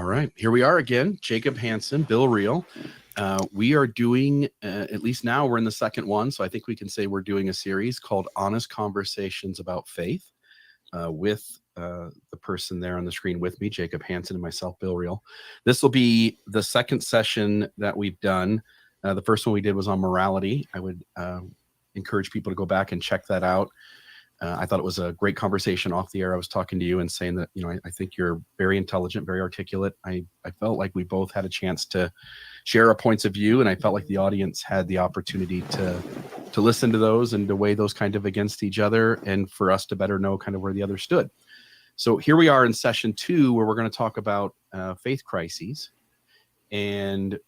right, here we are again. Jacob Hansen, Bill Reel. We are doing, at least now we're in the second one, so I think we can say we're doing a series called Honest Conversations About Faith with the person there on the screen with me, Jacob Hansen, and myself, Bill Reel. This will be the second session that we've done. The first one we did was on morality. I would encourage people to go back and check that out. I thought it was a great conversation off the air. I was talking to you and saying that, I think you're very intelligent, very articulate. I felt like we both had a chance to share our points of view, and I felt like the audience had the opportunity to listen to those and to weigh those kind of against each other, and for us to better know kind of where the other stood. So here we are in session 2, where we're going to talk about faith crises. And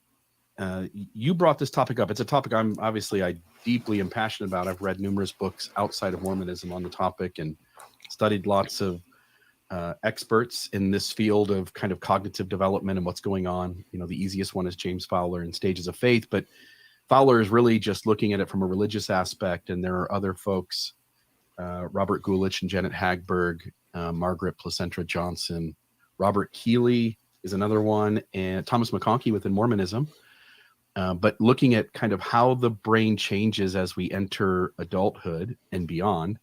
you brought this topic up. It's a topic I deeply am passionate about. I've read numerous books outside of Mormonism on the topic and studied lots of experts in this field of kind of cognitive development and what's going on. The easiest one is James Fowler in Stages of Faith, but Fowler is really just looking at it from a religious aspect. And there are other folks, Robert Guelich and Janet Hagberg, Margaret Placentra Johnson, Robert Keeley is another one, and Thomas McConkie within Mormonism. But looking at kind of how the brain changes as we enter adulthood and beyond,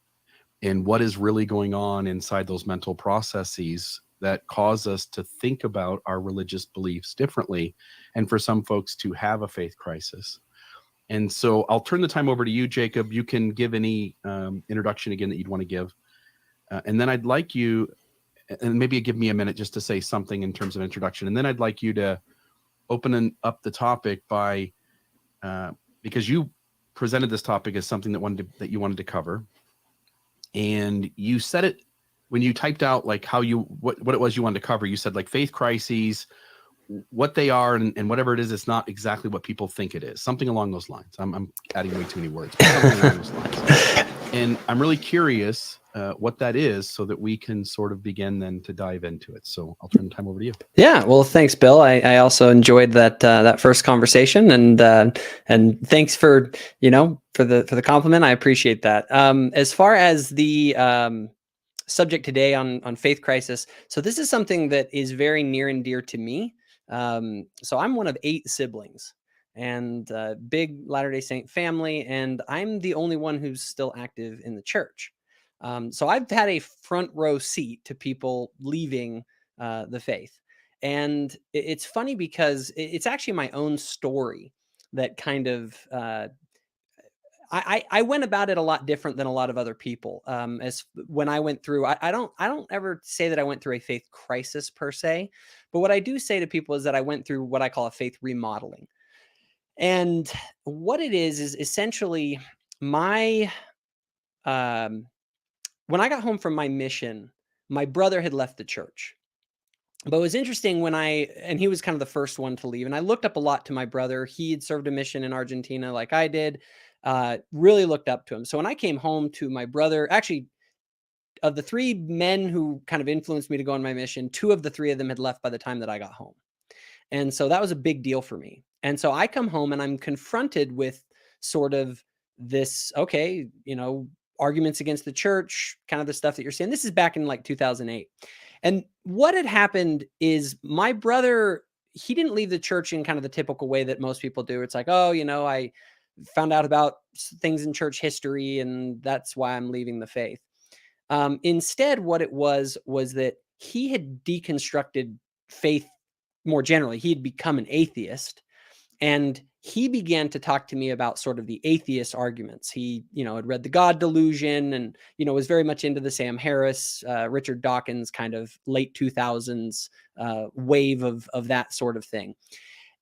and what is really going on inside those mental processes that cause us to think about our religious beliefs differently, and for some folks to have a faith crisis. And so I'll turn the time over to you, Jacob. You can give any introduction again that you'd want to give. And then I'd like you, and maybe give me a minute just to say something in terms of introduction. And then I'd like you to open up the topic by, because you presented this topic as something that you wanted to cover. And you said it when you typed out like what it was you wanted to cover. You said like faith crises, what they are, and whatever it is, it's not exactly what people think it is. Something along those lines. I'm adding way too many words. But something along those lines. And I'm really curious what that is, so that we can sort of begin then to dive into it. So I'll turn the time over to you. Yeah, well, thanks, Bill. I also enjoyed that first conversation, and thanks for the compliment. I appreciate that. As far as the subject today on faith crisis, so this is something that is very near and dear to me. So I'm one of 8 siblings, and big Latter-day Saint family, and I'm the only one who's still active in the church. So I've had a front row seat to people leaving the faith. And it's funny because it's actually my own story that kind of, I went about it a lot different than a lot of other people. As when I went through, I don't ever say that I went through a faith crisis per se, but what I do say to people is that I went through what I call a faith remodeling. And what it is essentially my, when I got home from my mission, my brother had left the church. But it was interesting and he was kind of the first one to leave. And I looked up a lot to my brother. He had served a mission in Argentina like I did, really looked up to him. So when I came home to my brother, actually, of the 3 men who kind of influenced me to go on my mission, 2 of the 3 of them had left by the time that I got home. And so that was a big deal for me. And so I come home and I'm confronted with sort of this, arguments against the church, kind of the stuff that you're saying. This is back in like 2008. And what had happened is my brother, he didn't leave the church in kind of the typical way that most people do. It's like, I found out about things in church history and that's why I'm leaving the faith. Instead, what it was that he had deconstructed faith more generally. He had become an atheist, and he began to talk to me about sort of the atheist arguments. He, had read The God Delusion and, was very much into the Sam Harris, Richard Dawkins kind of late 2000s wave of that sort of thing.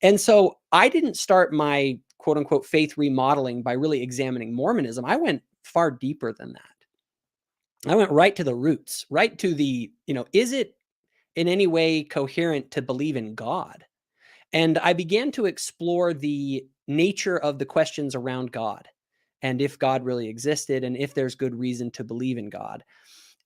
And so I didn't start my quote unquote faith remodeling by really examining Mormonism. I went far deeper than that. I went right to the roots, right to the, is it in any way coherent to believe in God? And I began to explore the nature of the questions around God, and if God really existed, and if there's good reason to believe in God.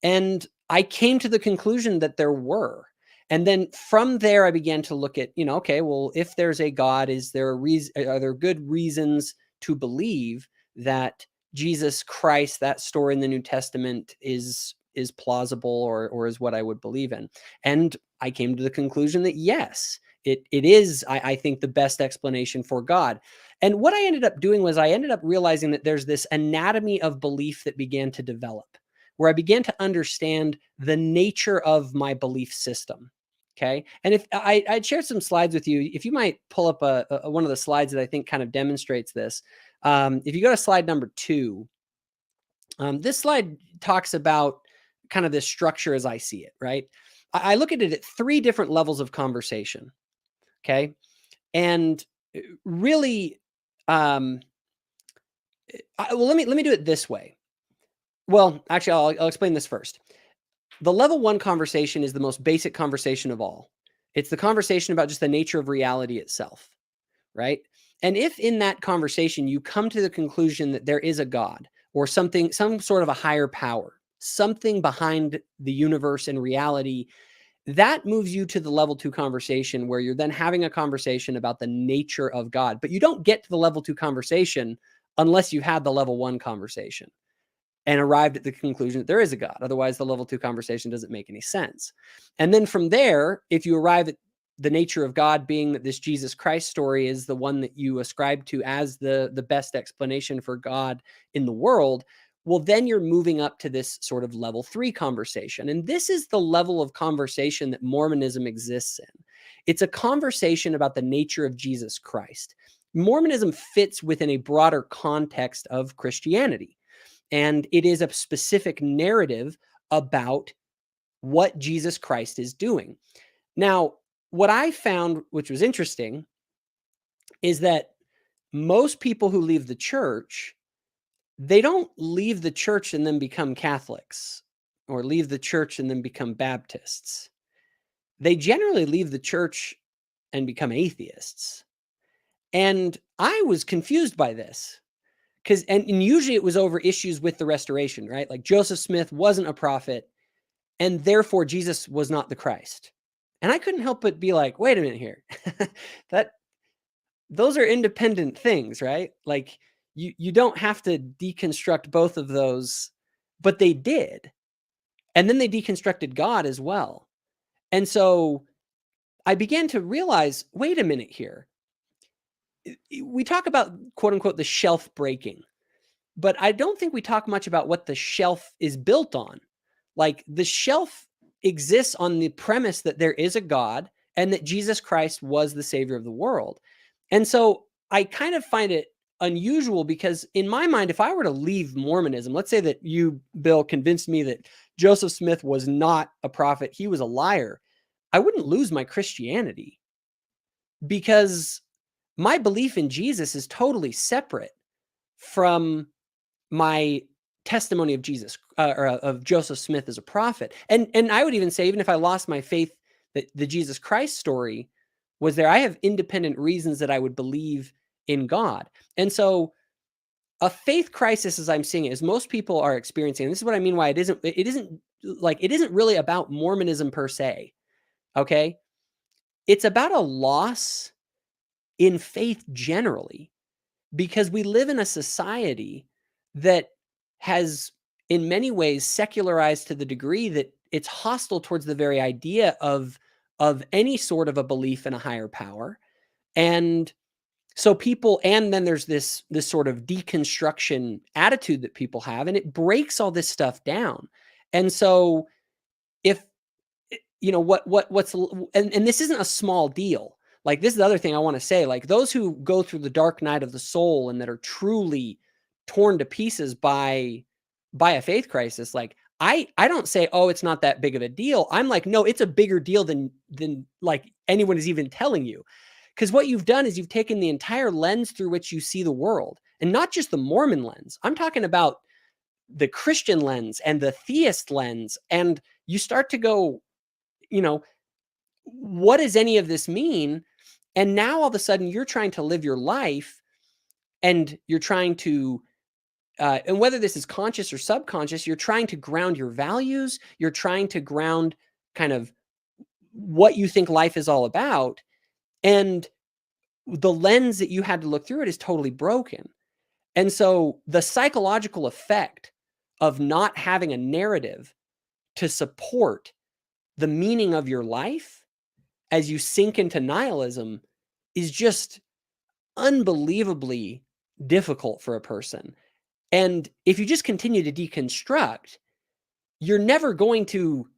And I came to the conclusion that there were. And then from there, I began to look at, if there's a God, are there good reasons to believe that Jesus Christ, that story in the New Testament, is is plausible or is what I would believe in. And I came to the conclusion that yes, it is, I think, the best explanation for God. And what I ended up doing was I ended up realizing that there's this anatomy of belief that began to develop, where I began to understand the nature of my belief system. Okay. And if I'd shared some slides with you, if you might pull up one of the slides that I think kind of demonstrates this. If you go to slide number 2, this slide talks about kind of this structure as I see it, right? I look at it at 3 different levels of conversation. Okay. And really, well, let me do it this way. Well, actually, I'll explain this first. The level 1 conversation is the most basic conversation of all. It's the conversation about just the nature of reality itself, right? And if in that conversation you come to the conclusion that there is a God or something, some sort of a higher power, something behind the universe and reality, that moves you to the level 2 conversation, where you're then having a conversation about the nature of God. But you don't get to the level 2 conversation unless you had the level 1 conversation and arrived at the conclusion that there is a God. Otherwise, the level 2 conversation doesn't make any sense. And then from there, if you arrive at the nature of God being that this Jesus Christ story is the one that you ascribe to as the best explanation for God in the world, well, then you're moving up to this sort of level 3 conversation. And this is the level of conversation that Mormonism exists in. It's a conversation about the nature of Jesus Christ. Mormonism fits within a broader context of Christianity. And it is a specific narrative about what Jesus Christ is doing. Now, what I found, which was interesting, is that most people who leave the church, they don't leave the church and then become Catholics or leave the church and then become Baptists. They generally leave the church and become atheists. And I was confused by this. And usually it was over issues with the restoration, right? Like Joseph Smith wasn't a prophet, and therefore Jesus was not the Christ. And I couldn't help but be like, wait a minute here. Those are independent things, right? Like you don't have to deconstruct both of those, but they did. And then they deconstructed God as well. And so I began to realize, wait a minute here. We talk about, quote unquote, the shelf breaking. But I don't think we talk much about what the shelf is built on. Like the shelf exists on the premise that there is a God and that Jesus Christ was the savior of the world. And so I kind of find it unusual because in my mind, if I were to leave Mormonism, let's say that you, Bill, convinced me that Joseph Smith was not a prophet, he was a liar, I wouldn't lose my Christianity because my belief in Jesus is totally separate from my testimony of Jesus or of Joseph Smith as a prophet. And I would even say, even if I lost my faith that the Jesus Christ story was there, I have independent reasons that I would believe in God. And so a faith crisis, as I'm seeing it, as most people are experiencing, and this is what I mean why it isn't really about Mormonism per se. Okay. It's about a loss in faith generally, because we live in a society that has in many ways secularized to the degree that it's hostile towards the very idea of any sort of a belief in a higher power. And so people, and then there's this sort of deconstruction attitude that people have, and it breaks all this stuff down. And so if, and this isn't a small deal. Like, this is the other thing I want to say, like those who go through the dark night of the soul and that are truly torn to pieces by a faith crisis, like I don't say, oh, it's not that big of a deal. I'm like, no, it's a bigger deal than like anyone is even telling you. Because what you've done is you've taken the entire lens through which you see the world, and not just the Mormon lens. I'm talking about the Christian lens and the theist lens. And you start to go, what does any of this mean? And now all of a sudden you're trying to live your life, and you're trying to, and whether this is conscious or subconscious, you're trying to ground your values. You're trying to ground kind of what you think life is all about. And the lens that you had to look through it is totally broken. And so the psychological effect of not having a narrative to support the meaning of your life as you sink into nihilism is just unbelievably difficult for a person. And if you just continue to deconstruct, you're never going to,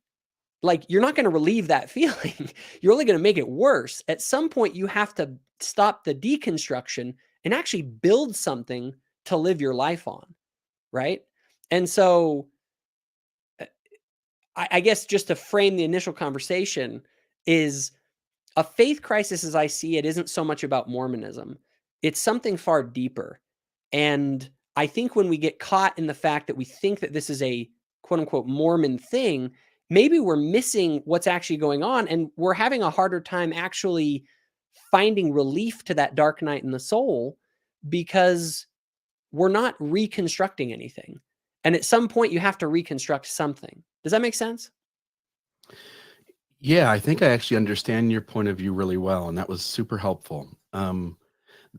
like, you're not going to relieve that feeling. You're only going to make it worse. At some point, you have to stop the deconstruction and actually build something to live your life on, right? And so I guess just to frame the initial conversation is a faith crisis, as I see it, isn't so much about Mormonism. It's something far deeper. And I think when we get caught in the fact that we think that this is a quote unquote Mormon thing, maybe we're missing what's actually going on, and we're having a harder time actually finding relief to that dark night in the soul because we're not reconstructing anything. And at some point, you have to reconstruct something. Does that make sense? Yeah, I think I actually understand your point of view really well, and that was super helpful.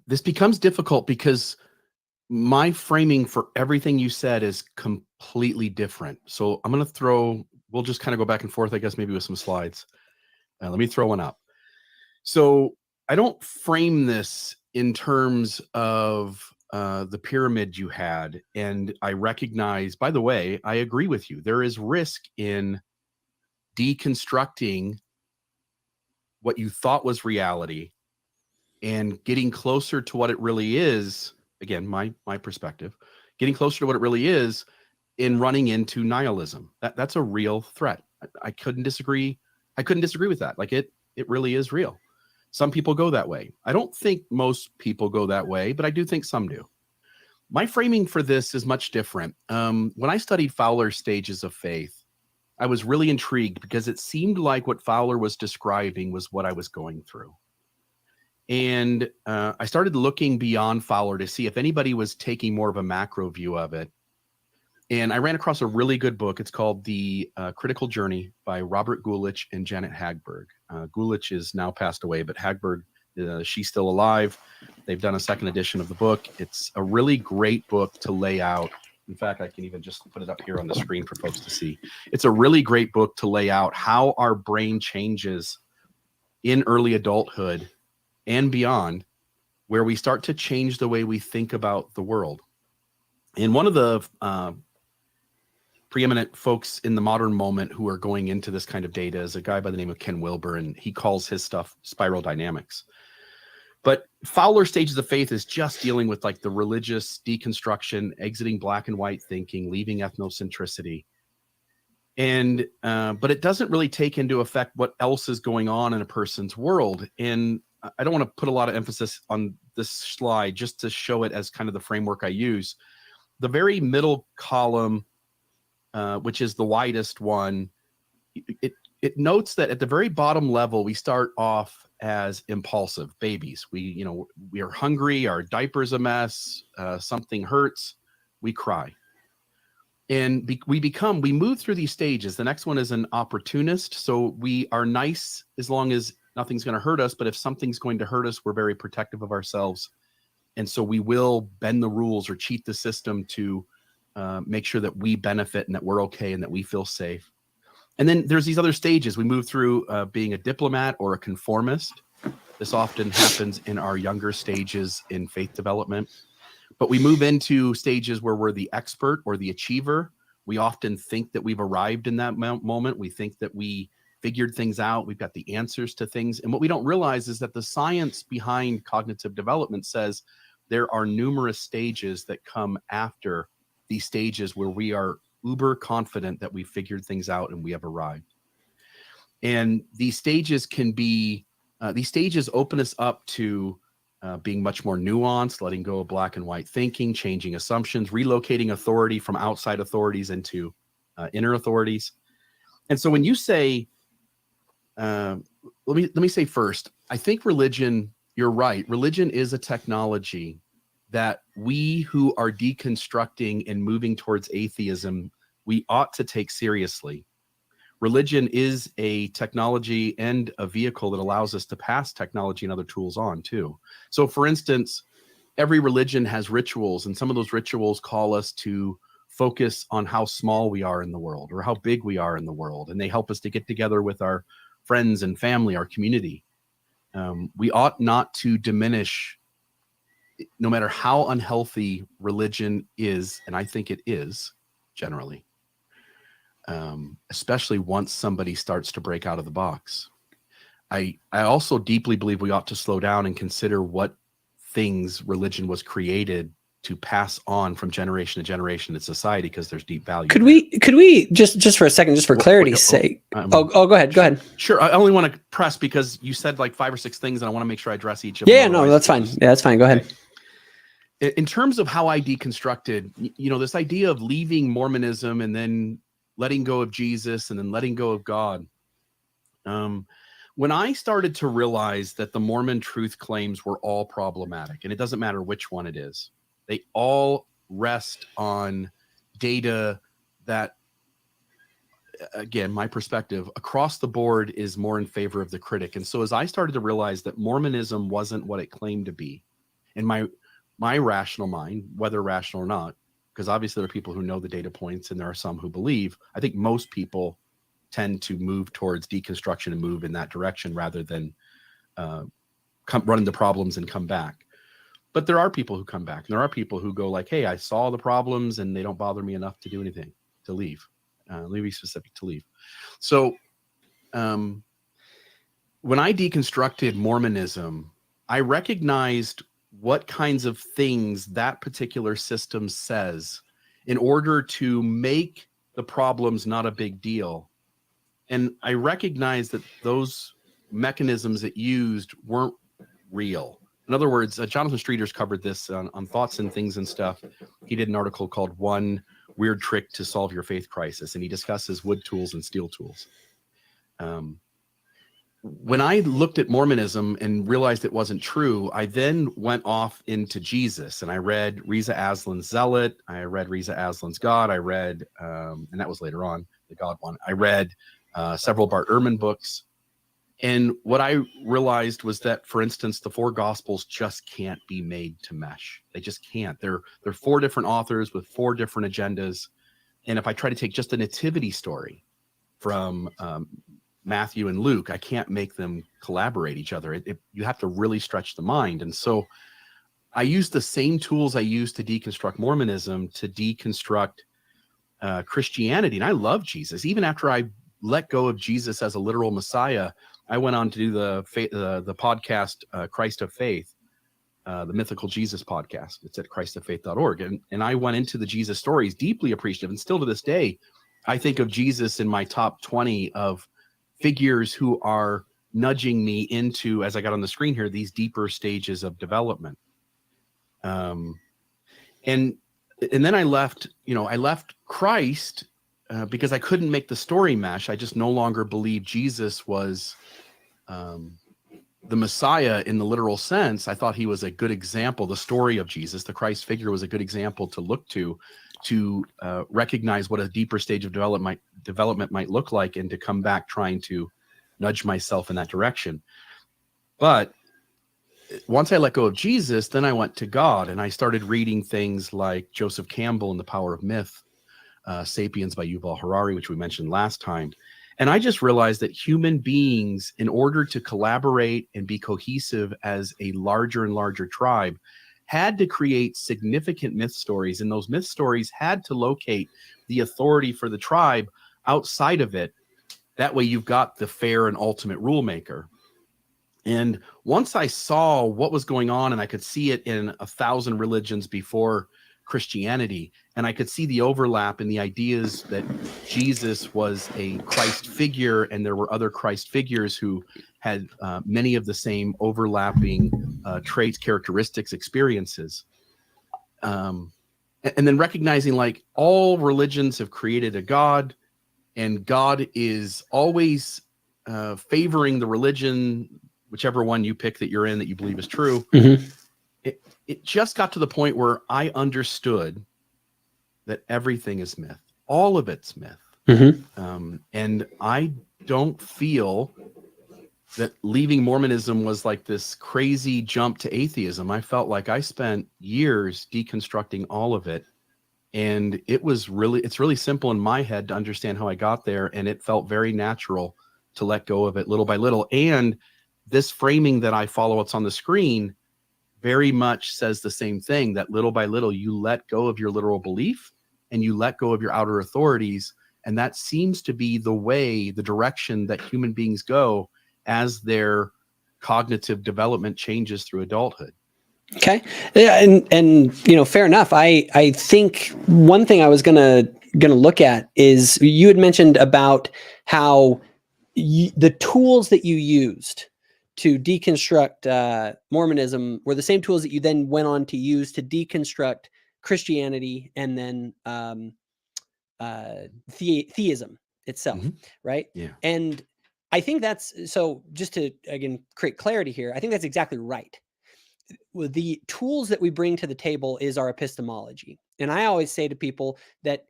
This becomes difficult because my framing for everything you said is completely different. So I'm going to we'll just kind of go back and forth, I guess, maybe with some slides. Let me throw one up. So I don't frame this in terms of the pyramid you had. And I recognize, by the way, I agree with you. There is risk in deconstructing what you thought was reality and getting closer to what it really is. Again, my perspective, getting closer to what it really is in running into nihilism. That's a real threat. I couldn't disagree. I couldn't disagree with that. Like it really is real. Some people go that way. I don't think most people go that way, but I do think some do. My framing for this is much different. When I studied Fowler's stages of faith, I was really intrigued because it seemed like what Fowler was describing was what I was going through. And I started looking beyond Fowler to see if anybody was taking more of a macro view of it. And I ran across a really good book. It's called The Critical Journey by Robert Guelich and Janet Hagberg. Guelich is now passed away, but Hagberg, she's still alive. They've done a second edition of the book. It's a really great book to lay out. In fact, I can even just put it up here on the screen for folks to see. It's a really great book to lay out how our brain changes in early adulthood and beyond, where we start to change the way we think about the world. And one of the preeminent folks in the modern moment who are going into this kind of data is a guy by the name of Ken Wilber, and he calls his stuff spiral dynamics. But Fowler stages of faith is just dealing with like the religious deconstruction, exiting black and white thinking, leaving ethnocentricity. And but it doesn't really take into effect what else is going on in a person's world. And I don't want to put a lot of emphasis on this slide just to show it as kind of the framework I use. The very middle column, which is the widest one, it notes that at the very bottom level, we start off as impulsive babies. We are hungry, our diaper's a mess, something hurts, we cry. And we move through these stages. The next one is an opportunist. So we are nice as long as nothing's going to hurt us. But if something's going to hurt us, we're very protective of ourselves. And so we will bend the rules or cheat the system to make sure that we benefit and that we're okay and that we feel safe. And then there's these other stages. We move through being a diplomat or a conformist. This often happens in our younger stages in faith development. But we move into stages where we're the expert or the achiever. We often think that we've arrived in that moment. We think that we figured things out. We've got the answers to things. And what we don't realize is that the science behind cognitive development says there are numerous stages that come after these stages where we are uber confident that we figured things out and we have arrived. And these stages open us up to being much more nuanced, letting go of black and white thinking, changing assumptions, relocating authority from outside authorities into inner authorities. And so when you say, let me say first, I think religion, you're right. Religion is a technology that we who are deconstructing and moving towards atheism, we ought to take seriously. Religion is a technology and a vehicle that allows us to pass technology and other tools on too. So for instance, every religion has rituals, and some of those rituals call us to focus on how small we are in the world or how big we are in the world. And they help us to get together with our friends and family, our community. We ought not to diminish, no matter how unhealthy religion is, and I think it is generally, especially once somebody starts to break out of the box. I also deeply believe we ought to slow down and consider what things religion was created to pass on from generation to generation in society, because there's deep value. Could we just for a second, just for clarity's sake? Go ahead. Sure. I only want to press because you said like 5 or 6 things, and I want to make sure I address each of them. Yeah, them. no, that's fine. Yeah, that's fine. Go ahead. In terms of how I deconstructed, this idea of leaving Mormonism and then letting go of Jesus and then letting go of God. When I started to realize that the Mormon truth claims were all problematic, and it doesn't matter which one it is, they all rest on data that, again, my perspective across the board is more in favor of the critic. And so as I started to realize that Mormonism wasn't what it claimed to be, in my rational mind, whether rational or not, because obviously there are people who know the data points and there are some who believe, I think most people tend to move towards deconstruction and move in that direction rather than run into problems and come back. But there are people who come back. And there are people who go like, hey, I saw the problems and they don't bother me enough to do anything, to leave. Let me be specific, to leave. So when I deconstructed Mormonism, I recognized what kinds of things that particular system says in order to make the problems not a big deal. And I recognized that those mechanisms it used weren't real. In other words, Jonathan Streeter's covered this on Thoughts and Things and Stuff. He did an article called One Weird Trick to Solve Your Faith Crisis, and he discusses wood tools and steel tools. When I looked at Mormonism and realized it wasn't true, I then went off into Jesus, and I read Reza Aslan's Zealot. I read Reza Aslan's God. I read, and that was later on, the God one. I read several Bart Ehrman books. And what I realized was that, for instance, the 4 Gospels just can't be made to mesh. They just can't. They're 4 different authors with 4 different agendas. And if I try to take just a nativity story from Matthew and Luke, I can't make them collaborate each other. You have to really stretch the mind. And so I used the same tools I used to deconstruct Mormonism to deconstruct Christianity. And I love Jesus. Even after I let go of Jesus as a literal Messiah, I went on to do the podcast, Christ of Faith, the Mythical Jesus podcast. It's at christoffaith.org. And I went into the Jesus stories, deeply appreciative. And still to this day, I think of Jesus in my top 20 of figures who are nudging me into, as I got on the screen here, these deeper stages of development. And then I left Christ because I couldn't make the story mesh. I just no longer believed Jesus was the Messiah in the literal sense. I thought he was a good example. The story of Jesus, the Christ figure, was a good example to look to recognize what a deeper stage of development might look like, and to come back trying to nudge myself in that direction. But once I let go of Jesus, then I went to God, and I started reading things like Joseph Campbell and The Power of Myth, Sapiens by Yuval Harari, which we mentioned last time. And I just realized that human beings, in order to collaborate and be cohesive as a larger and larger tribe, had to create significant myth stories. And those myth stories had to locate the authority for the tribe outside of it. That way you've got the fair and ultimate rule maker. And once I saw what was going on, and I could see it in 1,000 religions before Christianity, and I could see the overlap in the ideas that Jesus was a Christ figure, and there were other Christ figures who had many of the same overlapping traits, characteristics, experiences. And then recognizing, like, all religions have created a God, and God is always favoring the religion, whichever one you pick that you're in that you believe is true. Mm-hmm. It just got to the point where I understood that everything is myth. All of it's myth. Mm-hmm. And I don't feel that leaving Mormonism was like this crazy jump to atheism. I felt like I spent years deconstructing all of it And it's really simple in my head to understand how I got there. And it felt very natural to let go of it little by little. And this framing that I follow what's on the screen very much says the same thing, that little by little, you let go of your literal belief and you let go of your outer authorities. And that seems to be the direction that human beings go as their cognitive development changes through adulthood. Okay. Yeah, and fair enough. I think one thing I was gonna look at is, you had mentioned about how the tools that you used to deconstruct Mormonism were the same tools that you then went on to use to deconstruct Christianity and then theism itself, right? Yeah. And I think that's, so just to, again, create clarity here, I think that's exactly right. The tools that we bring to the table is our epistemology. And I always say to people that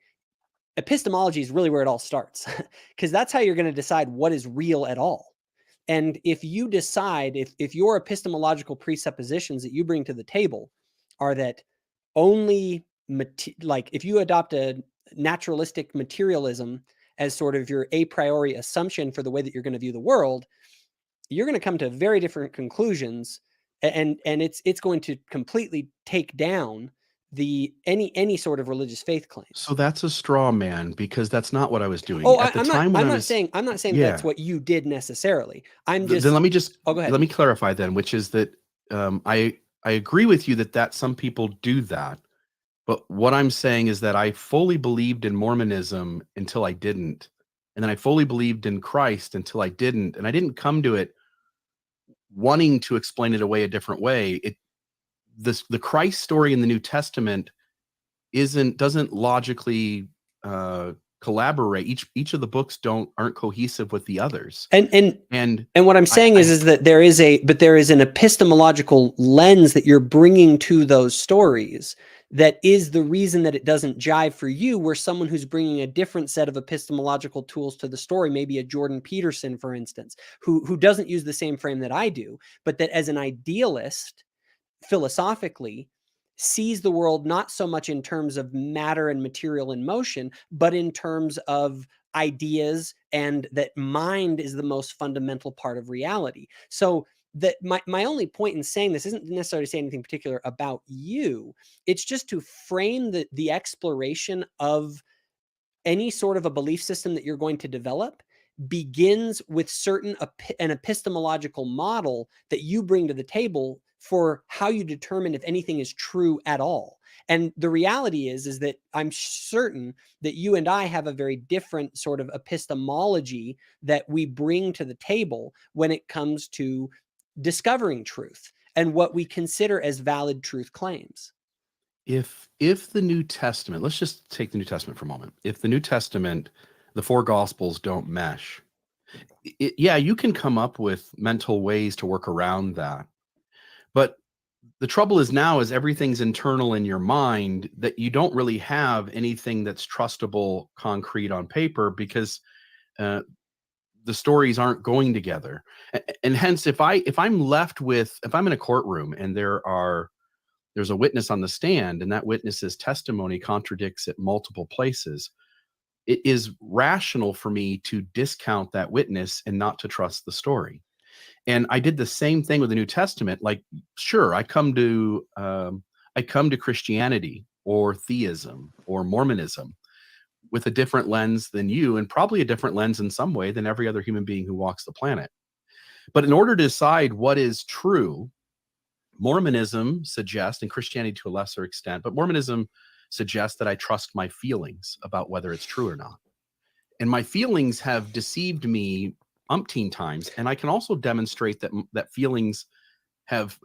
epistemology is really where it all starts, because that's how you're going to decide what is real at all. And if you decide, if your epistemological presuppositions that you bring to the table are that only, like if you adopt a naturalistic materialism as sort of your a priori assumption for the way that you're going to view the world, you're going to come to very different conclusions, and it's going to completely take down any sort of religious faith claims. So that's a straw man, because that's not what I was doing. Oh, At the I'm time when I not was saying Yeah. that's what you did necessarily. I'm just Then let me just Oh, go ahead. let me clarify then, which is that I agree with you that some people do that. But what I'm saying is that I fully believed in Mormonism until I didn't. And then I fully believed in Christ until I didn't. And I didn't come to it wanting to explain it away a different way. The Christ story in the New Testament doesn't logically collaborate. Each of the books aren't cohesive with the others. And what I'm saying is that there is an epistemological lens that you're bringing to those stories that is the reason that it doesn't jive for you, where someone who's bringing a different set of epistemological tools to the story, maybe a Jordan Peterson, for instance, who doesn't use the same frame that I do, but that as an idealist, philosophically, sees the world not so much in terms of matter and material in motion, but in terms of ideas, and that mind is the most fundamental part of reality. So that my only point in saying this isn't necessarily to say anything particular about you. It's just to frame the exploration of any sort of a belief system that you're going to develop begins with an epistemological model that you bring to the table for how you determine if anything is true at all. And the reality is that I'm certain that you and I have a very different sort of epistemology that we bring to the table when it comes to discovering truth and what we consider as valid truth claims. If the New Testament, let's just take the New Testament for a moment. If the New Testament, the four Gospels don't mesh, yeah, you can come up with mental ways to work around that. But the trouble is now is everything's internal in your mind, that you don't really have anything that's trustable, concrete on paper, because the stories aren't going together. And hence, if I'm in a courtroom and there's a witness on the stand, and that witness's testimony contradicts at multiple places, it is rational for me to discount that witness and not to trust the story. And I did the same thing with the New Testament. Like, sure, I come to Christianity or theism or Mormonism with a different lens than you, and probably a different lens in some way than every other human being who walks the planet. But in order to decide what is true, Mormonism suggests, and Christianity to a lesser extent, but Mormonism suggests that I trust my feelings about whether it's true or not. And my feelings have deceived me umpteen times, and I can also demonstrate that feelings have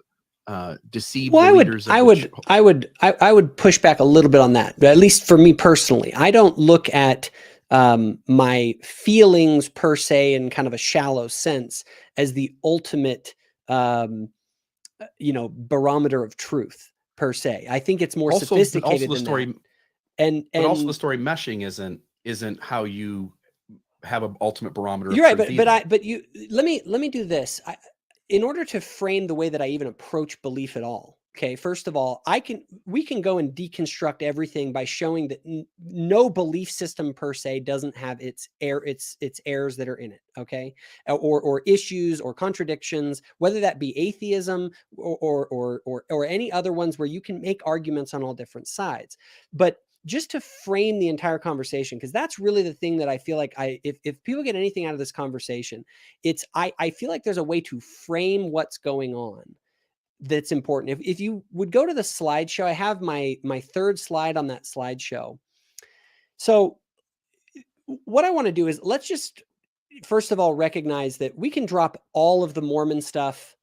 deceived the leaders. I would push back a little bit on that, at least for me personally. I don't look at my feelings per se in kind of a shallow sense as the ultimate barometer of truth per se. I think it's more sophisticated than that. But also the story meshing isn't how you have an ultimate barometer. You're right, but let me do this. In order to frame the way that I even approach belief at all, Okay, first of all, we can go and deconstruct everything by showing that no belief system per se doesn't have its errors that are in it, okay, or issues or contradictions, whether that be atheism or any other ones where you can make arguments on all different sides. But just to frame the entire conversation, because that's really the thing that I feel like if people get anything out of this conversation, it's I feel like there's a way to frame what's going on that's important. If you would go to the slideshow, I have my third slide on that slideshow. So what I want to do is let's just first of all recognize that we can drop all of the Mormon stuff.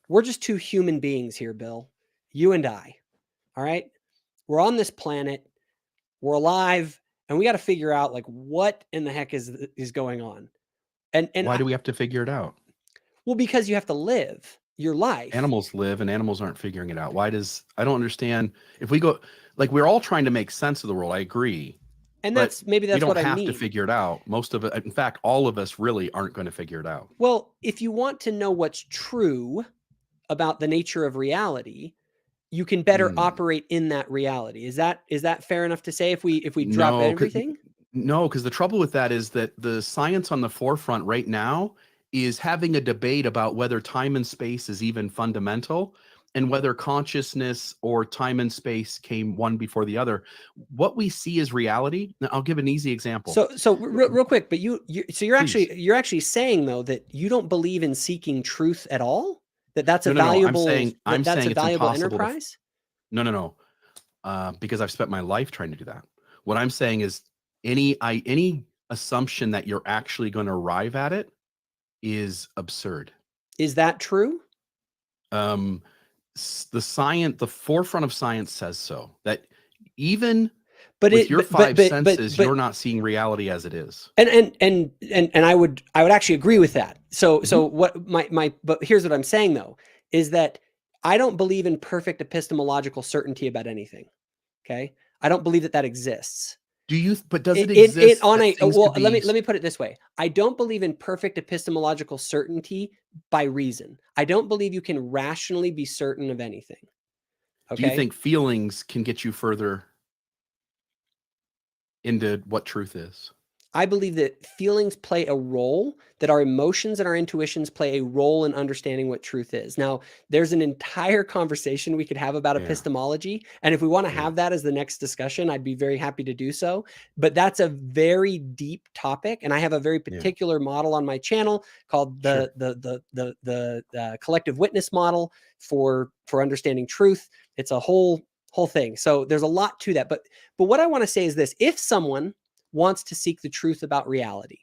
We're just two human beings here, Bill. You and I. All right? We're on this planet. We're alive, and we got to figure out like what in the heck is going on. And why do we have to figure it out? Well, because you have to live your life. Animals live and animals aren't figuring it out. I don't understand. If we go, like, we're all trying to make sense of the world. I agree. And that's what I mean. We don't have to figure it out. Most of it, in fact, all of us really aren't going to figure it out. Well, if you want to know what's true about the nature of reality, you can better operate in that reality. Is that fair enough to say if we drop everything? No, because the trouble with that is that the science on the forefront right now is having a debate about whether time and space is even fundamental and whether consciousness or time and space came one before the other. What we see is reality. Now, I'll give an easy example. So real quick, but you're actually saying though that you don't believe in seeking truth at all? That's a valuable I'm saying a valuable enterprise? No. Because I've spent my life trying to do that. What I'm saying is any assumption that you're actually going to arrive at it is absurd. Is that true? The forefront of science says so, that even with your five senses, you're not seeing reality as it is. And I would actually agree with that. So what but here's what I'm saying though, is that I don't believe in perfect epistemological certainty about anything. Okay. I don't believe that exists. But does it exist? Let me put it this way. I don't believe in perfect epistemological certainty by reason. I don't believe you can rationally be certain of anything. Okay? Do you think feelings can get you further into what truth is? I believe that feelings play a role, that our emotions and our intuitions play a role in understanding what truth is. Now, there's an entire conversation we could have about epistemology. And if we want to have that as the next discussion, I'd be very happy to do so. But that's a very deep topic. And I have a very particular model on my channel called the collective witness model for understanding truth. It's a whole thing. So there's a lot to that. But what I want to say is this: if someone wants to seek the truth about reality,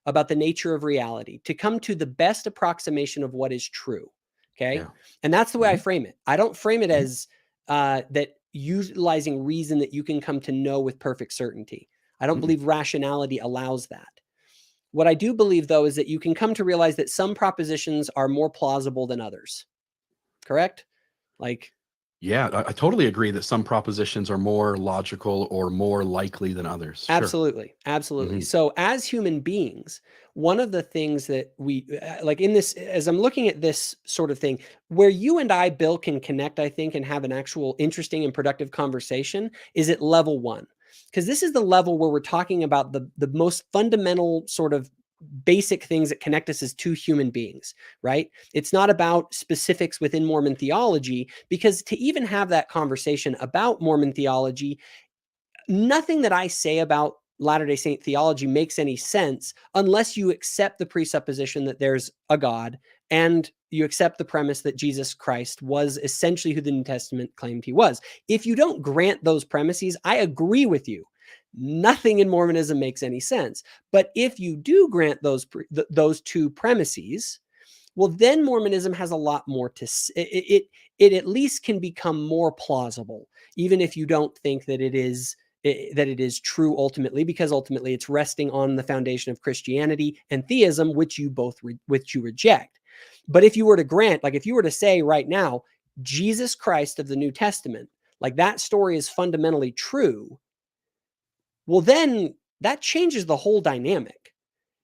about the nature of reality, to come to the best approximation of what is true. Okay. Yeah. And that's the way I frame it. I don't frame it as that utilizing reason that you can come to know with perfect certainty. I don't believe rationality allows that. What I do believe though, is that you can come to realize that some propositions are more plausible than others. Correct? Like, yeah, I totally agree that some propositions are more logical or more likely than others. Absolutely. Sure. Absolutely. So as human beings, one of the things that we like in this, as I'm looking at this sort of thing, where you and I, Bill, can connect, I think, and have an actual interesting and productive conversation is at level 1. Because this is the level where we're talking about the most fundamental sort of basic things that connect us as two human beings, right? It's not about specifics within Mormon theology, because to even have that conversation about Mormon theology, nothing that I say about Latter-day Saint theology makes any sense unless you accept the presupposition that there's a God and you accept the premise that Jesus Christ was essentially who the New Testament claimed he was. If you don't grant those premises, I agree with you. Nothing in Mormonism makes any sense. But if you do grant those two premises, well, then Mormonism has a lot more to it at least can become more plausible, even if you don't think that it is true ultimately, because ultimately it's resting on the foundation of Christianity and theism, which you reject. But if you were to grant, like if you were to say right now, Jesus Christ of the New Testament, like that story is fundamentally true, well, then that changes the whole dynamic.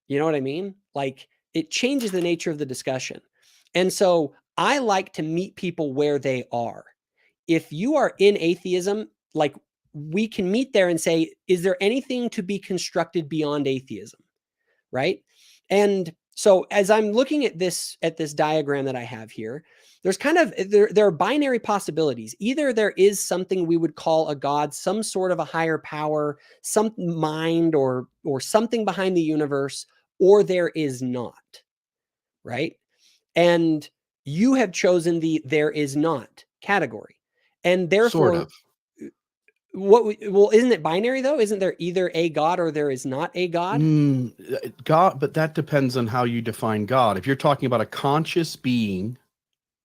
You know what I mean? Like it changes the nature of the discussion. And so I like to meet people where they are. if you are in atheism, like, we can meet there and say, is there anything to be constructed beyond atheism? Right. And so as I'm looking at this diagram that I have here, there's kind of, there are binary possibilities. Either there is something we would call a God, some sort of a higher power, some mind, or something behind the universe, or there is not. Right. And you have chosen the there is not category. And Sort therefore, of. well, isn't it binary though? Isn't there either a God or there is not a God? God, but that depends on how you define God. If you're talking about a conscious being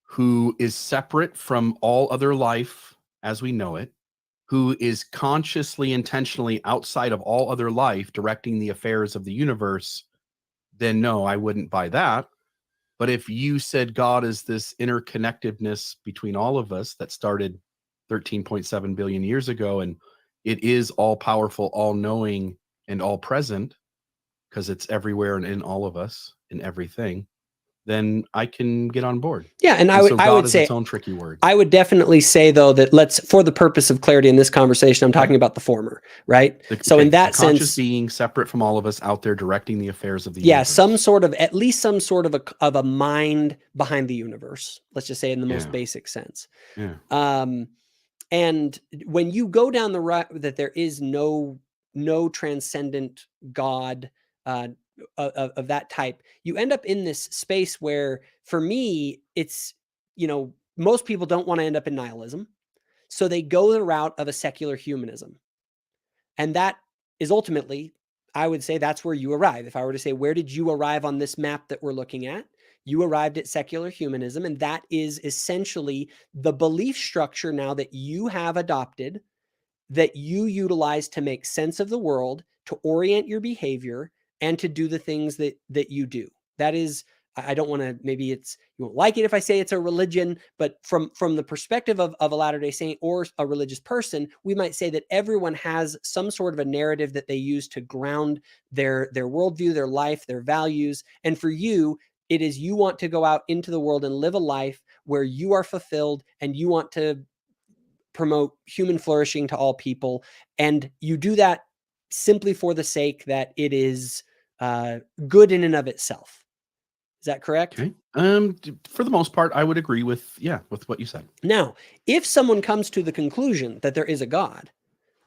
who is separate from all other life as we know it, who is consciously, intentionally outside of all other life, directing the affairs of the universe, then no, I wouldn't buy that. But if you said God is this interconnectedness between all of us that started 13.7 billion years ago, and it is all powerful, all knowing, and all present, because it's everywhere and in all of us, in everything, then I can get on board. Yeah, and I God would is say, its own tricky word. I would definitely say though that for the purpose of clarity in this conversation, I'm talking about the former, right? So in that the conscious sense, being separate from all of us out there directing the affairs of the universe. at least some sort of a mind behind the universe. Let's just say in the most basic sense. Yeah. And when you go down the route that there is no transcendent God of that type, you end up in this space where, for me, it's, most people don't want to end up in nihilism. So they go the route of a secular humanism. And that is ultimately, I would say, that's where you arrive. If I were to say, where did you arrive on this map that we're looking at? You arrived at secular humanism, and that is essentially the belief structure now that you have adopted, that you utilize to make sense of the world, to orient your behavior, and to do the things that you do. That is, I don't want to, maybe you won't like it if I say it's a religion, but from the perspective of a Latter-day Saint or a religious person, we might say that everyone has some sort of a narrative that they use to ground their worldview, their life, their values. And for you, it is, you want to go out into the world and live a life where you are fulfilled, and you want to promote human flourishing to all people. And you do that simply for the sake that it is good in and of itself. Is that correct? Okay. For the most part, I would agree with what you said. Now, if someone comes to the conclusion that there is a God,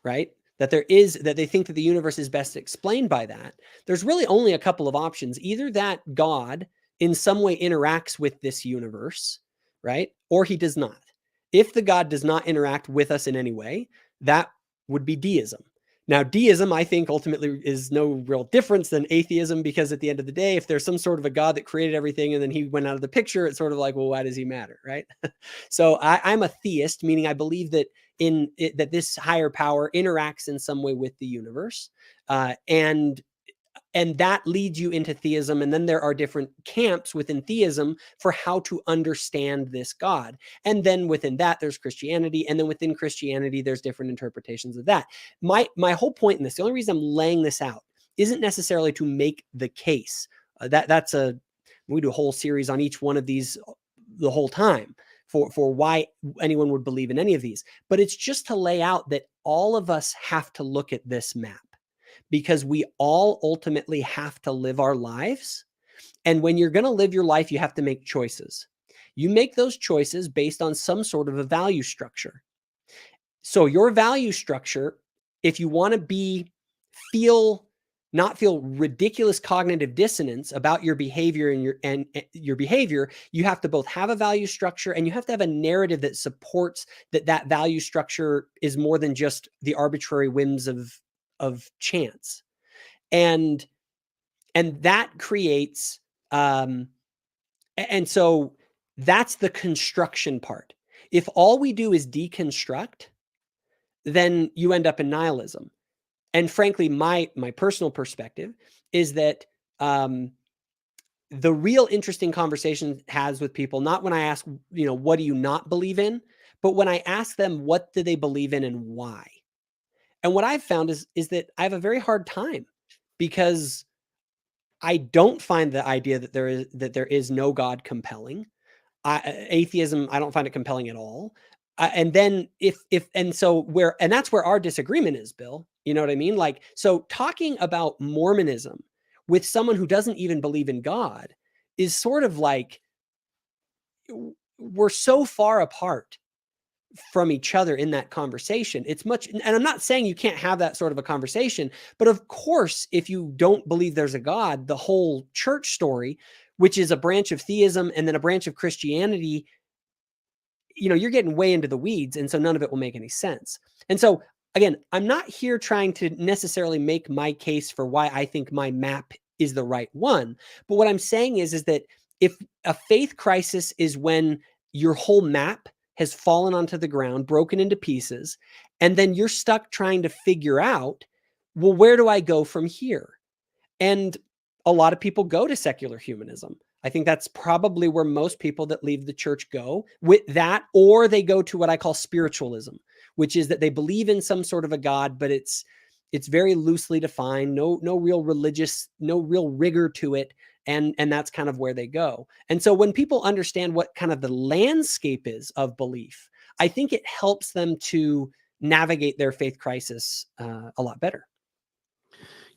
right, that they think that the universe is best explained by that, there's really only a couple of options. Either that God in some way interacts with this universe, right, or he does not. If the God does not interact with us in any way, that would be deism. Now, deism, I think, ultimately is no real difference than atheism, because at the end of the day, if there's some sort of a God that created everything and then he went out of the picture, it's sort of like, well, why does he matter, right? So I'm a theist, meaning I believe that that this higher power interacts in some way with the universe, and that leads you into theism. And then there are different camps within theism for how to understand this God. And then within that, there's Christianity. And then within Christianity, there's different interpretations of that. My whole point in this, the only reason I'm laying this out, isn't necessarily to make the case. We do a whole series on each one of these the whole time for why anyone would believe in any of these. But it's just to lay out that all of us have to look at this map, because we all ultimately have to live our lives. And when you're going to live your life, you have to make choices. You make those choices based on some sort of a value structure. So your value structure, if you want to not feel ridiculous cognitive dissonance about your behavior and your behavior, you have to both have a value structure, and you have to have a narrative that supports that value structure is more than just the arbitrary whims of chance. And that creates, and so that's the construction part. If all we do is deconstruct, then you end up in nihilism. And frankly, my personal perspective is that the real interesting conversation has with people, not when I ask, what do you not believe in, but when I ask them, what do they believe in and why? And what I've found is that I have a very hard time, because I don't find the idea that there is no God compelling. Atheism, I don't find it compelling at all. and then and that's where our disagreement is, Bill. You know what I mean? Like, so talking about Mormonism with someone who doesn't even believe in God is sort of like, we're so far apart from each other in that conversation. It's much, and I'm not saying you can't have that sort of a conversation, but of course, if you don't believe there's a God, the whole church story, which is a branch of theism and then a branch of Christianity, you know, you're getting way into the weeds. And so none of it will make any sense. And so again, I'm not here trying to necessarily make my case for why I think my map is the right one. But what I'm saying is that if a faith crisis is when your whole map has fallen onto the ground, broken into pieces, and then you're stuck trying to figure out, well, where do I go from here? And a lot of people go to secular humanism. I think that's probably where most people that leave the church go with that, or they go to what I call spiritualism, which is that they believe in some sort of a God, but it's very loosely defined, no real religious, no real rigor to it. And that's kind of where they go. And so when people understand what kind of the landscape is of belief, I think it helps them to navigate their faith crisis a lot better.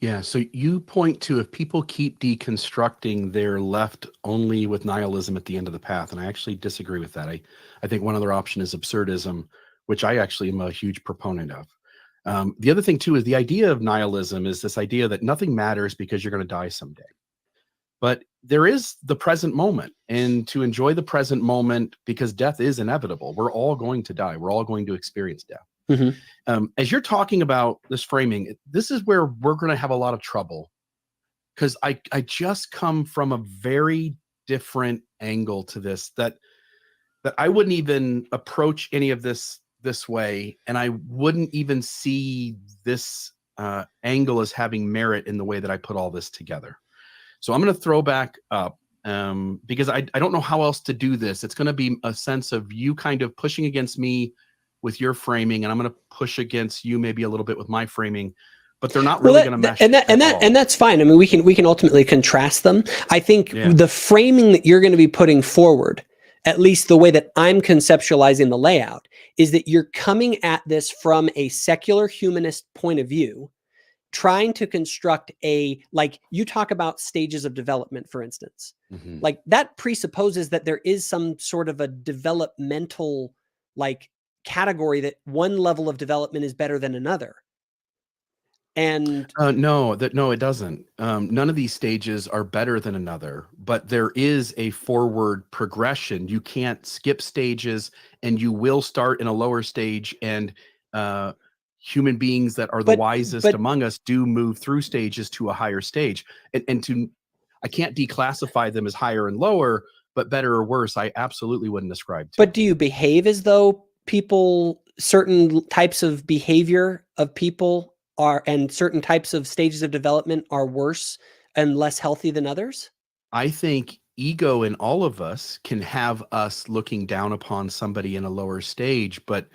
Yeah, so you point to if people keep deconstructing, they're left only with nihilism at the end of the path. And I actually disagree with that. I think one other option is absurdism, which I actually am a huge proponent of. The other thing, too, is the idea of nihilism is this idea that nothing matters because you're going to die someday. But there is the present moment, and to enjoy the present moment, because death is inevitable. We're all going to die. We're all going to experience death. Mm-hmm. As you're talking about this framing, this is where we're going to have a lot of trouble, because I just come from a very different angle to this, that I wouldn't even approach any of this way, and I wouldn't even see this angle as having merit in the way that I put all this together. So I'm going to throw back up because I don't know how else to do this. It's going to be a sense of you kind of pushing against me with your framing, and I'm going to push against you maybe a little bit with my framing, but they're not really going to mesh. And that's fine. I mean, we can ultimately contrast them. I think the framing that you're going to be putting forward, at least the way that I'm conceptualizing the layout, is that you're coming at this from a secular humanist point of view, trying to construct like you talk about stages of development, for instance, like that presupposes that there is some sort of a developmental like category, that one level of development is better than another. And no, it doesn't. None of these stages are better than another, but there is a forward progression. You can't skip stages, and you will start in a lower stage, and human beings that are the wisest among us do move through stages to a higher stage. And I can't declassify them as higher and lower, but better or worse, I absolutely wouldn't ascribe to. But do you behave as though certain types of behavior of people and certain types of stages of development are worse and less healthy than others? I think ego in all of us can have us looking down upon somebody in a lower stage, but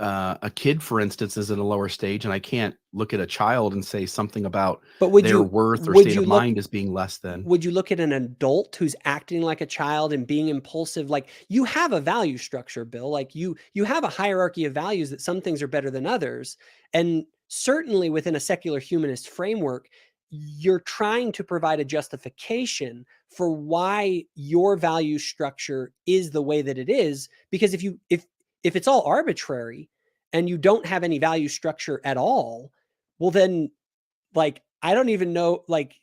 a kid, for instance, is in a lower stage, and I can't look at a child and say something about their worth or state of mind as being less than. Would you look at an adult who's acting like a child and being impulsive? Like, you have a value structure, Bill. Like you have a hierarchy of values that some things are better than others. And certainly within a secular humanist framework, you're trying to provide a justification for why your value structure is the way that it is. Because if it's all arbitrary and you don't have any value structure at all, well then, like, I don't even know, like,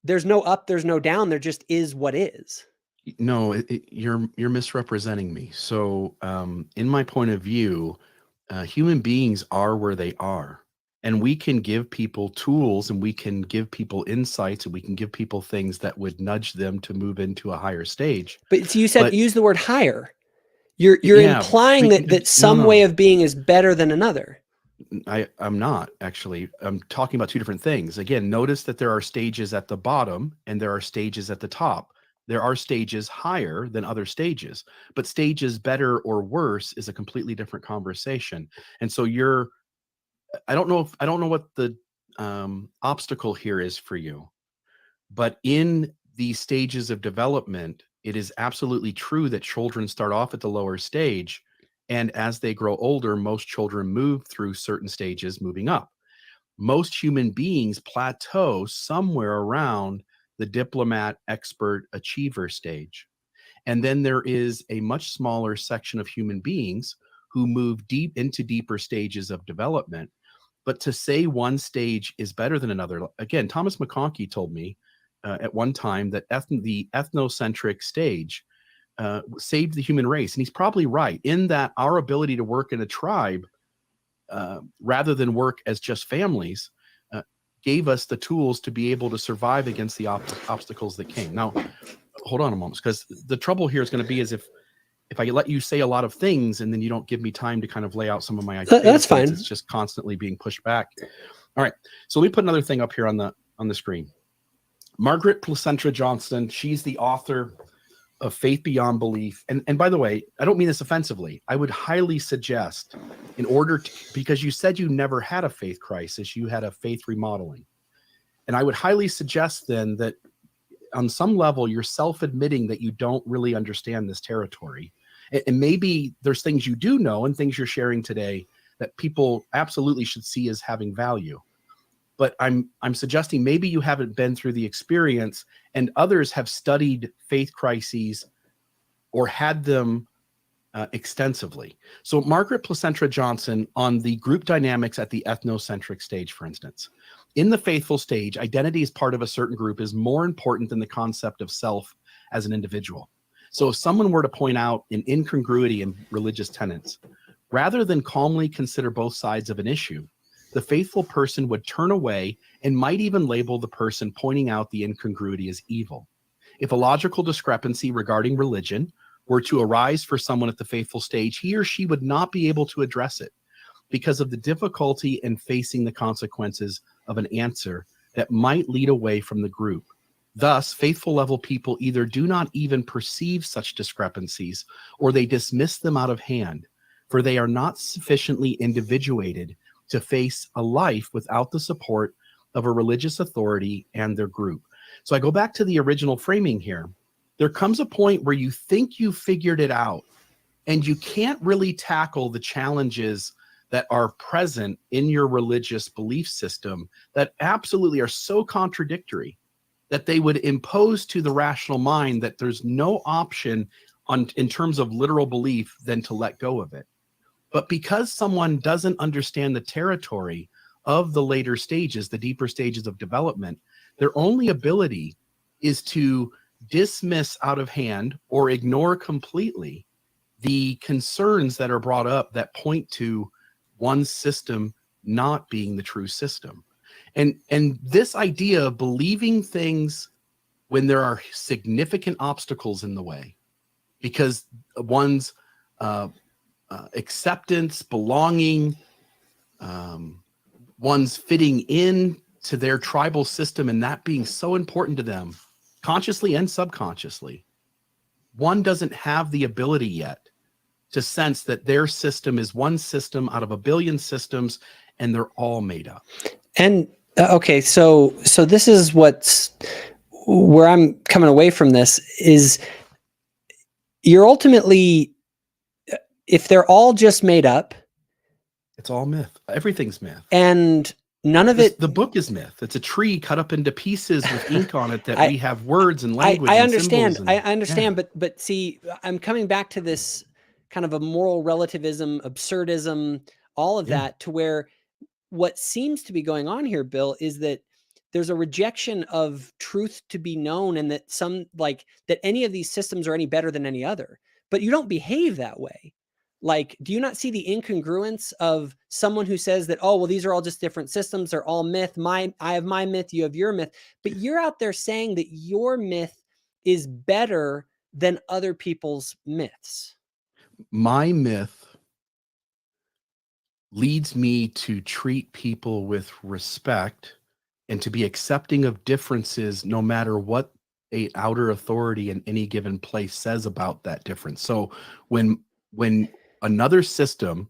there's no up, there's no down, there just is what is. No, you're misrepresenting me. So in my point of view, human beings are where they are. And we can give people tools, and we can give people insights, and we can give people things that would nudge them to move into a higher stage. But so you said, use the word higher. You're implying that some way of being is better than another. I'm not, actually. I'm talking about two different things. Again, notice that there are stages at the bottom and there are stages at the top. There are stages higher than other stages, but stages better or worse is a completely different conversation. And so I don't know what the obstacle here is for you, but in these stages of development, it is absolutely true that children start off at the lower stage, And as they grow older, most children move through certain stages moving up. Most human beings plateau somewhere around the diplomat, expert, achiever stage. And then there is a much smaller section of human beings who move deep into deeper stages of development. But to say one stage is better than another, again, Thomas McConkie told me at one time that the ethnocentric stage saved the human race. And he's probably right in that our ability to work in a tribe rather than work as just families gave us the tools to be able to survive against the obstacles that came. Now, hold on a moment, because the trouble here is going to be is if I let you say a lot of things and then you don't give me time to kind of lay out some of my ideas, that's fine. It's just constantly being pushed back. All right, so let me put another thing up here on the screen. Margaret Placentra Johnston, she's the author of Faith Beyond Belief. And by the way, I don't mean this offensively. I would highly suggest, in order to, because you said you never had a faith crisis, you had a faith remodeling. And I would highly suggest then that on some level, you're self-admitting that you don't really understand this territory. And maybe there's things you do know and things you're sharing today that people absolutely should see as having value. But I'm suggesting maybe you haven't been through the experience and others have studied faith crises or had them extensively. So Margaret Placentra Johnson on the group dynamics at the ethnocentric stage, for instance. In the faithful stage, identity as part of a certain group is more important than the concept of self as an individual. So if someone were to point out an incongruity in religious tenets, rather than calmly consider both sides of an issue, the faithful person would turn away and might even label the person pointing out the incongruity as evil. If a logical discrepancy regarding religion were to arise for someone at the faithful stage, he or she would not be able to address it because of the difficulty in facing the consequences of an answer that might lead away from the group. Thus, faithful level people either do not even perceive such discrepancies or they dismiss them out of hand, for they are not sufficiently individuated to face a life without the support of a religious authority and their group. So I go back to the original framing here. There comes a point where you think you figured it out and you can't really tackle the challenges that are present in your religious belief system that absolutely are so contradictory that they would impose to the rational mind that there's no option in terms of literal belief than to let go of it. But because someone doesn't understand the territory of the later stages, the deeper stages of development, their only ability is to dismiss out of hand or ignore completely the concerns that are brought up that point to one system not being the true system. And this idea of believing things when there are significant obstacles in the way, because one's acceptance, belonging, one's fitting in to their tribal system and that being so important to them, consciously and subconsciously, one doesn't have the ability yet to sense that their system is one system out of a billion systems and they're all made up. And okay, so this is where I'm coming away from this is you're ultimately, if they're all just made up, it's all myth. Everything's myth. And none of it. The book is myth. It's a tree cut up into pieces with ink on it that we have words and language. I and understand. Symbols and, I understand. But see, I'm coming back to this kind of a moral relativism, absurdism, all of that, to where what seems to be going on here, Bill, is that there's a rejection of truth to be known, and that that any of these systems are any better than any other. But you don't behave that way. Like, do you not see the incongruence of someone who says that, oh, well, these are all just different systems. They're all myth. I have my myth. You have your myth. But you're out there saying that your myth is better than other people's myths. My myth leads me to treat people with respect and to be accepting of differences, no matter what an outer authority in any given place says about that difference. So when another system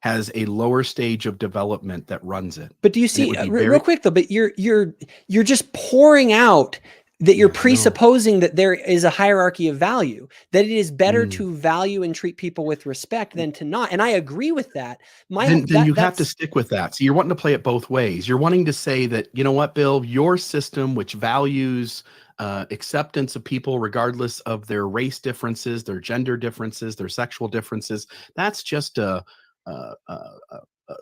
has a lower stage of development that runs it. But do you see, real quick though, but you're just pouring out that you're Yeah, no. presupposing that there is a hierarchy of value, that it is better to value and treat people with respect than to not. And I agree with that. Then you have to stick with that. So you're wanting to play it both ways. You're wanting to say that, you know what, Bill, your system, which values acceptance of people regardless of their race differences, their gender differences, their sexual differences, that's just a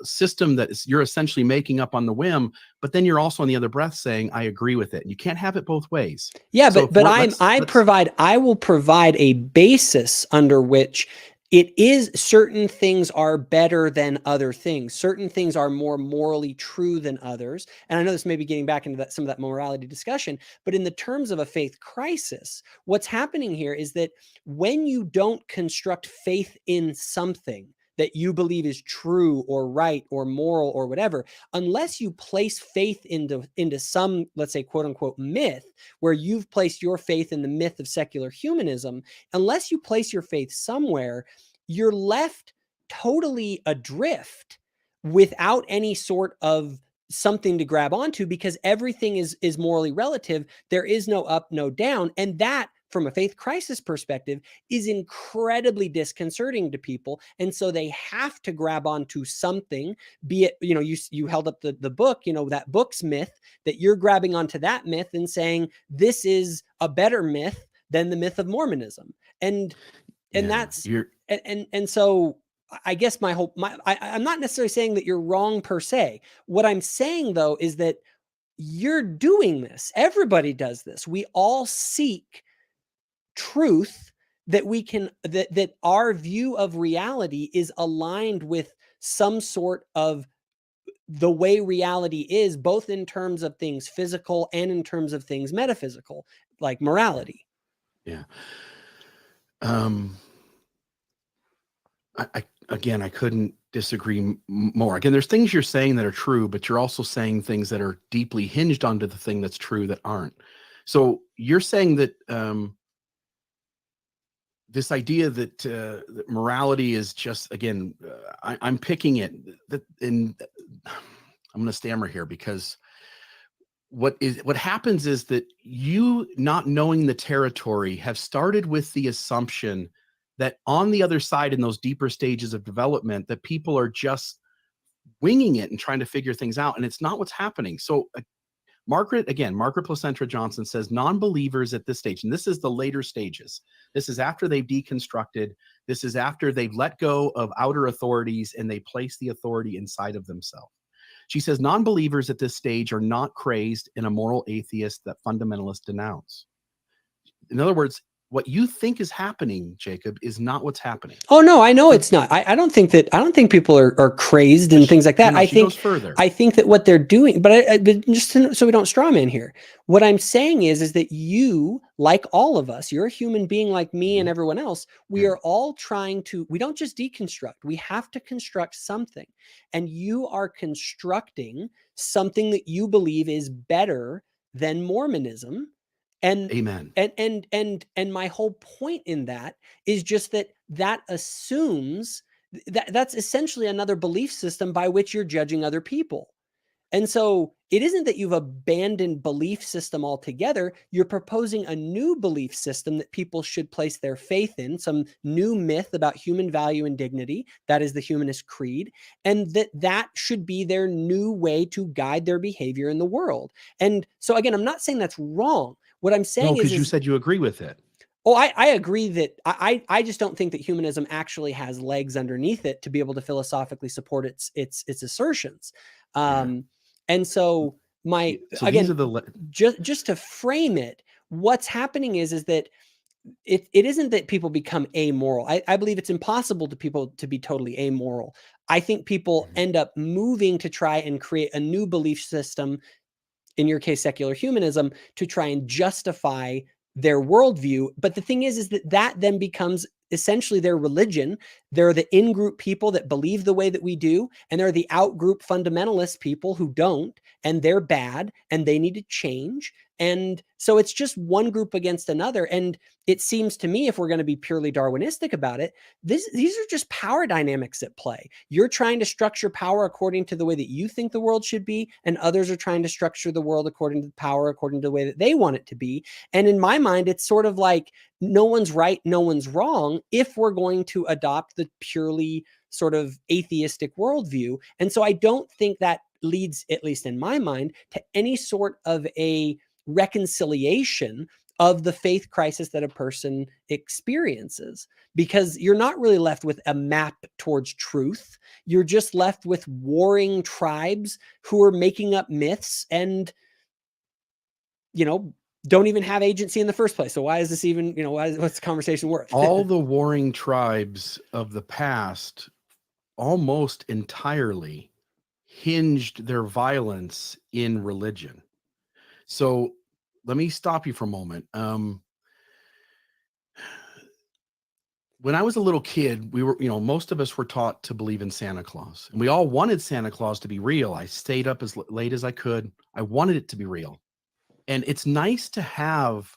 system that you're essentially making up on the whim. But then you're also on the other breath saying, I agree with it. You can't have it both ways. Yeah, So but I will provide a basis under which it is certain things are better than other things. Certain things are more morally true than others. And I know this may be getting back into some of that morality discussion, but in the terms of a faith crisis, what's happening here is that when you don't construct faith in something that you believe is true or right or moral or whatever, unless you place faith into some, let's say, quote unquote, myth, where you've placed your faith in the myth of secular humanism, unless you place your faith somewhere, you're left totally adrift without any sort of something to grab onto, because everything is morally relative. There is no up, no down. And that, from a faith crisis perspective, is incredibly disconcerting to people. And so they have to grab onto something, be it, you held up the book, that book's myth, that you're grabbing onto that myth and saying, this is a better myth than the myth of Mormonism. And so I guess I'm not necessarily saying that you're wrong per se. What I'm saying, though, is that you're doing this. Everybody does this. We all seek truth that that our view of reality is aligned with some sort of the way reality is, both in terms of things physical and in terms of things metaphysical, like morality. Yeah. I couldn't disagree more. Again, there's things you're saying that are true, but you're also saying things that are deeply hinged onto the thing that's true that aren't. So you're saying that this idea that, that morality is just, again, I'm picking it, and I'm going to stammer here, because what happens is that you, not knowing the territory, have started with the assumption that on the other side, in those deeper stages of development, that people are just winging it and trying to figure things out. And it's not what's happening. So Margaret Placentra Johnson says non-believers at this stage, and this is the later stages, this is after they've deconstructed, this is after they've let go of outer authorities and they place the authority inside of themselves. She says non-believers at this stage are not crazed and immoral atheists that fundamentalists denounce. In other words, what you think is happening, Jacob, is not what's happening. Oh no, I know it's not. I don't think people are crazed and things like that. No, she goes further. I think that what they're doing, but just so we don't straw man here, what I'm saying is that you, like all of us, you're a human being like me and everyone else. We are all trying to. We don't just deconstruct. We have to construct something, and you are constructing something that you believe is better than Mormonism. And amen. And my whole point in that is just that assumes that's essentially another belief system by which you're judging other people. And so it isn't that you've abandoned belief system altogether. You're proposing a new belief system that people should place their faith in, some new myth about human value and dignity. That is the humanist creed. And that should be their new way to guide their behavior in the world. And so again, I'm not saying that's wrong. What I'm saying is, you said you agree with it. Oh, I agree that I just don't think that humanism actually has legs underneath it to be able to philosophically support its assertions. And so just to frame it, what's happening is that it isn't that people become amoral. I believe it's impossible to people to be totally amoral. I think people end up moving to try and create a new belief system, in your case, secular humanism, to try and justify their worldview. But the thing is that then becomes essentially their religion. They're the in-group people that believe the way that we do, and they're the out-group fundamentalist people who don't. and they're bad and they need to change. And so it's just one group against another. And it seems to me, if we're going to be purely Darwinistic about it, these are just power dynamics at play. You're trying to structure power according to the way that you think the world should be, and others are trying to structure the world according to power, according to the way that they want it to be. And in my mind, it's sort of like no one's right, no one's wrong, if we're going to adopt the purely sort of atheistic worldview. And so I don't think that leads, at least in my mind, to any sort of a reconciliation of the faith crisis that a person experiences, because you're not really left with a map towards truth. You're just left with warring tribes who are making up myths and, don't even have agency in the first place. So why is this even, what's the conversation worth? All the warring tribes of the past almost entirely hinged their violence in religion. So let me stop you for a moment. When I was a little kid, we were, most of us were taught to believe in Santa Claus, and we all wanted Santa Claus to be real. I stayed up as late as I could. I wanted it to be real. And it's nice to have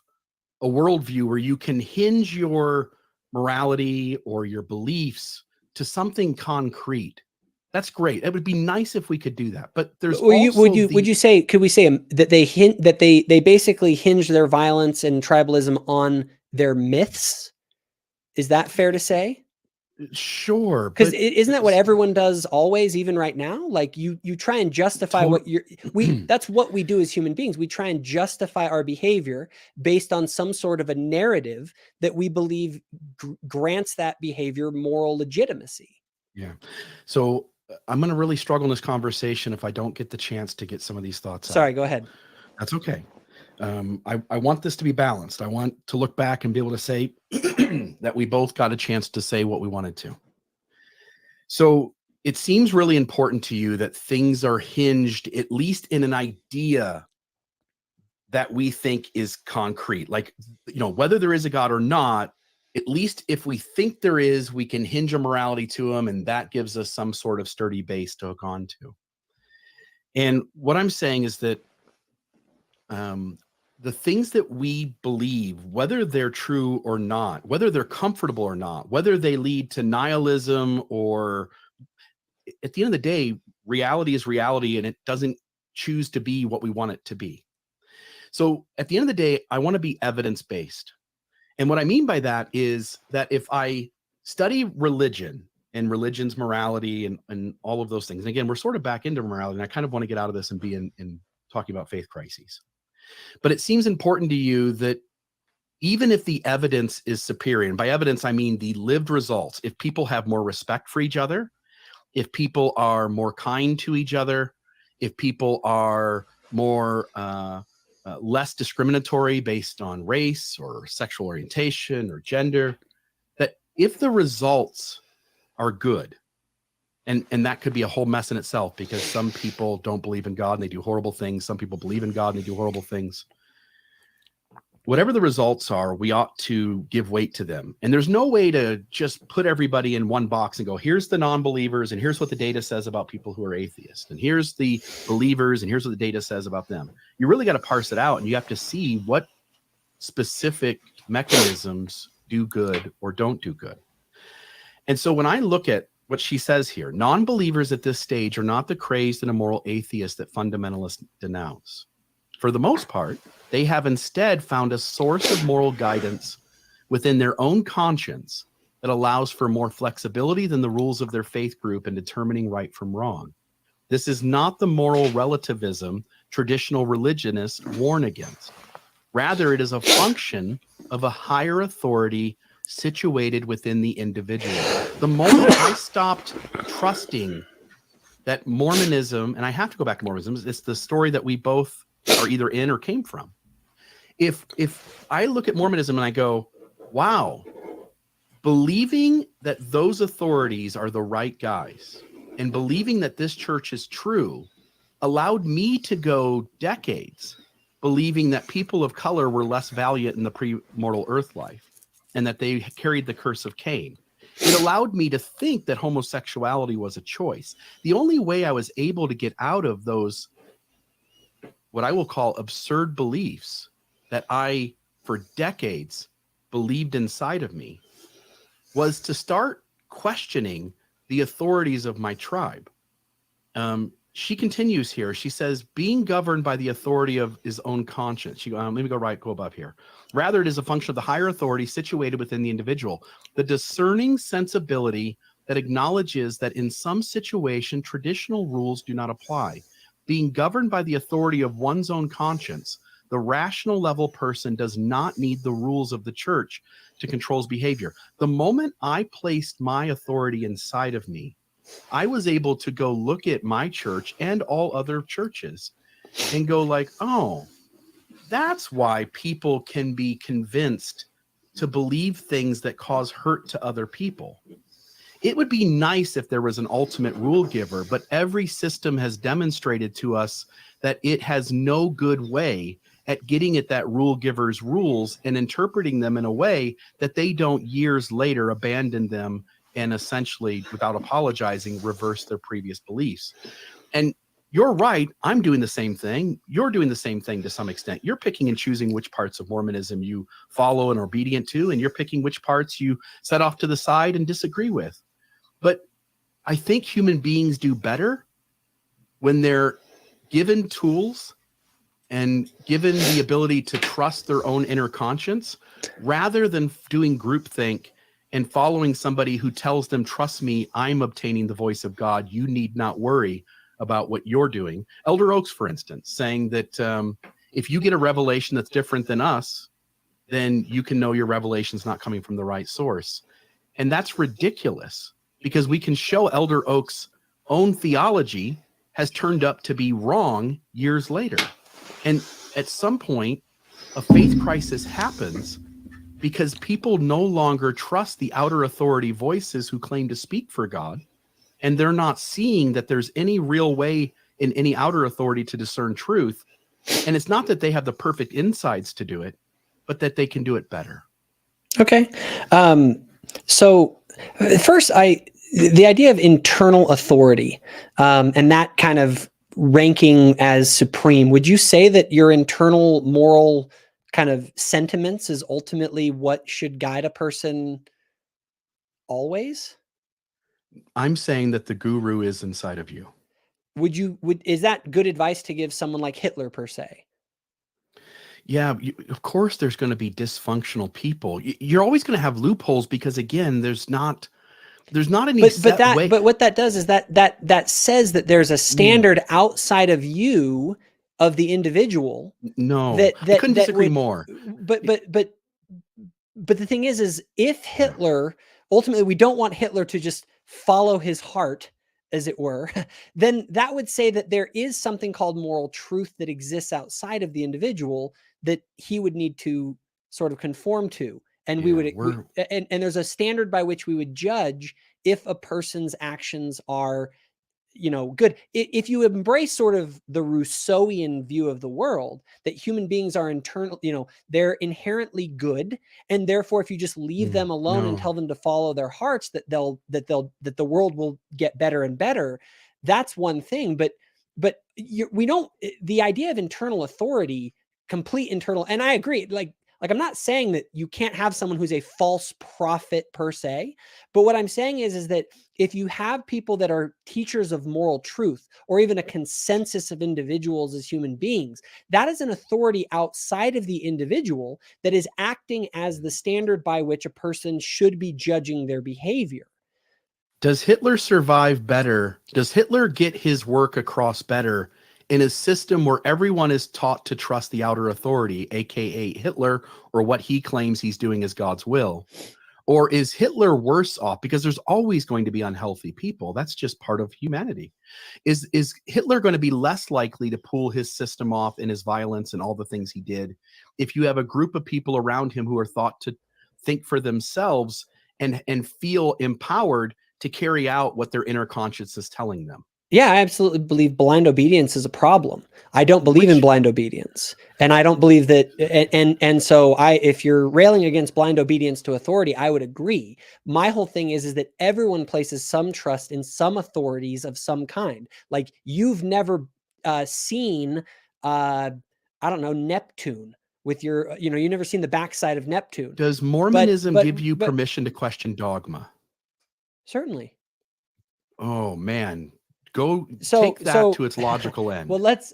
a worldview where you can hinge your morality or your beliefs to something concrete. That's great. It would be nice if we could do that. But there's could we say that they basically hinge their violence and tribalism on their myths? Is that fair to say? Sure. Because isn't that what everyone does always, even right now? Like you try and justify that's what we do as human beings. We try and justify our behavior based on some sort of a narrative that we believe grants that behavior moral legitimacy. Yeah. So I'm going to really struggle in this conversation if I don't get the chance to get some of these thoughts out. Sorry, go ahead. That's okay. I want this to be balanced. I want to look back and be able to say that we both got a chance to say what we wanted to. So it seems really important to you that things are hinged, at least in an idea that we think is concrete. Like, whether there is a God or not, at least if we think there is, we can hinge a morality to him, and that gives us some sort of sturdy base to hook on to. And what I'm saying is that the things that we believe, whether they're true or not, whether they're comfortable or not, whether they lead to nihilism or, at the end of the day, reality is reality, and it doesn't choose to be what we want it to be. So at the end of the day, I want to be evidence-based. And what I mean by that is that if I study religion and religion's morality and all of those things, and again, we're sort of back into morality, and I kind of want to get out of this and be in talking about faith crises. But it seems important to you that even if the evidence is superior, and by evidence, I mean the lived results, if people have more respect for each other, if people are more kind to each other, if people are more less discriminatory based on race or sexual orientation or gender, that if the results are good, and that could be a whole mess in itself, because some people don't believe in God and they do horrible things. Some people believe in God and they do horrible things. Whatever the results are, we ought to give weight to them. And there's no way to just put everybody in one box and go, here's the non-believers, and here's what the data says about people who are atheists, and here's the believers, and here's what the data says about them. You really got to parse it out, and you have to see what specific mechanisms do good or don't do good. And so when I look at what she says here, non-believers at this stage are not the crazed and immoral atheists that fundamentalists denounce. For the most part, they have instead found a source of moral guidance within their own conscience that allows for more flexibility than the rules of their faith group in determining right from wrong. This is not the moral relativism traditional religionists warn against. Rather, it is a function of a higher authority situated within the individual. The moment I stopped trusting that Mormonism, and I have to go back to Mormonism, it's the story that we both are either in or came from. If I look at Mormonism and I go, wow, believing that those authorities are the right guys and believing that this church is true allowed me to go decades believing that people of color were less valiant in the pre-mortal earth life and that they carried the curse of Cain. It allowed me to think that homosexuality was a choice. The only way I was able to get out of those what I will call absurd beliefs that I, for decades, believed inside of me, was to start questioning the authorities of my tribe. She continues here. She says, being governed by the authority of his own conscience. Let me go above here. Rather, it is a function of the higher authority situated within the individual. The discerning sensibility that acknowledges that in some situation, traditional rules do not apply. Being governed by the authority of one's own conscience, the rational level person does not need the rules of the church to control his behavior. The moment I placed my authority inside of me, I was able to go look at my church and all other churches and go like, oh, that's why people can be convinced to believe things that cause hurt to other people. It would be nice if there was an ultimate rule giver, but every system has demonstrated to us that it has no good way at getting at that rule giver's rules and interpreting them in a way that they don't years later abandon them and essentially, without apologizing, reverse their previous beliefs. And you're right. I'm doing the same thing. You're doing the same thing to some extent. You're picking and choosing which parts of Mormonism you follow and are obedient to, and you're picking which parts you set off to the side and disagree with. But I think human beings do better when they're given tools and given the ability to trust their own inner conscience, rather than doing groupthink and following somebody who tells them, trust me, I'm obtaining the voice of God. You need not worry about what you're doing. Elder Oaks, for instance, saying that if you get a revelation that's different than us, then you can know your revelation's not coming from the right source. And that's ridiculous, because we can show Elder Oaks' own theology has turned up to be wrong years later. And at some point, a faith crisis happens because people no longer trust the outer authority voices who claim to speak for God, and they're not seeing that there's any real way in any outer authority to discern truth. And it's not that they have the perfect insights to do it, but that they can do it better. Okay. So first, the idea of internal authority, and that kind of ranking as supreme, would you say that your internal moral kind of sentiments is ultimately what should guide a person always? I'm saying that the guru is inside of you. Is that good advice to give someone like Hitler per se? Yeah, of course there's going to be dysfunctional people. You're always going to have loopholes because, again, there's not any set way. But what that does is that says that there's a standard outside of you, of the individual. No, I couldn't disagree more. But the thing is if Hitler, ultimately we don't want Hitler to just follow his heart, as it were, then that would say that there is something called moral truth that exists outside of the individual that he would need to sort of conform to. And and there's a standard by which we would judge if a person's actions are, good. If you embrace sort of the Rousseauian view of the world, that human beings are internal, they're inherently good, and therefore, if you just leave them alone and tell them to follow their hearts, that the world will get better and better. That's one thing, but we don't. The idea of internal authority, complete internal, and I agree. Like I'm not saying that you can't have someone who's a false prophet per se, but what I'm saying is that if you have people that are teachers of moral truth, or even a consensus of individuals as human beings, that is an authority outside of the individual that is acting as the standard by which a person should be judging their behavior. Does Hitler survive better? Does Hitler get his work across better in a system where everyone is taught to trust the outer authority, aka Hitler, or what he claims he's doing is God's will? Or is Hitler worse off? Because there's always going to be unhealthy people. That's just part of humanity. Is Hitler going to be less likely to pull his system off in his violence and all the things he did if you have a group of people around him who are thought to think for themselves and feel empowered to carry out what their inner conscience is telling them? Yeah, I absolutely believe blind obedience is a problem. I don't believe in blind obedience, and I don't believe that. And so, if you're railing against blind obedience to authority, I would agree. My whole thing is that everyone places some trust in some authorities of some kind. Like, you've never seen I don't know, Neptune with your, you never seen the backside of Neptune. Does Mormonism give you but permission to question dogma? certainly. Oh man, go So take that to its logical end. well, let's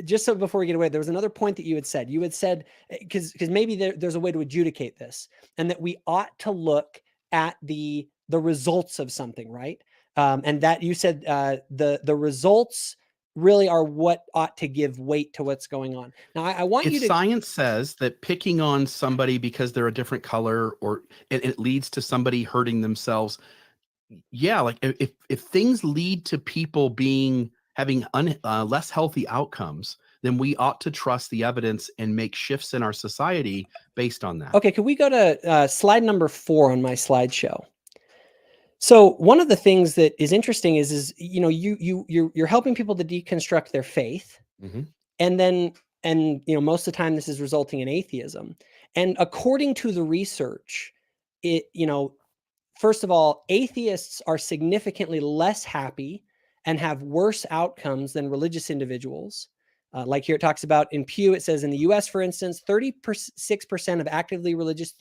just so before we get away, there was another point that you had said. You had said because maybe there's a way to adjudicate this, and that we ought to look at the results of something, right? And that you said the results really are what ought to give weight to what's going on. Now, I want If you to. science says that picking on somebody because they're a different color, or it leads to somebody hurting themselves, yeah, like if things lead to people having less healthy outcomes, then we ought to trust the evidence and make shifts in our society based on that. Okay, could we go to slide number 4 on my slideshow? So one of the things that is interesting is you're helping people to deconstruct their faith, Mhm. and most of the time this is resulting in atheism. And according to the research, first of all, atheists are significantly less happy and have worse outcomes than religious individuals. Like here it talks about in Pew, it says in the US, for instance, 36% of actively religious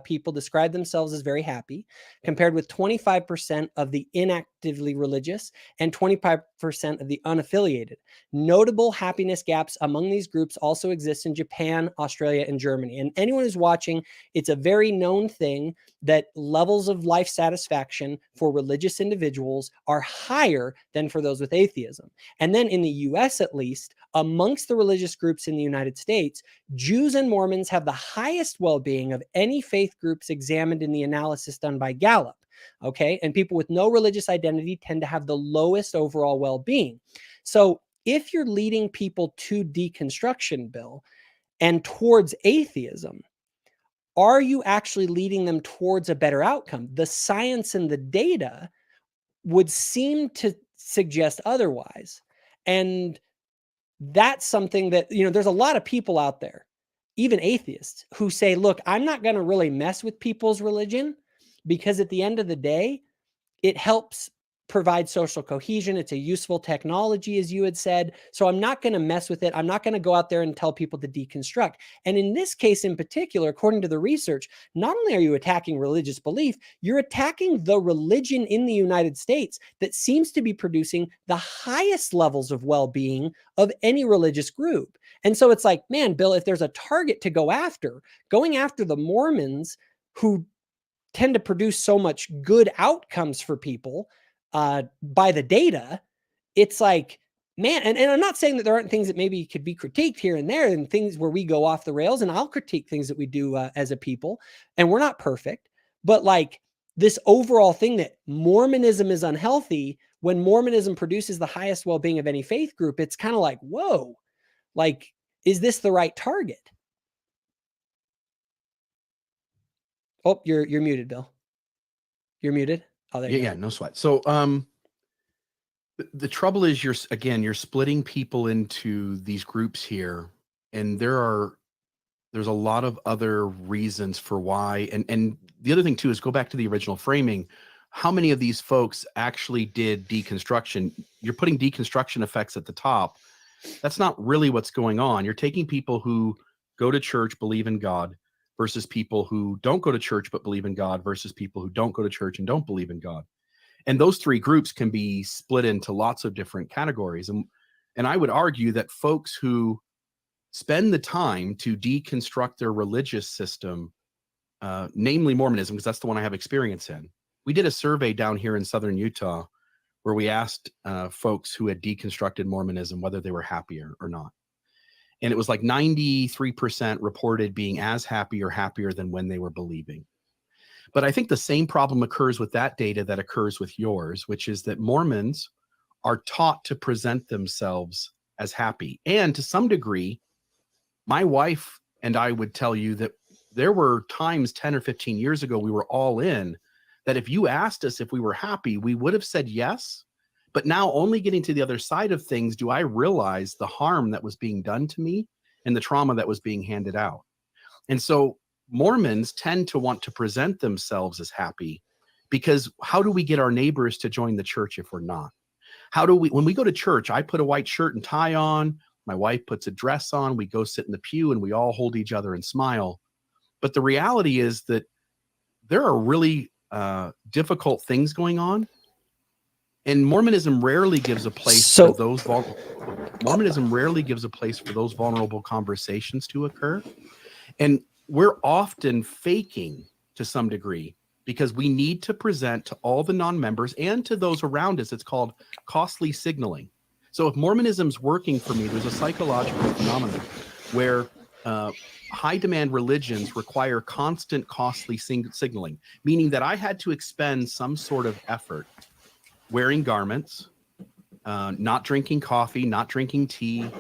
people describe themselves as very happy, compared with 25% of the inactively religious and 25% of the unaffiliated. Notable happiness gaps among these groups also exist in Japan, Australia, and Germany. And anyone who's watching, it's a very known thing that levels of life satisfaction for religious individuals are higher than for those with atheism. And then in the US, at least, amongst the religious groups in the United States, Jews and Mormons have the highest well-being of any faith groups examined in the analysis done by Gallup. Okay. And people with no religious identity tend to have the lowest overall well-being. So if you're leading people to deconstruction, Bill, and towards atheism, are you actually leading them towards a better outcome? The science and the data would seem to suggest otherwise. And that's something that, there's a lot of people out there, even atheists, who say, look, I'm not going to really mess with people's religion because at the end of the day, it helps provide social cohesion. It's a useful technology, as you had said. So I'm not going to mess with it. I'm not going to go out there and tell people to deconstruct. And in this case in particular, according to the research, not only are you attacking religious belief, you're attacking the religion in the United States that seems to be producing the highest levels of well-being of any religious group. And so it's like, man, Bill, if there's a target to going after the Mormons who tend to produce so much good outcomes for people by the data, it's like, man, and I'm not saying that there aren't things that maybe could be critiqued here and there and things where we go off the rails, and I'll critique things that we do as a people, and we're not perfect, but like this overall thing that Mormonism is unhealthy when Mormonism produces the highest well-being of any faith group, it's kind of like, whoa, like, is this the right target? Oh, you're muted, Bill. You're muted. Oh, there you go. Yeah, no sweat. So the trouble is you're splitting people into these groups here, and there's a lot of other reasons for why. And the other thing too is go back to the original framing. How many of these folks actually did deconstruction? You're putting deconstruction effects at the top. That's not really what's going on. You're taking people who go to church, believe in God, versus people who don't go to church but believe in God, versus people who don't go to church and don't believe in God. And those three groups can be split into lots of different categories. And I would argue that folks who spend the time to deconstruct their religious system, namely Mormonism, because that's the one I have experience in. We did a survey down here in Southern Utah where we asked folks who had deconstructed Mormonism whether they were happier or not. And it was like 93% reported being as happy or happier than when they were believing. But I think the same problem occurs with that data that occurs with yours, which is that Mormons are taught to present themselves as happy. And to some degree, my wife and I would tell you that there were times 10 or 15 years ago, we were all in, that if you asked us if we were happy, we would have said yes. But now, only getting to the other side of things, do I realize the harm that was being done to me and the trauma that was being handed out. And so Mormons tend to want to present themselves as happy, because how do we get our neighbors to join the church if we're not? How do we, when we go to church, I put a white shirt and tie on, My wife puts a dress on. We go sit in the pew and we all hold each other and smile. But the reality is that there are really difficult things going on. And Mormonism rarely gives a place for those Mormonism rarely gives a place for those vulnerable conversations to occur. And we're often faking to some degree because we need to present to all the non-members and to those around us. It's called costly signaling. So if Mormonism's working for me, there's a psychological phenomenon where high demand religions require constant costly signaling, meaning that I had to expend some sort of effort wearing garments, not drinking coffee, not drinking tea,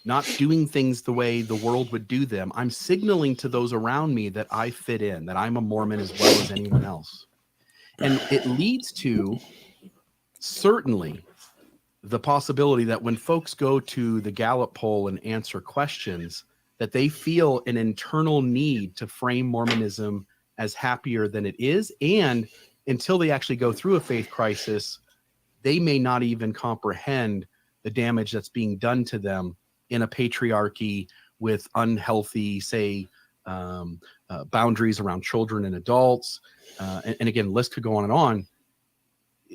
not doing things the way the world would do them. I'm signaling to those around me that I fit in, that I'm a Mormon as well as anyone else. And it leads to certainly the possibility that when folks go to the Gallup poll and answer questions, that they feel an internal need to frame Mormonism as happier than it is. And until they actually go through a faith crisis, they may not even comprehend the damage that's being done to them in a patriarchy with unhealthy, say, boundaries around children and adults. And again, list could go on and on.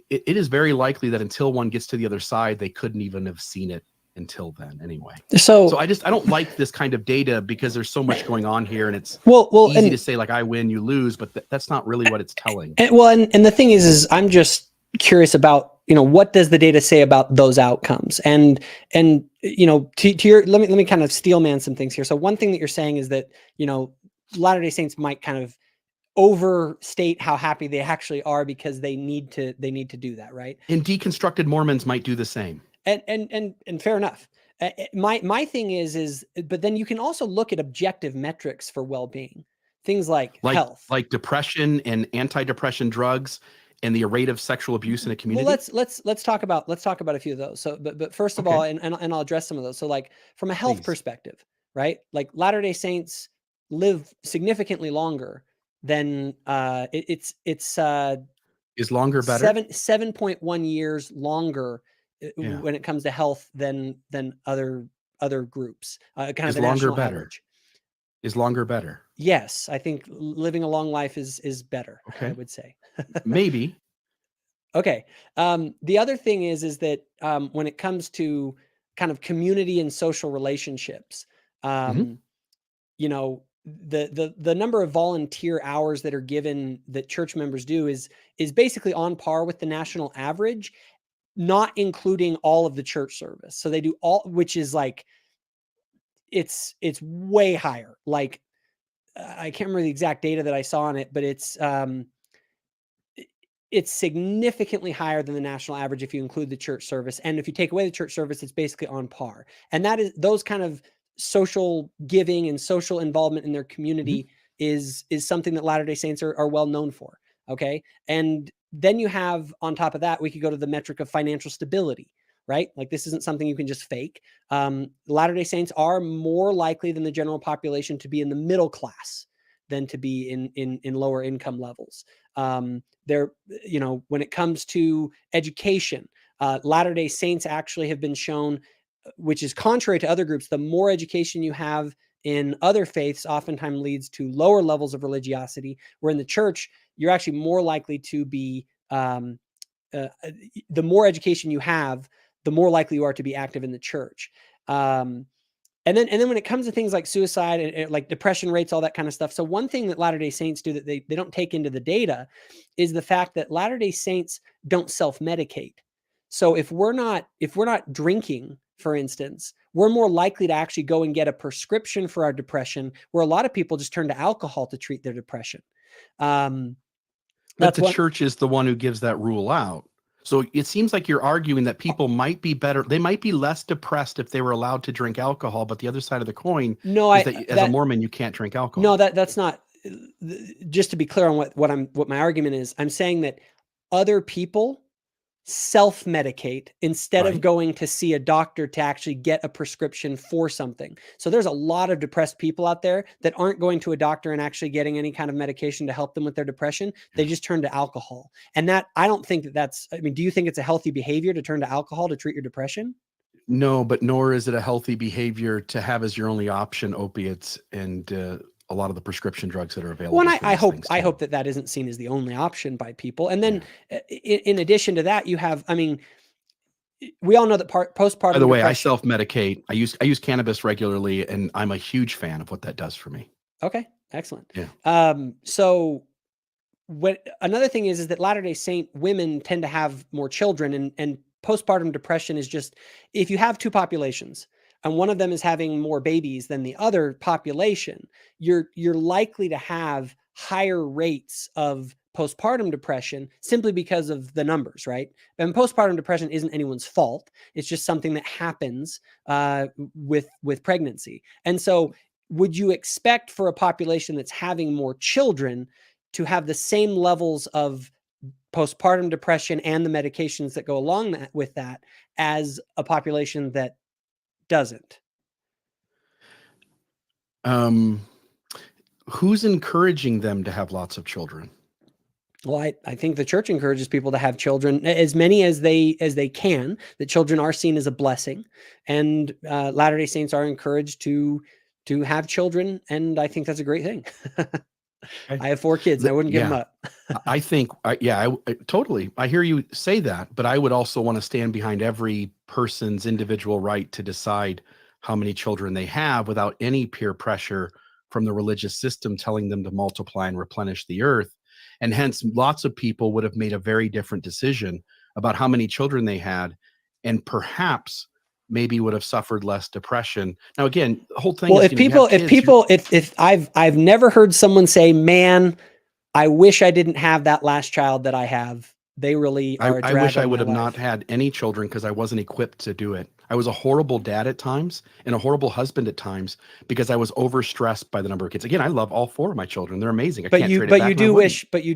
It is very likely that until one gets to the other side, they couldn't even have seen it until then anyway. So I don't like this kind of data because there's so much going on here, and it's easy to say like I win, you lose, but that's not really what it's telling. And the thing is I'm just curious about, what does the data say about those outcomes? And to your, let me kind of steel man some things here. So one thing that you're saying is that, Latter-day Saints might kind of overstate how happy they actually are because they need to do that, right? And deconstructed Mormons might do the same. And fair enough. My thing is, but then you can also look at objective metrics for well-being, things like health, like depression and antidepressant drugs, and the rate of sexual abuse in a community. Well, let's talk about a few of those. So, but first of all, and I'll address some of those. So, like from a health perspective, right? Like Latter-day Saints live significantly longer than it's is longer better 7.1 years longer when it comes to health than other groups. Kind of the national average. Is longer better? Yes, I think living a long life is better. Okay. I would say. Maybe. Okay. The other thing is that when it comes to kind of community and social relationships, the number of volunteer hours that are given that church members do is basically on par with the national average, not including all of the church service. So they do all, which is like, it's way higher. Like, I can't remember the exact data that I saw on it, but it's significantly higher than the national average if you include the church service. And if you take away the church service, it's basically on par. And that is those kind of social giving and social involvement in their community is something that Latter-day Saints are well known for. Okay. And then you have, on top of that, we could go to the metric of financial stability, right? Like this isn't something you can just fake. Latter-day Saints are more likely than the general population to be in the middle class than to be in lower income levels. When it comes to education, Latter-day Saints actually have been shown, which is contrary to other groups, the more education you have in other faiths oftentimes leads to lower levels of religiosity, where in the church, you're actually more likely to be, the more education you have, the more likely you are to be active in the church. And then when it comes to things like suicide and like depression rates, all that kind of stuff. So one thing that Latter-day Saints do that they don't take into the data is the fact that Latter-day Saints don't self-medicate. So if we're not drinking, for instance, we're more likely to actually go and get a prescription for our depression, where a lot of people just turn to alcohol to treat their depression. But the church is the one who gives that rule out. So it seems like you're arguing that people might be better. They might be less depressed if they were allowed to drink alcohol. But the other side of the coin is that as a Mormon, you can't drink alcohol. No, that's not. Just to be clear on what my argument is, I'm saying that other people self-medicate instead of going to see a doctor to actually get a prescription for something. So there's a lot of depressed people out there that aren't going to a doctor and actually getting any kind of medication to help them with their depression. They just turn to alcohol. And that, I don't think that's, do you think it's a healthy behavior to turn to alcohol to treat your depression? No, but nor is it a healthy behavior to have as your only option opiates and a lot of the prescription drugs that are available. Well, and I hope that that isn't seen as the only option by people. And then in addition to that, you have, I mean, we all know that postpartum By the way, I depression. self-medicate. I use cannabis regularly, and I'm a huge fan of what that does for me. Okay, excellent. Yeah. So another thing is that Latter-day Saint women tend to have more children, and postpartum depression is just, if you have two populations and one of them is having more babies than the other population, you're likely to have higher rates of postpartum depression simply because of the numbers, right? And postpartum depression isn't anyone's fault. It's just something that happens with pregnancy. And so would you expect for a population that's having more children to have the same levels of postpartum depression and the medications that go along with that as a population that doesn't? Who's encouraging them to have lots of children? Well, I think the church encourages people to have children, as many as they can. That children are seen as a blessing, and Latter-day Saints are encouraged to have children, and I think that's a great thing. I have 4 kids, and I wouldn't give them up. I think, I totally. I hear you say that, but I would also want to stand behind every person's individual right to decide how many children they have without any peer pressure from the religious system telling them to multiply and replenish the earth. And hence, lots of people would have made a very different decision about how many children they had, and perhaps maybe would have suffered less depression. Now, again, the whole thing. Well, is, if I've never heard someone say, "Man, I wish I didn't have that last child that I have." They really are. I wish I would have not had any children because I wasn't equipped to do it. I was a horrible dad at times and a horrible husband at times because I was overstressed by the number of kids. Again, I love all 4 of my children; they're amazing. But you do wish that you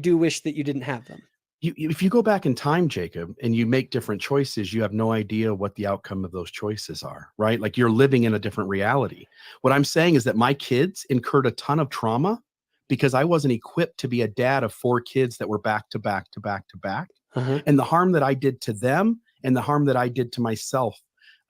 didn't have them. If you go back in time, Jacob, and you make different choices, you have no idea what the outcome of those choices are, right? Like you're living in a different reality. What I'm saying is that my kids incurred a ton of trauma because I wasn't equipped to be a dad of 4 kids that were back to back to back to back. And the harm that I did to them and the harm that I did to myself,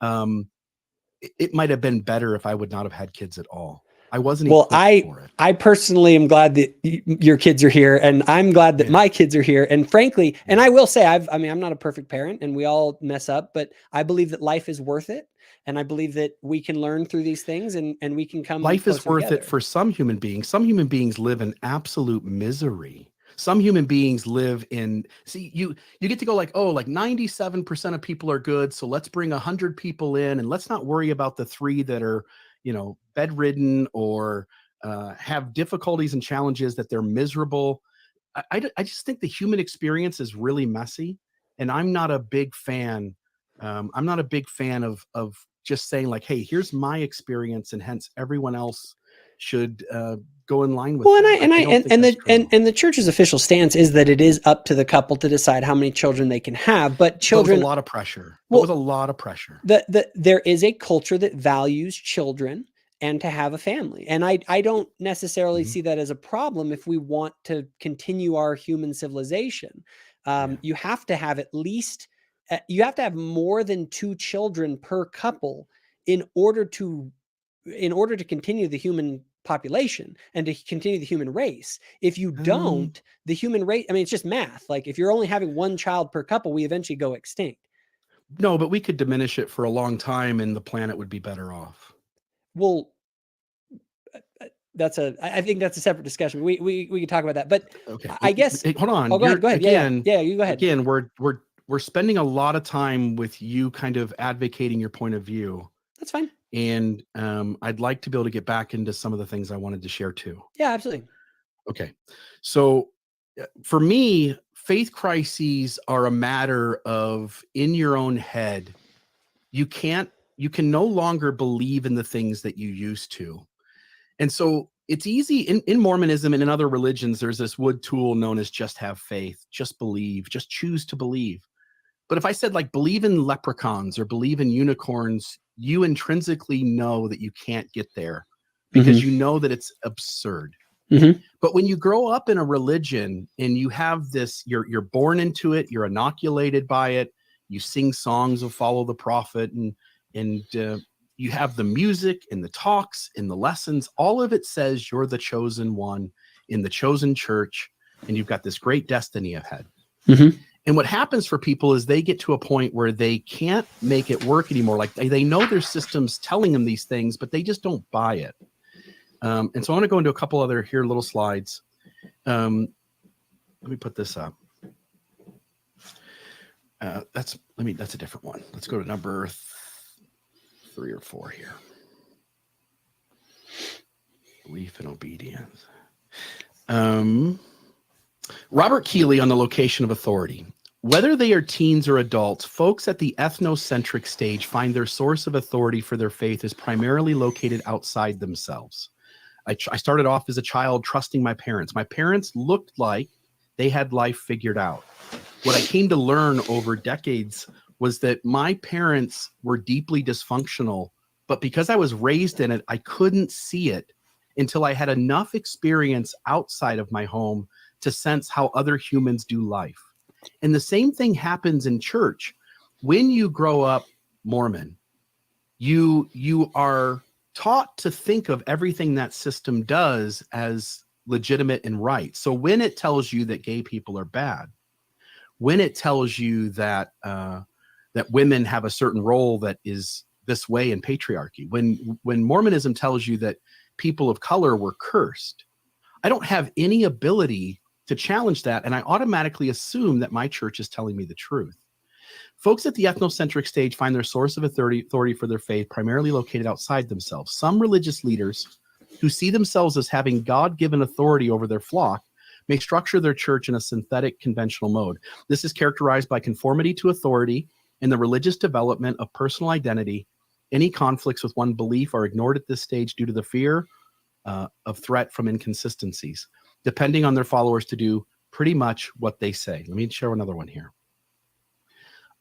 it might have been better if I would not have had kids at all. I wasn't equipped for it. I personally am glad that your kids are here, and I'm glad that my kids are here. And frankly, and I will say, I'm not a perfect parent, and we all mess up, but I believe that life is worth it. And I believe that we can learn through these things, and we can come. Life is worth it for some human beings. Some human beings live in absolute misery. Some human beings live in, you get to go like, oh, like 97% of people are good. So let's bring 100 people in, and let's not worry about the 3 that are, bedridden or have difficulties and challenges, that they're miserable. I just think the human experience is really messy. And I'm not a big fan. I'm not a big fan of just saying like, hey, here's my experience, and hence everyone else should go in line with. Well, and the church's official stance is that it is up to the couple to decide how many children they can have. But children, a lot of pressure. Well, was a lot of pressure. There is a culture that values children and to have a family, and I don't necessarily see that as a problem if we want to continue our human civilization. You have to have at least you have to have more than 2 children per couple in order to continue the human population and to continue the human race. If you don't, the human race, I mean, it's just math. Like if you're only having 1 child per couple, we eventually go extinct. No, but we could diminish it for a long time and the planet would be better off. Well, I think that's a separate discussion. We can talk about that, but okay. I guess. Hold on. Oh, go ahead. Again, yeah, you go ahead. Again, we're spending a lot of time with you kind of advocating your point of view. That's fine. And I'd like to be able to get back into some of the things I wanted to share too. Yeah, absolutely. Okay. So for me, faith crises are a matter of in your own head. You can no longer believe in the things that you used to. And so it's easy in Mormonism and in other religions, there's this wood tool known as just have faith, just believe, just choose to believe. But if I said like believe in leprechauns or believe in unicorns, you intrinsically know that you can't get there because you know that it's absurd. But when you grow up in a religion and you have this, you're born into it, you're inoculated by it, you sing songs of follow the prophet, and and you have the music and the talks and the lessons. All of it says you're the chosen one in the chosen church, and you've got this great destiny ahead. Mm-hmm. And what happens for people is they get to a point where they can't make it work anymore. Like they know their system's telling them these things, but they just don't buy it. And so I want to go into a couple other here little slides. Let me put this up. That's a different one. Let's go to number 3 or 4 here. Belief and obedience. Robert Keeley on the location of authority. Whether they are teens or adults, folks at the ethnocentric stage find their source of authority for their faith is primarily located outside themselves. I started off as a child trusting my parents. My parents looked like they had life figured out. What I came to learn over decades was that my parents were deeply dysfunctional, but because I was raised in it, I couldn't see it until I had enough experience outside of my home to sense how other humans do life. And the same thing happens in church. When you grow up Mormon, you are taught to think of everything that system does as legitimate and right. So when it tells you that gay people are bad, when it tells you that that women have a certain role that is this way in patriarchy, when Mormonism tells you that people of color were cursed, I don't have any ability to challenge that, and I automatically assume that my church is telling me the truth. Folks at the ethnocentric stage find their source of authority for their faith primarily located outside themselves. Some religious leaders who see themselves as having God-given authority over their flock may structure their church in a synthetic conventional mode. This is characterized by conformity to authority and the religious development of personal identity. Any conflicts with one belief are ignored at this stage due to the fear of threat from inconsistencies, depending on their followers to do pretty much what they say. Let me share another one here.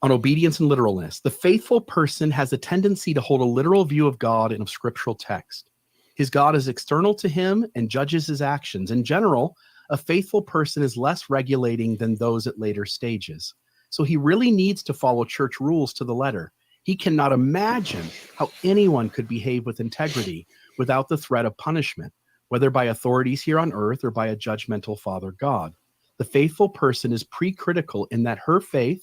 On obedience and literalness, the faithful person has a tendency to hold a literal view of God and of scriptural text. His God is external to him and judges his actions. In general, a faithful person is less regulating than those at later stages. So he really needs to follow church rules to the letter. He cannot imagine how anyone could behave with integrity without the threat of punishment, whether by authorities here on earth or by a judgmental Father God. The faithful person is pre-critical in that her faith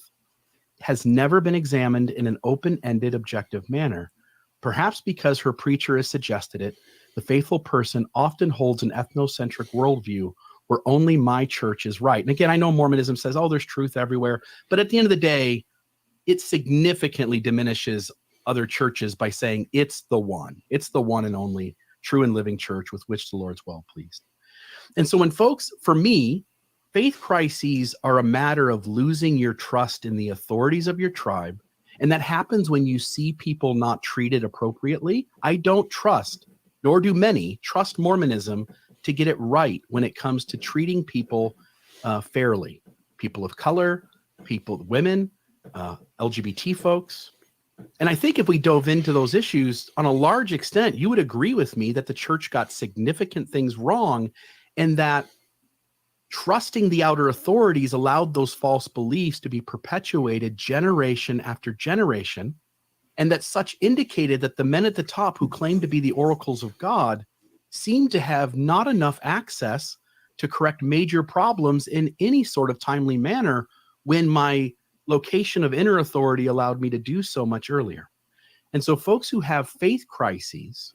has never been examined in an open-ended, objective manner. Perhaps because her preacher has suggested it, the faithful person often holds an ethnocentric worldview where only my church is right. And again, I know Mormonism says, oh, there's truth everywhere. But at the end of the day, it significantly diminishes other churches by saying it's the one and only true and living church with which the Lord's well pleased. And so when folks, for me, faith crises are a matter of losing your trust in the authorities of your tribe. And that happens when you see people not treated appropriately. I don't trust, nor do many, trust Mormonism to get it right when it comes to treating people fairly. People of color, women, LGBT folks. And I think if we dove into those issues on a large extent, you would agree with me that the church got significant things wrong, and that trusting the outer authorities allowed those false beliefs to be perpetuated generation after generation, and that such indicated that the men at the top who claimed to be the oracles of God seemed to have not enough access to correct major problems in any sort of timely manner when my location of inner authority allowed me to do so much earlier. And so folks who have faith crises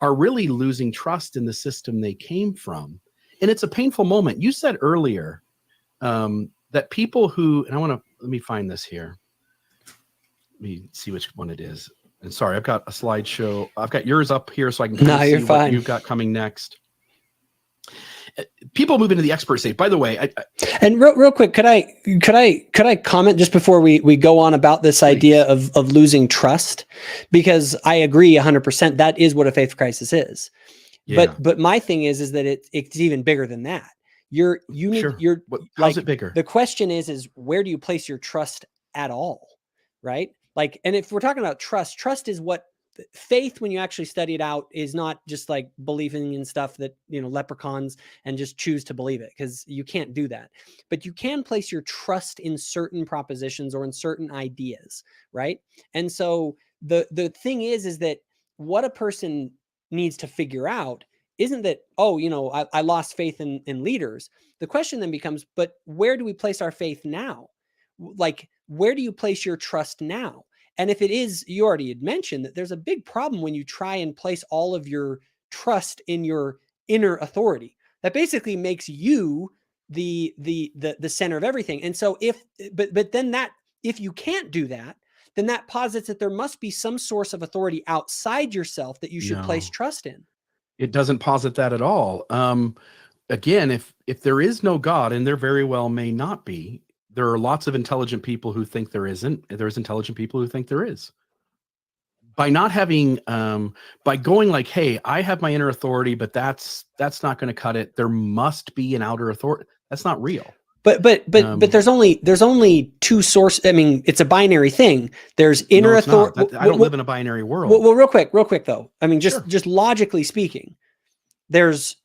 are really losing trust in the system they came from. And it's a painful moment. You said earlier that people who, and let me find this here. Let me see which one it is. And sorry, I've got a slideshow. I've got yours up here so I can see what you've got coming next. People move into the expert state. By the way, and real quick, could I comment just before we go on about this idea of losing trust? Because I agree 100%. That is what a faith crisis is. Yeah. But my thing is that it's even bigger than that. How's it bigger? The question is where do you place your trust at all? Right? Like, and if we're talking about trust is what faith, when you actually study it out, is not just like believing in stuff that, leprechauns and just choose to believe it, because you can't do that. But you can place your trust in certain propositions or in certain ideas, right? And so the thing is that what a person needs to figure out isn't that, oh, I lost faith in leaders. The question then becomes, but where do we place our faith now? Like, where do you place your trust now? And if it is, you already had mentioned that there's a big problem when you try and place all of your trust in your inner authority. That basically makes you the center of everything. And so but then that, if you can't do that, then that posits that there must be some source of authority outside yourself that you should place trust in. It doesn't posit that at all. Again, if there is no God, and there very well may not be, there are lots of intelligent people who think there isn't. There's intelligent people who think there is. By not having, by going like, hey, I have my inner authority, but that's not going to cut it. There must be an outer authority. That's not real. But there's only two sources. I mean, it's a binary thing. There's inner authority. I don't live in a binary world. Well, real quick though. I mean, just logically speaking, there's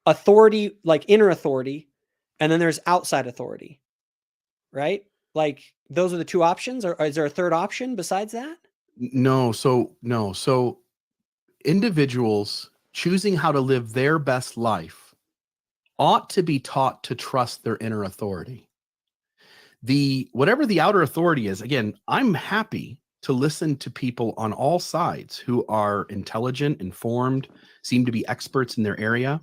authority, like inner authority, and then there's outside authority, right? Like those are the two options. Or is there a third option besides that? No. So individuals choosing how to live their best life ought to be taught to trust their inner authority. Whatever the outer authority is, again, I'm happy to listen to people on all sides who are intelligent, informed, seem to be experts in their area.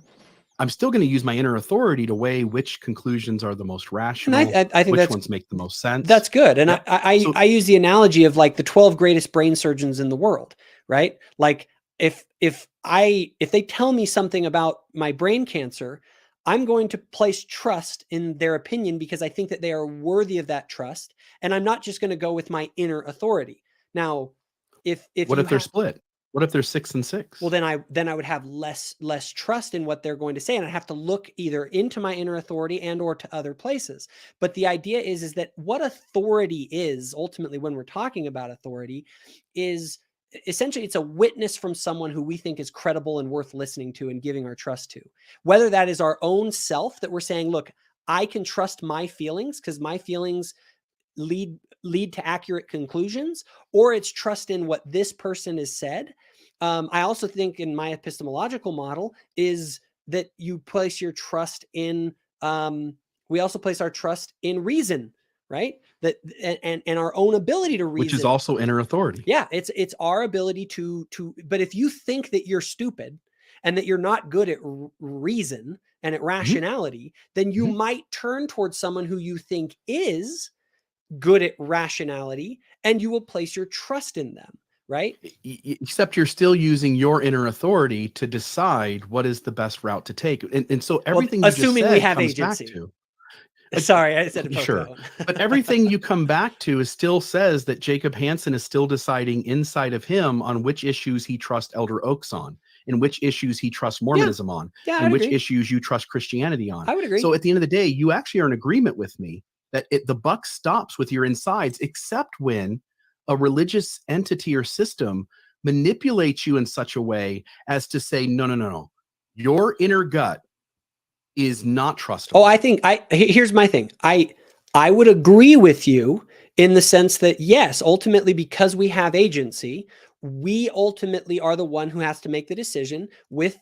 I'm still going to use my inner authority to weigh which conclusions are the most rational, and I think which ones make the most sense. That's good. And I use the analogy of like the 12 greatest brain surgeons in the world, right? Like if they tell me something about my brain cancer, I'm going to place trust in their opinion because I think that they are worthy of that trust. And I'm not just going to go with my inner authority. Now, if they're split? What if they're 6 and 6? Well, then I would have less trust in what they're going to say. And I have to look either into my inner authority and or to other places. But the idea is that what authority is ultimately, when we're talking about authority, is essentially it's a witness from someone who we think is credible and worth listening to and giving our trust to. Whether that is our own self, that we're saying, look, I can trust my feelings because my feelings lead to accurate conclusions, or it's trust in what this person has said. I also think in my epistemological model is that you place your trust in, we also place our trust in reason, right? That and our own ability to reason, which is also inner authority. Yeah, it's our ability to. But if you think that you're stupid and that you're not good at reason and at rationality, then you might turn towards someone who you think is good at rationality, and you will place your trust in them, right? Except you're still using your inner authority to decide what is the best route to take, and so everything. Assuming we have comes agency. Back to, sorry, I said it sure, but everything you come back to still says that Jacob Hansen is still deciding inside of him on which issues he trusts Elder Oaks on, and which issues he trusts Mormonism on, and which issues you trust Christianity on. I would agree. So at the end of the day, you actually are in agreement with me that the buck stops with your insides, except when a religious entity or system manipulates you in such a way as to say, no, your inner gut is not trustable. Oh, I think here's my thing. I would agree with you in the sense that yes, ultimately, because we have agency, we ultimately are the one who has to make the decision with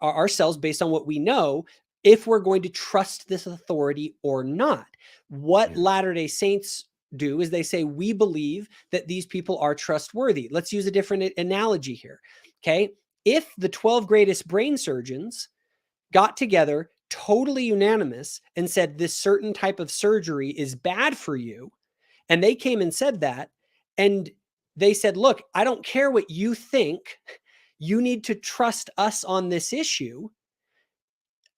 ourselves based on what we know, if we're going to trust this authority or not. What Latter-day Saints do is they say, we believe that these people are trustworthy. Let's use a different analogy here. Okay. If the 12 greatest brain surgeons got together, totally unanimous, and said this certain type of surgery is bad for you, and they came and said that, and they said, look, I don't care what you think, you need to trust us on this issue.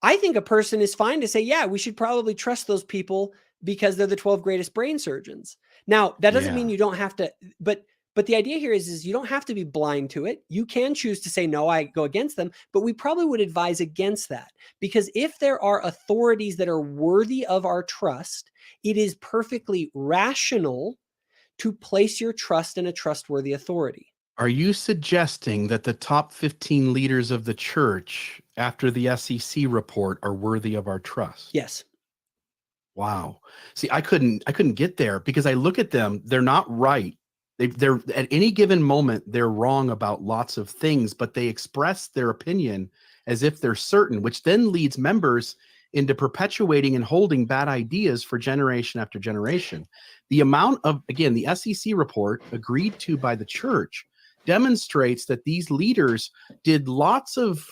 I think a person is fine to say, yeah, we should probably trust those people because they're the 12 greatest brain surgeons. Now, that doesn't mean you don't have to, but the idea here is you don't have to be blind to it. You can choose to say, no, I go against them, but we probably would advise against that, because if there are authorities that are worthy of our trust, it is perfectly rational to place your trust in a trustworthy authority. Are you suggesting that the top 15 leaders of the church after the SEC report are worthy of our trust? Yes. Wow. See, I couldn't get there because I look at them, they're not right They're at any given moment, they're wrong about lots of things, but they express their opinion as if they're certain, which then leads members into perpetuating and holding bad ideas for generation after generation. The amount of, again, the SEC report agreed to by the church demonstrates that these leaders did lots of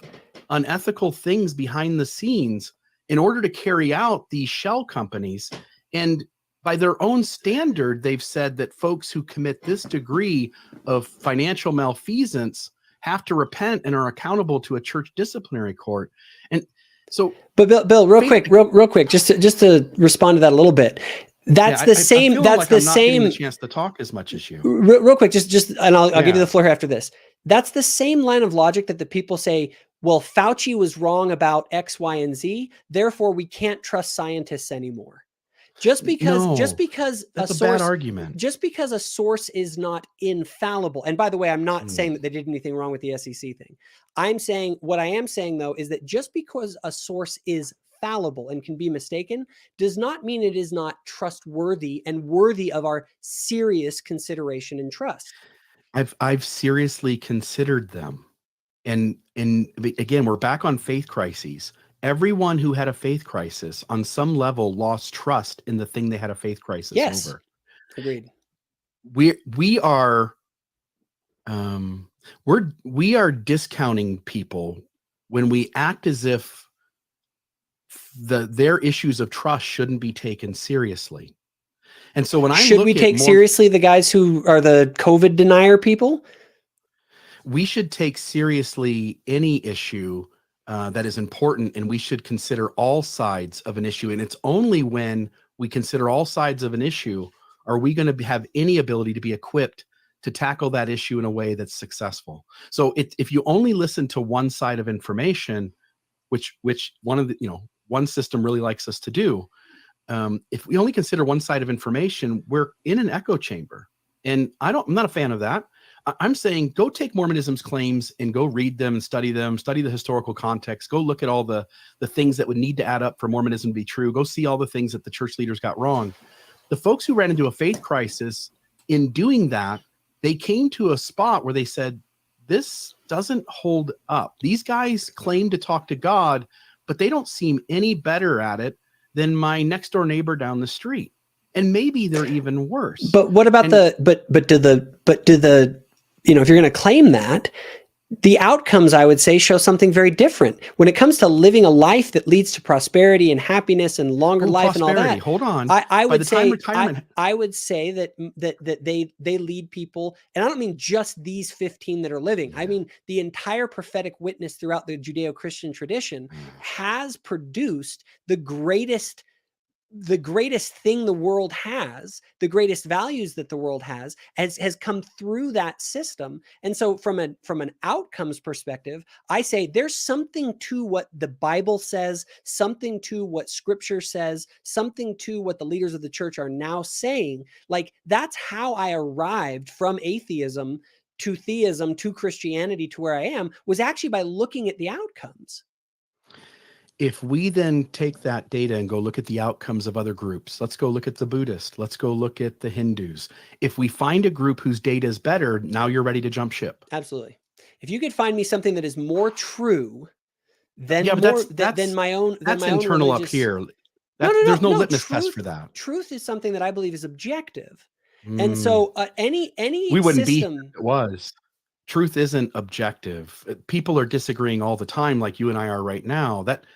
unethical things behind the scenes in order to carry out these shell companies. And by their own standard, they've said that folks who commit this degree of financial malfeasance have to repent and are accountable to a church disciplinary court. And so, but Bill, real quick, just to respond to that a little bit. That's the same. I'm that's like the I'm not same. getting the chance to talk as much as you. Real quick, and I'll give you the floor after this. That's the same line of logic that the people say, well, Fauci was wrong about X, Y, and Z. Therefore, we can't trust scientists anymore. Just because that's a bad argument. Just because a source is not infallible. And by the way, I'm not saying that they did anything wrong with the SEC thing. What I am saying though, is that just because a source is fallible and can be mistaken does not mean it is not trustworthy and worthy of our serious consideration and trust. I've seriously considered them. And again, we're back on faith crises. Everyone who had a faith crisis on some level lost trust in the thing they had a faith crisis over. Agreed. We are discounting people when we act as if their issues of trust shouldn't be taken seriously. And so when should we take seriously the guys who are the COVID denier people? We should take seriously any issue that is important, and we should consider all sides of an issue. And it's only when we consider all sides of an issue are we going to have any ability to be equipped to tackle that issue in a way that's successful. So if you only listen to one side of information, which one system really likes us to do, if we only consider one side of information, we're in an echo chamber. And I'm not a fan of that. I'm saying go take Mormonism's claims and go read them and study them, study the historical context, go look at all the things that would need to add up for Mormonism to be true, go see all the things that the church leaders got wrong. The folks who ran into a faith crisis, in doing that, they came to a spot where they said, this doesn't hold up. These guys claim to talk to God, but they don't seem any better at it than my next door neighbor down the street. And maybe they're even worse. But what about if you're going to claim that, the outcomes, I would say, show something very different. When it comes to living a life that leads to prosperity and happiness and longer life and all that. Hold on. I would say that they lead people, and I don't mean just these 15 that are living. I mean the entire prophetic witness throughout the Judeo-Christian tradition has produced the greatest thing the world has, the greatest values that the world has come through that system. And so from an outcomes perspective, I say there's something to what the Bible says, something to what scripture says, something to what the leaders of the church are now saying. Like, that's how I arrived from atheism to theism to Christianity to where I am, was actually by looking at the outcomes. If we then take that data and go look at the outcomes of other groups, let's go look at the Buddhists, let's go look at the Hindus. If we find a group whose data is better, now you're ready to jump ship. Absolutely. If you could find me something that is more true than my own, that's internal up here. There's no litmus test for that. Truth is something that I believe is objective. And so any we wouldn't system, be if it was. Truth isn't objective. People are disagreeing all the time, like you and I are right now. That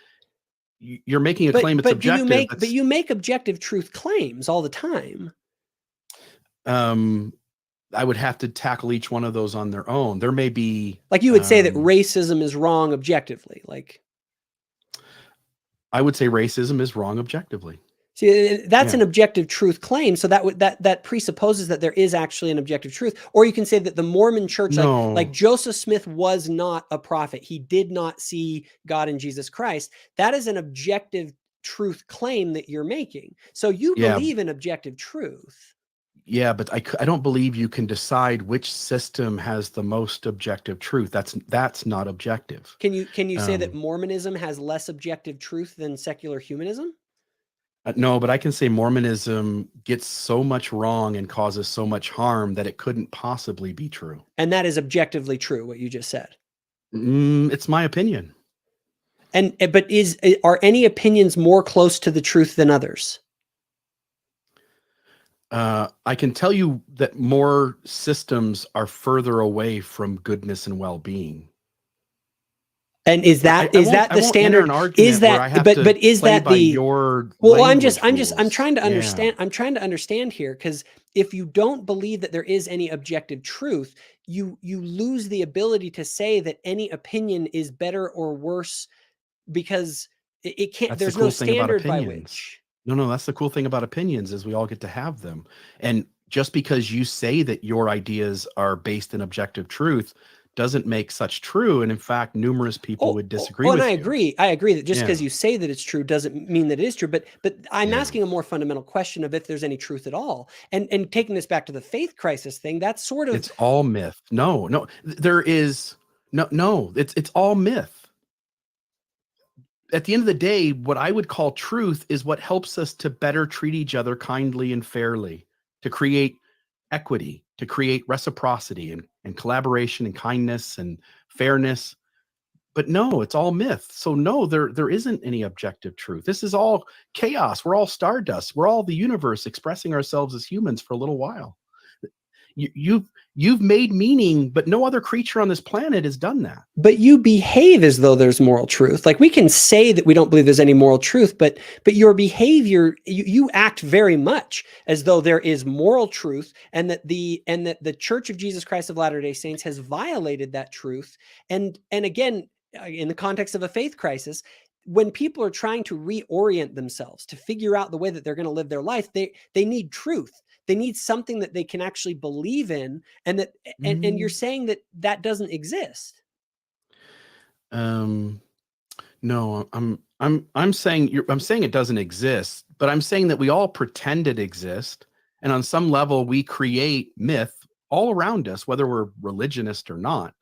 you're making a claim it's objective. But you make objective truth claims all the time. I would have to tackle each one of those on their own. There may be, like, you would say that racism is wrong objectively. Like, I would say racism is wrong objectively. See, that's an objective truth claim. So that presupposes that there is actually an objective truth. Or you can say that the Mormon church, like Joseph Smith was not a prophet. He did not see God in Jesus Christ. That is an objective truth claim that you're making. So you believe in objective truth. Yeah, but I don't believe you can decide which system has the most objective truth. That's not objective. Can you say that Mormonism has less objective truth than secular humanism? No, but I can say Mormonism gets so much wrong and causes so much harm that it couldn't possibly be true. And that is objectively true, what you just said. It's my opinion. But are any opinions more close to the truth than others? I can tell you that more systems are further away from goodness and well-being. And is that the standard? Is that but is that the your well? I'm trying to understand. I'm trying to understand here, because if you don't believe that there is any objective truth, you lose the ability to say that any opinion is better or worse, because it can't. That's there's the cool no thing about standard by opinions. which. No, that's the cool thing about opinions, is we all get to have them. And just because you say that your ideas are based in objective truth doesn't make such true. And in fact, numerous people would disagree with and you. I agree that just because you say that it's true doesn't mean that it is true. But I'm asking a more fundamental question of if there's any truth at all. And taking this back to the faith crisis thing, that's sort of, it's all myth. No, there is no, it's all myth. At the end of the day, what I would call truth is what helps us to better treat each other kindly and fairly, to create equity, to create reciprocity and collaboration and kindness and fairness. But no, it's all myth. So no, there isn't any objective truth. This is all chaos. We're all stardust. We're all the universe expressing ourselves as humans for a little while. You've made meaning, but no other creature on this planet has done that. But you behave as though there's moral truth. Like, we can say that we don't believe there's any moral truth, but your behavior, you act very much as though there is moral truth, and that the Church of Jesus Christ of Latter-day Saints has violated that truth. And again, in the context of a faith crisis, when people are trying to reorient themselves to figure out the way that they're going to live their life, they need truth. They need something that they can actually believe in, and that, and you're saying that doesn't exist. No, I'm saying it doesn't exist, but I'm saying that we all pretend it exists, and on some level we create myth all around us, whether we're religionist or not.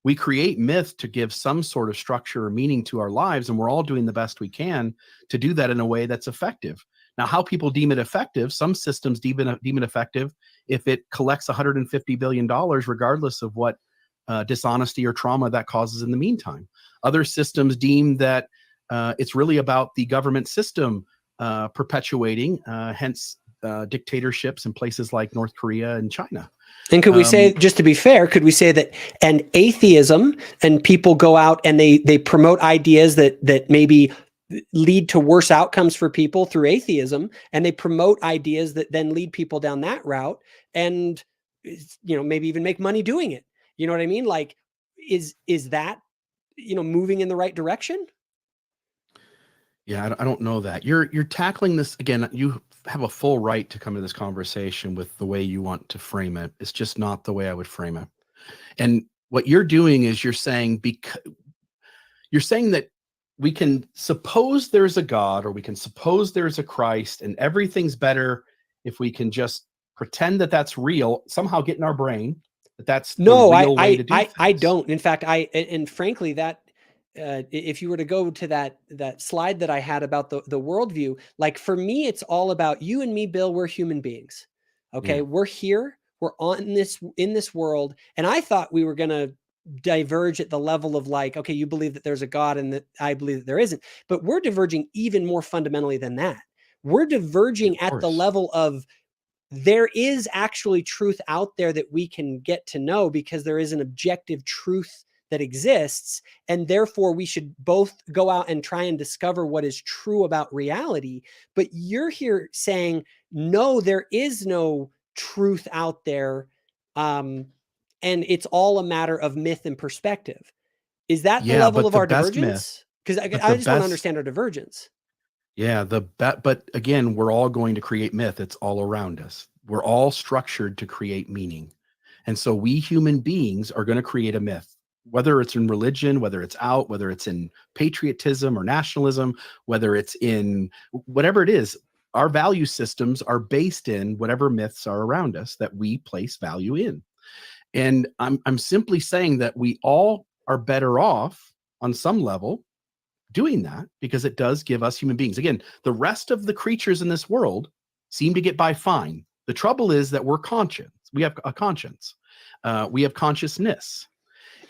We create myth to give some sort of structure or meaning to our lives, and we're all doing the best we can to do that in a way that's effective. Now, how people deem it effective, some systems deem it effective if it collects $150 billion, regardless of what dishonesty or trauma that causes in the meantime. Other systems deem that it's really about the government system perpetuating, hence dictatorships in places like North Korea and China. And could we say, just to be fair, could we say that an atheism, and people go out and they promote ideas that maybe lead to worse outcomes for people through atheism, and they promote ideas that then lead people down that route, and maybe even make money doing it? You know what I mean? Like, is that moving in the right direction? Yeah, I don't know that. You're tackling this again. You have a full right to come to this conversation with the way you want to frame it. It's just not the way I would frame it. And what you're doing is you're saying that we can suppose there's a God, or we can suppose there's a Christ, and everything's better if we can just pretend that that's real, somehow get in our brain that's the real way to do things. I don't. In fact, and frankly, that if you were to go to that slide that I had about the worldview, like, for me, it's all about you and me, Bill. We're human beings. Okay. Yeah. We're here. We're in this world. And I thought we were going to diverge at the level of, like, okay, you believe that there's a God and that I believe that there isn't, but we're diverging even more fundamentally than that. We're diverging at the level of, there is actually truth out there that we can get to know, because there is an objective truth that exists. And therefore we should both go out and try and discover what is true about reality. But you're here saying, no, there is no truth out there. And it's all a matter of myth and perspective. Is that the level of our divergence? Because I just want to understand our divergence. Yeah, but again, we're all going to create myth. It's all around us. We're all structured to create meaning. And so we human beings are going to create a myth, whether it's in religion, whether it's whether it's in patriotism or nationalism, whether it's in whatever it is. Our value systems are based in whatever myths are around us that we place value in. And I'm simply saying that we all are better off on some level doing that because it does give us human beings. Again, the rest of the creatures in this world seem to get by fine. The trouble is that we're conscious. We have a conscience. We have consciousness.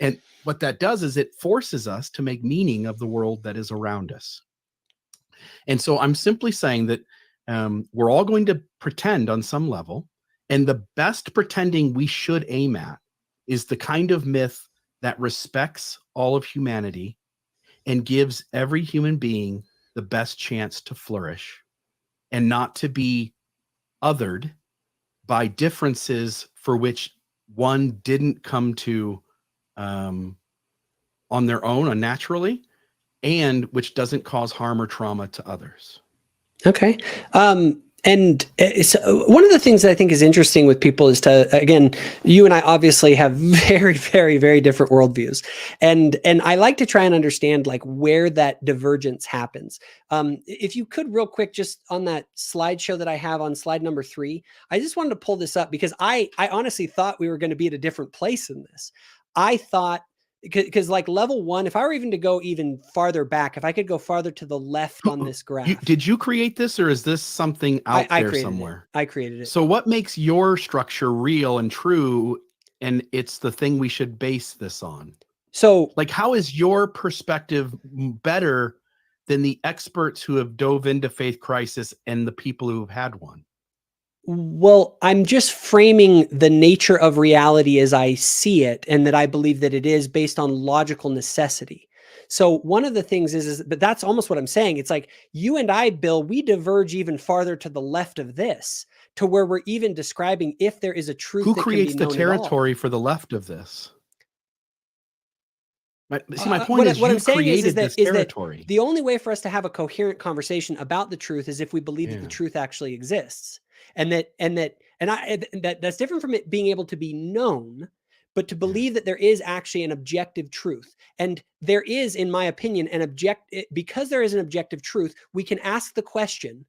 And what that does is it forces us to make meaning of the world that is around us. And so I'm simply saying that we're all going to pretend on some level. And the best pretending we should aim at is the kind of myth that respects all of humanity and gives every human being the best chance to flourish and not to be othered by differences for which one didn't come to on their own unnaturally, and which doesn't cause harm or trauma to others. Okay. And so one of the things that I think is interesting with people is to, again, you and I obviously have very, very, very different worldviews. And I like to try and understand like where that divergence happens. If you could real quick, just on that slideshow that I have on slide number 3, I just wanted to pull this up because I honestly thought we were going to be at a different place in this. I thought, because like level 1, if I were even to go even farther back, if I could go farther to the left on this graph. Did you create this, or is this something out there somewhere? I created it. So what makes your structure real and true, and it's the thing we should base this on? So like, how is your perspective better than the experts who have dove into faith crisis and the people who have had one? Well, I'm just framing the nature of reality as I see it, and that I believe that it is based on logical necessity. So one of the things is, but that's almost what I'm saying. It's like you and I, Bill, we diverge even farther to the left of this, to where we're even describing if there is a truth. Who creates the territory for the left of this? See, my point is, you created this territory. The only way for us to have a coherent conversation about the truth is if we believe that the truth actually exists. And that's different from it being able to be known, but to believe that there is actually an objective truth. And there is, in my opinion, because there is an objective truth, we can ask the question.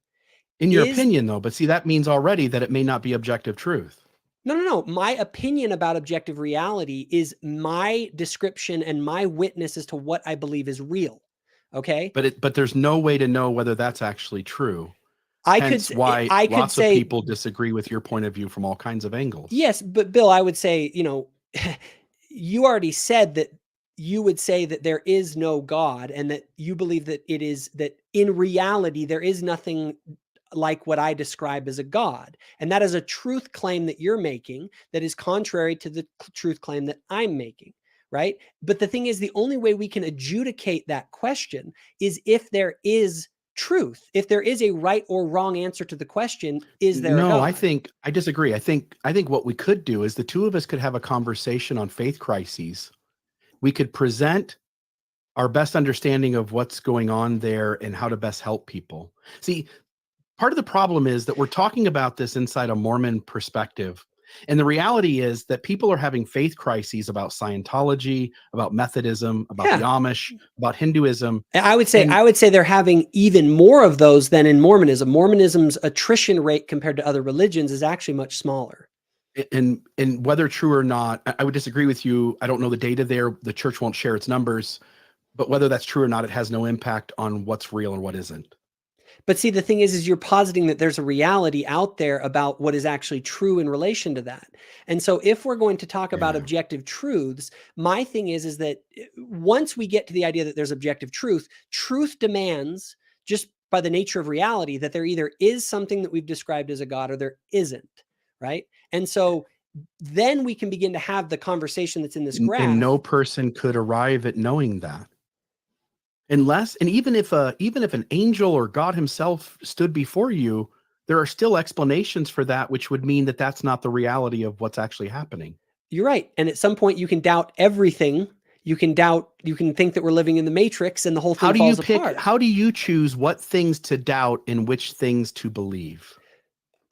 In your opinion, though, but see, that means already that it may not be objective truth. No. My opinion about objective reality is my description and my witness as to what I believe is real. Okay. But there's no way to know whether that's actually true. I Hence could why I could lots say of people disagree with your point of view from all kinds of angles. Yes, but Bill, I would say, you already said that you would say that there is no God, and that you believe that it is, that in reality there is nothing like what I describe as a God. And that is a truth claim that you're making that is contrary to the truth claim that I'm making, right? But the thing is, the only way we can adjudicate that question is if there is truth. If there is a right or wrong answer to the question, is there a God? I disagree. I think what we could do is the two of us could have a conversation on faith crises. We could present our best understanding of what's going on there and how to best help people. See, part of the problem is that we're talking about this inside a Mormon perspective. And the reality is that people are having faith crises about Scientology, about Methodism, about the Amish, about Hinduism. I would say they're having even more of those than in Mormonism. Mormonism's attrition rate compared to other religions is actually much smaller. And whether true or not, I would disagree with you. I don't know the data there. The church won't share its numbers. But whether that's true or not, it has no impact on what's real and what isn't. But see, the thing is you're positing that there's a reality out there about what is actually true in relation to that. And so if we're going to talk about objective truths, my thing is that once we get to the idea that there's objective truth demands, just by the nature of reality, that there either is something that we've described as a God or there isn't, right? And so then we can begin to have the conversation that's in this graph. And no person could arrive at knowing that. Even if an angel or God himself stood before you, there are still explanations for that, which would mean that that's not the reality of what's actually happening. You're right. And at some point you can doubt everything. You can think that we're living in the Matrix and the whole thing falls apart. How do you choose what things to doubt and which things to believe?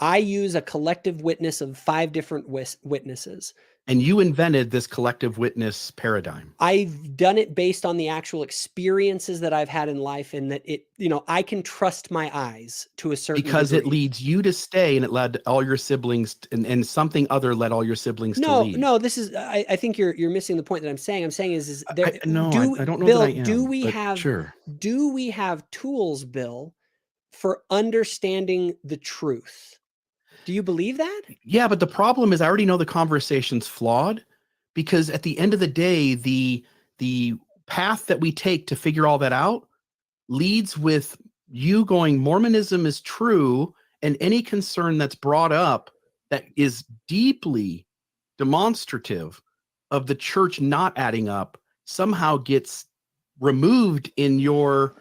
I use a collective witness of 5 different witnesses. And you invented this collective witness paradigm. I've done it based on the actual experiences that I've had in life, and that it, I can trust my eyes to a certain Because degree. it leads you to stay, and it led all your siblings, and something other led all your siblings to leave. No, this is, I think you're missing the point that I'm saying. I'm saying is there, I don't know Bill, that I am, sure. do we have tools, Bill, for understanding the truth? Do you believe that? Yeah, but the problem is I already know the conversation's flawed, because at the end of the day, the path that we take to figure all that out leads with you going, Mormonism is true, and any concern that's brought up that is deeply demonstrative of the church not adding up somehow gets removed in your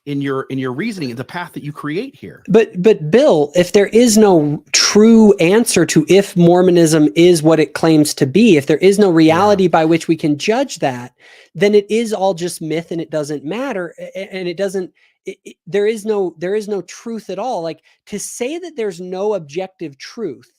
reasoning, the path that you create here. But Bill, if there is no true answer to if Mormonism is what it claims to be, if there is no reality by which we can judge that, then it is all just myth, and it doesn't matter, and it doesn't. There is no truth at all. Like, to say that there's no objective truth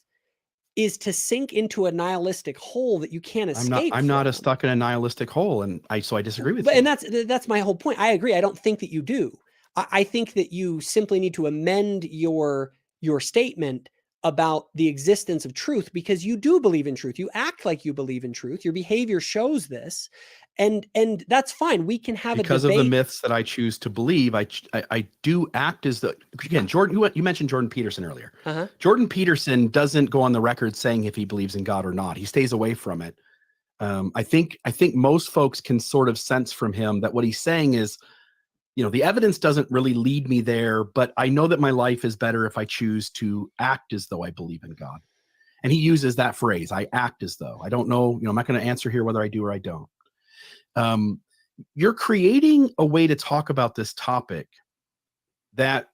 is to sink into a nihilistic hole that you can't escape. I'm not stuck in a nihilistic hole, and so I disagree with you. And that's my whole point. I agree. I don't think that you do. I think that you simply need to amend your statement about the existence of truth, because you do believe in truth. You act like you believe in truth. Your behavior shows this, and that's fine. We can have because a debate. Of the myths that I choose to believe. I do act as the, again, Jordan, you mentioned Jordan Peterson earlier. Jordan Peterson doesn't go on the record saying if he believes in God or not. He stays away from it. I think most folks can sort of sense from him that what he's saying is, the evidence doesn't really lead me there, but I know that my life is better if I choose to act as though I believe in God. And he uses that phrase, I act as though. I don't know, I'm not going to answer here whether I do or I don't. You're creating a way to talk about this topic that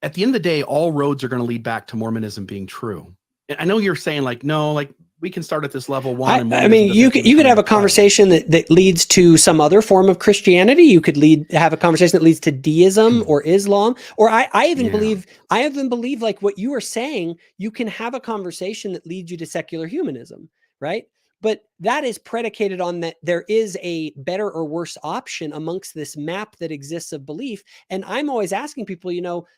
at the end of the day, all roads are going to lead back to Mormonism being true. And I know you're saying no, we can start at this level one. I mean, you could have a conversation that leads to some other form of Christianity. You could have a conversation that leads to deism or Islam, or I even believe like what you are saying. You can have a conversation that leads you to secular humanism, right? But that is predicated on that there is a better or worse option amongst this map that exists of belief. And I'm always asking people,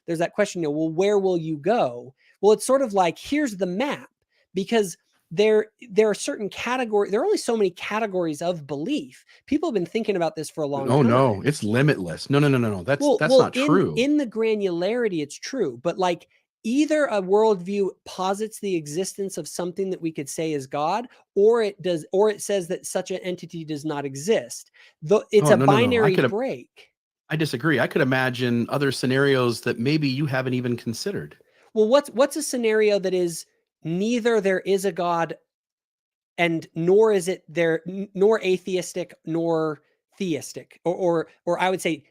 there's that question, well, where will you go? Well, it's sort of like, here's the map, because there are certain categories. There are only so many categories of belief. People have been thinking about this for a long time. Oh no, it's limitless. No. That's not true. In the granularity, it's true, but like, either a worldview posits the existence of something that we could say is God, or it says that such an entity does not exist. It's a binary break. I disagree. I could imagine other scenarios that maybe you haven't even considered. Well, what's a scenario that is neither there is a God, and nor is it there, nor atheistic nor theistic, or I would say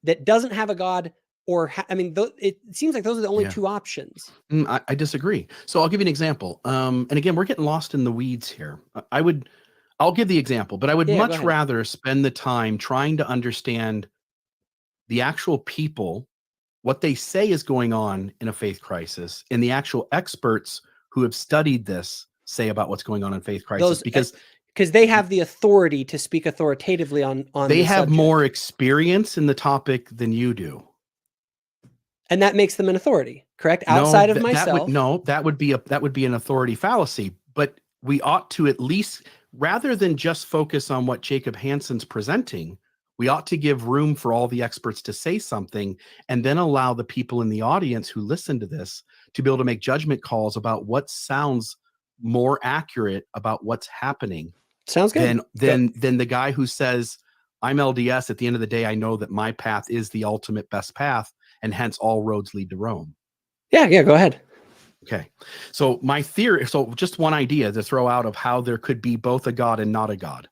that doesn't have a God? It seems like those are the only two options. I disagree. So I'll give you an example. And again, we're getting lost in the weeds here. I'll give the example, but I would much rather spend the time trying to understand the actual people, what they say is going on in a faith crisis, and the actual experts who have studied this say about what's going on in faith crisis, because they have the authority to speak authoritatively on they have more experience in the topic than you do. And that makes them an authority, correct? Outside of myself. That would be an authority fallacy. But we ought to, at least, rather than just focus on what Jacob Hansen's presenting, we ought to give room for all the experts to say something, and then allow the people in the audience who listen to this to be able to make judgment calls about what sounds more accurate about what's happening. Sounds good. Than the guy who says, I'm LDS. At the end of the day, I know that my path is the ultimate best path, and hence all roads lead to Rome. Yeah, go ahead. Okay. So my theory, just one idea to throw out of how there could be both a God and not a God.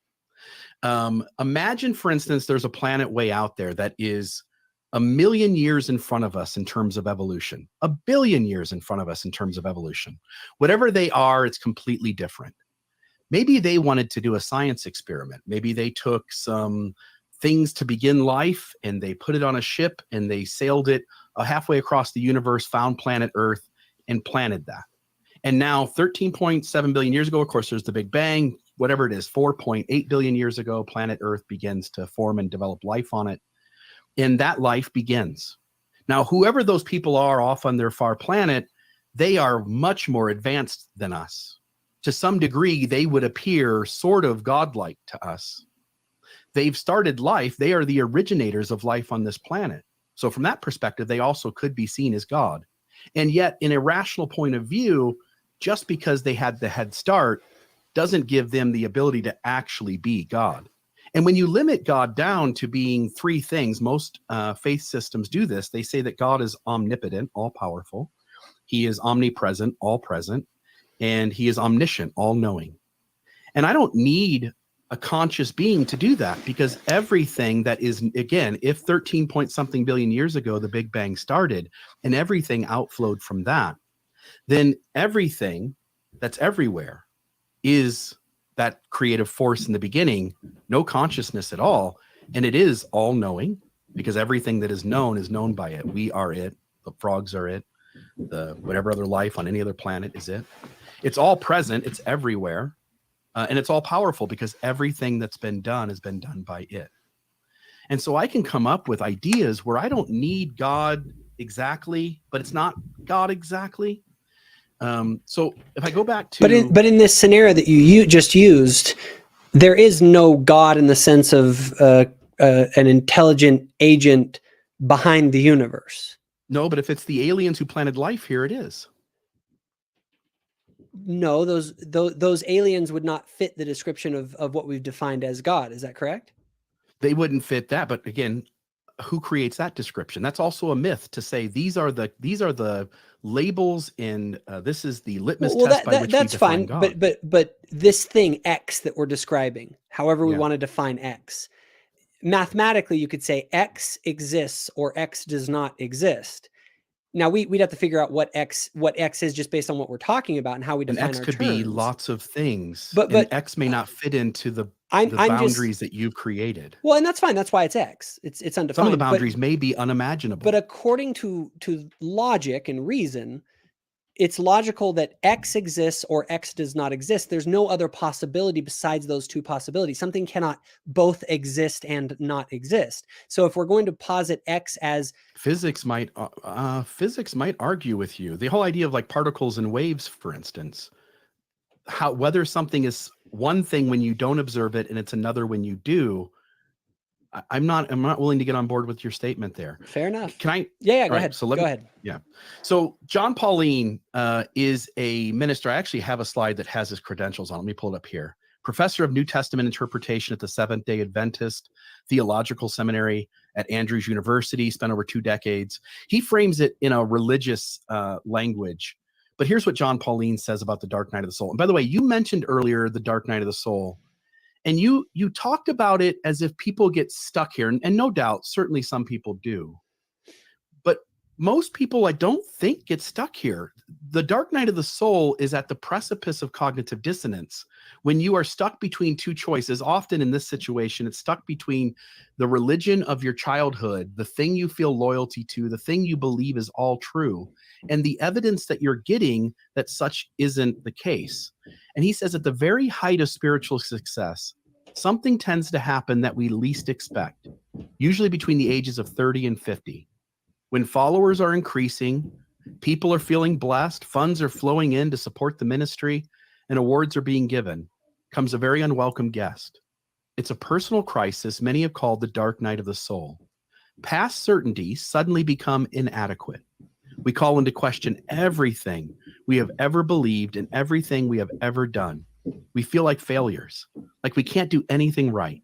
Imagine, for instance, there's a planet way out there that is 1 million years in front of us in terms of evolution, 1 billion years in front of us in terms of evolution. Whatever they are, it's completely different. Maybe they wanted to do a science experiment. Maybe they took some things to begin life and they put it on a ship and they sailed it halfway across the universe, found planet Earth, and planted that. And now 13.7 billion years ago, of course, there's the Big Bang, whatever it is, 4.8 billion years ago, planet Earth begins to form and develop life on it. And that life begins. Now, whoever those people are off on their far planet, they are much more advanced than us. To some degree, they would appear sort of godlike to us. They've started life. They are the originators of life on this planet. So from that perspective, they also could be seen as God. And yet, in a rational point of view, just because they had the head start doesn't give them the ability to actually be God. And when you limit God down to being three things, most faith systems do this. They say that God is omnipotent, all-powerful. He is omnipresent, all-present. And he is omniscient, all-knowing. And I don't need a conscious being to do that, because everything that is, again, if 13 point something billion years ago, the Big Bang started and everything outflowed from that, then everything that's everywhere is that creative force in the beginning, no consciousness at all. And it is all knowing, because everything that is known by it. We are it. The frogs are it. The whatever other life on any other planet is it. It's all present. It's everywhere. And it's all powerful, because everything that's been done has been done by it. And so I can come up with ideas where I don't need God exactly, but it's not God exactly. So if I go back to... But in this scenario that you just used, there is no God in the sense of an intelligent agent behind the universe. No, but if it's the aliens who planted life here, it is. No, those aliens would not fit the description of what we've defined as God. Is that correct? They wouldn't fit that. But again, who creates that description? That's also a myth to say these are the labels, and this is the litmus test by which we define God. But this thing X that we're describing, however we want to define X, mathematically you could say X exists or X does not exist. Now we'd have to figure out what X is just based on what we're talking about and how we define X our could terms. be lots of things, but X may not fit into the boundaries that you've created. Well, and that's fine. That's why it's X. It's undefined. Some of the boundaries may be unimaginable. But according to logic and reason, it's logical that X exists or X does not exist. There's no other possibility besides those two possibilities. Something cannot both exist and not exist. So if we're going to posit X as... Physics might argue with you. The whole idea of like particles and waves, for instance, whether something is one thing when you don't observe it and it's another when you do. I'm not willing to get on board with your statement there. Fair enough. Can I? Yeah, go ahead. So go ahead. Yeah. So John Pauline is a minister. I actually have a slide that has his credentials on. Let me pull it up here. Professor of New Testament interpretation at the Seventh-day Adventist Theological Seminary at Andrews University, spent over 2 decades. He frames it in a religious language. But here's what John Pauline says about the dark night of the soul. And by the way, you mentioned earlier the dark night of the soul. And you talked about it as if people get stuck here. And no doubt, certainly some people do. But most people, I don't think, get stuck here. The dark night of the soul is at the precipice of cognitive dissonance. When you are stuck between two choices, often in this situation, it's stuck between the religion of your childhood, the thing you feel loyalty to, the thing you believe is all true, and the evidence that you're getting that such isn't the case. And he says at the very height of spiritual success, something tends to happen that we least expect, usually between the ages of 30 and 50. When followers are increasing, people are feeling blessed, funds are flowing in to support the ministry, and awards are being given, comes a very unwelcome guest. It's a personal crisis many have called the dark night of the soul. Past certainties suddenly become inadequate. We call into question everything we have ever believed and everything we have ever done. We feel like failures, like we can't do anything right.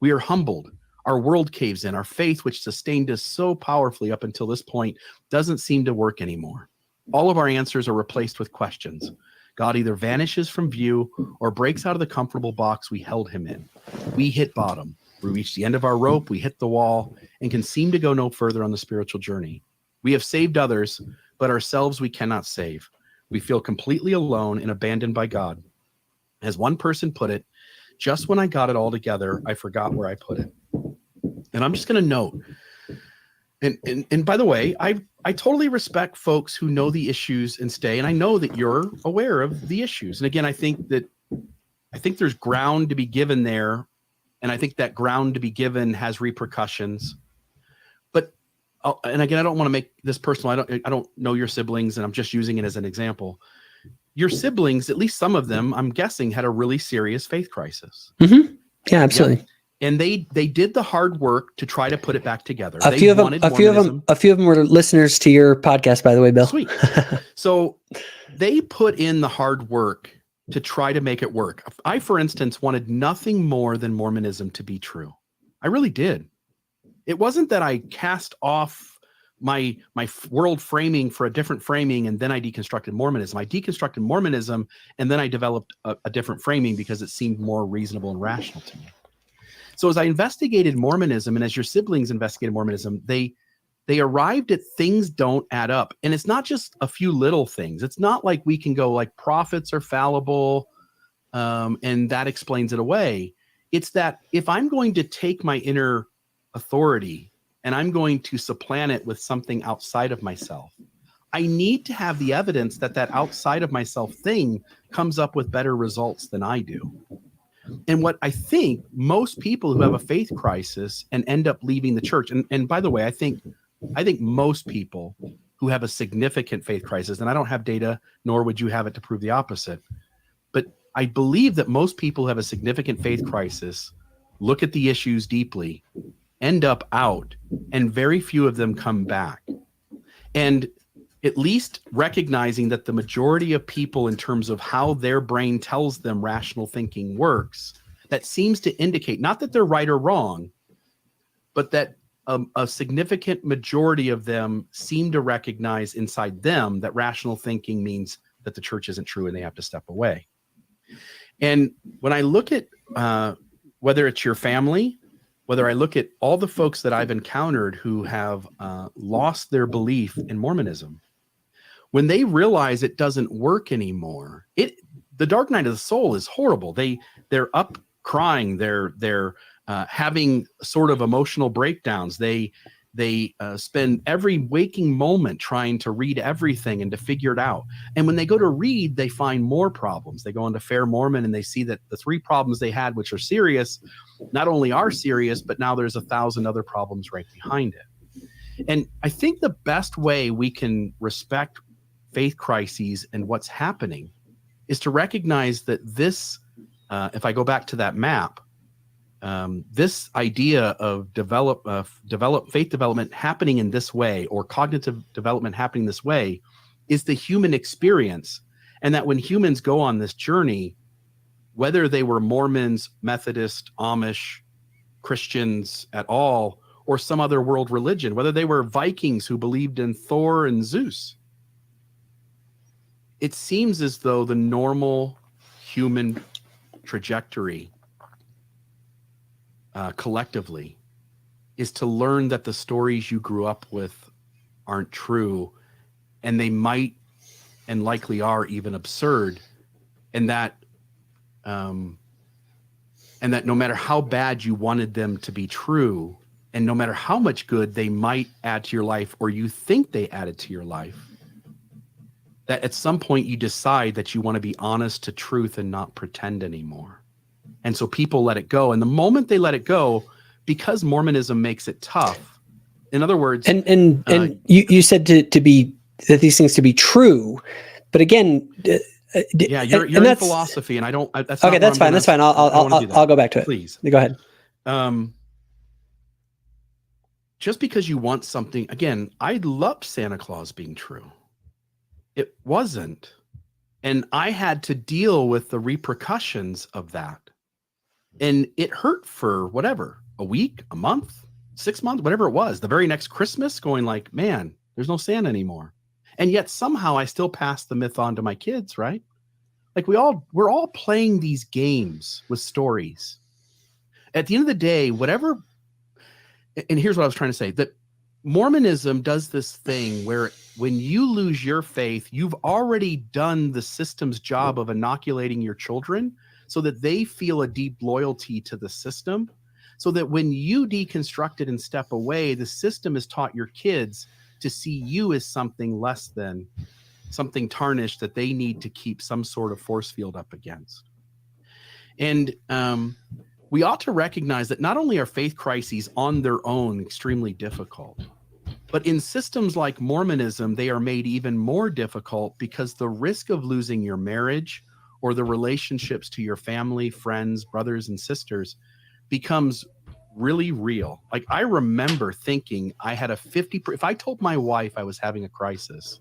We are humbled. Our world caves in. Our faith, which sustained us so powerfully up until this point, doesn't seem to work anymore. All of our answers are replaced with questions. God either vanishes from view or breaks out of the comfortable box we held him in. We hit bottom. We reach the end of our rope, we hit the wall, and can seem to go no further on the spiritual journey. We have saved others, but ourselves we cannot save. We feel completely alone and abandoned by God. As one person put it, just when I got it all together, I forgot where I put it. And I'm just going to note, and by the way, I totally respect folks who know the issues and stay, and I know that you're aware of the issues. And again, I think there's ground to be given there, and I think that ground to be given has repercussions. But and again, I don't want to make this personal. I don't know your siblings, and I'm just using it as an example. Your siblings, at least some of them, I'm guessing, had a really serious faith crisis. Mm-hmm. Yeah, absolutely. Yep. And they did the hard work to try to put it back together. A few of them were listeners to your podcast, by the way, Bill. Sweet. So they put in the hard work to try to make it work. I, for instance, wanted nothing more than Mormonism to be true. I really did. It wasn't that I cast off my world framing for a different framing and then I deconstructed Mormonism. I deconstructed Mormonism and then I developed a different framing because it seemed more reasonable and rational to me. So as I investigated Mormonism, and as your siblings investigated Mormonism, they arrived at things don't add up. And it's not just a few little things. It's not like we can go like prophets are fallible, and that explains it away. It's that if I'm going to take my inner authority and I'm going to supplant it with something outside of myself, I need to have the evidence that that outside of myself thing comes up with better results than I do. And what I think most people who have a faith crisis and end up leaving the church, and by the way, I think most people who have a significant faith crisis, and I don't have data, nor would you have it to prove the opposite, but I believe that most people who have a significant faith crisis look at the issues deeply, end up out, and very few of them come back. And at least recognizing that the majority of people, in terms of how their brain tells them rational thinking works, that seems to indicate not that they're right or wrong, but that a significant majority of them seem to recognize inside them that rational thinking means that the church isn't true and they have to step away. And when I look at whether it's your family, whether I look at all the folks that I've encountered who have lost their belief in Mormonism, when they realize it doesn't work anymore, the dark night of the soul is horrible. They're up crying. They're having sort of emotional breakdowns. They spend every waking moment trying to read everything and to figure it out. And when they go to read, they find more problems. They go into Fair Mormon and they see that the 3 problems they had, which are serious, not only are serious, but now there's 1,000 other problems right behind it. And I think the best way we can respect faith crises and what's happening is to recognize that this, if I go back to that map, this idea of faith development happening in this way, or cognitive development happening this way, is the human experience. And that when humans go on this journey, whether they were Mormons, Methodist, Amish, Christians at all, or some other world religion, whether they were Vikings who believed in Thor and Zeus, it seems as though the normal human trajectory collectively is to learn that the stories you grew up with aren't true, and they might and likely are even absurd, and that no matter how bad you wanted them to be true, and no matter how much good they might add to your life, or you think they added to your life, that at some point you decide that you want to be honest to truth and not pretend anymore. And so people let it go. And the moment they let it go, because Mormonism makes it tough, in other words, and you said to be that these things to be true, but again, yeah, you're in philosophy, and I don't. That's okay. That's fine. That's fine. I'll go back to it. Please, go ahead. Just because you want something, again, I loved Santa Claus being true. It wasn't, and I had to deal with the repercussions of that. And it hurt for whatever, a week, a month, 6 months, whatever it was. The very next Christmas, going like, man, there's no Santa anymore. And yet somehow I still pass the myth on to my kids, right? Like we're all playing these games with stories. At the end of the day, whatever, and here's what I was trying to say, that Mormonism does this thing where when you lose your faith, you've already done the system's job of inoculating your children so that they feel a deep loyalty to the system, so that when you deconstruct it and step away, the system has taught your kids to see you as something less than, something tarnished that they need to keep some sort of force field up against. And we ought to recognize that not only are faith crises on their own extremely difficult, but in systems like Mormonism, they are made even more difficult because the risk of losing your marriage or the relationships to your family, friends, brothers, and sisters becomes really real. Like, I remember thinking I had a 50%, if I told my wife I was having a crisis,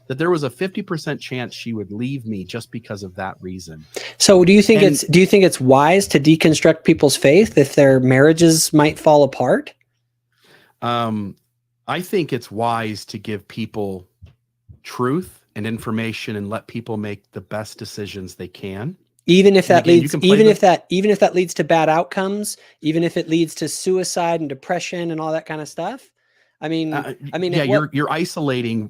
that there was a 50% chance she would leave me just because of that reason. So do you think it's wise to deconstruct people's faith if their marriages might fall apart? I think it's wise to give people truth and information and let people make the best decisions they can. Even if that leads, even if that leads to bad outcomes, even if it leads to suicide and depression and all that kind of stuff. I mean, yeah, you're isolating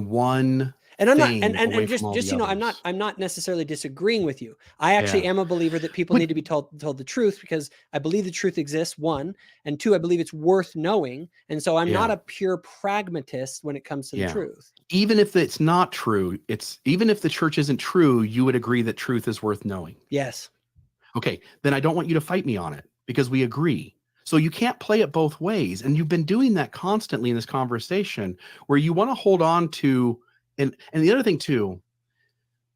one. And I'm not, and just you know, I'm not necessarily disagreeing with you. I actually am a believer that people need to be told the truth, because I believe the truth exists, one, and two, I believe it's worth knowing. And so I'm not a pure pragmatist when it comes to the truth. Even if it's not true, even if the church isn't true, you would agree that truth is worth knowing. Yes. Okay. Then I don't want you to fight me on it, because we agree. So you can't play it both ways. And you've been doing that constantly in this conversation, where you want to hold on to. And the other thing too,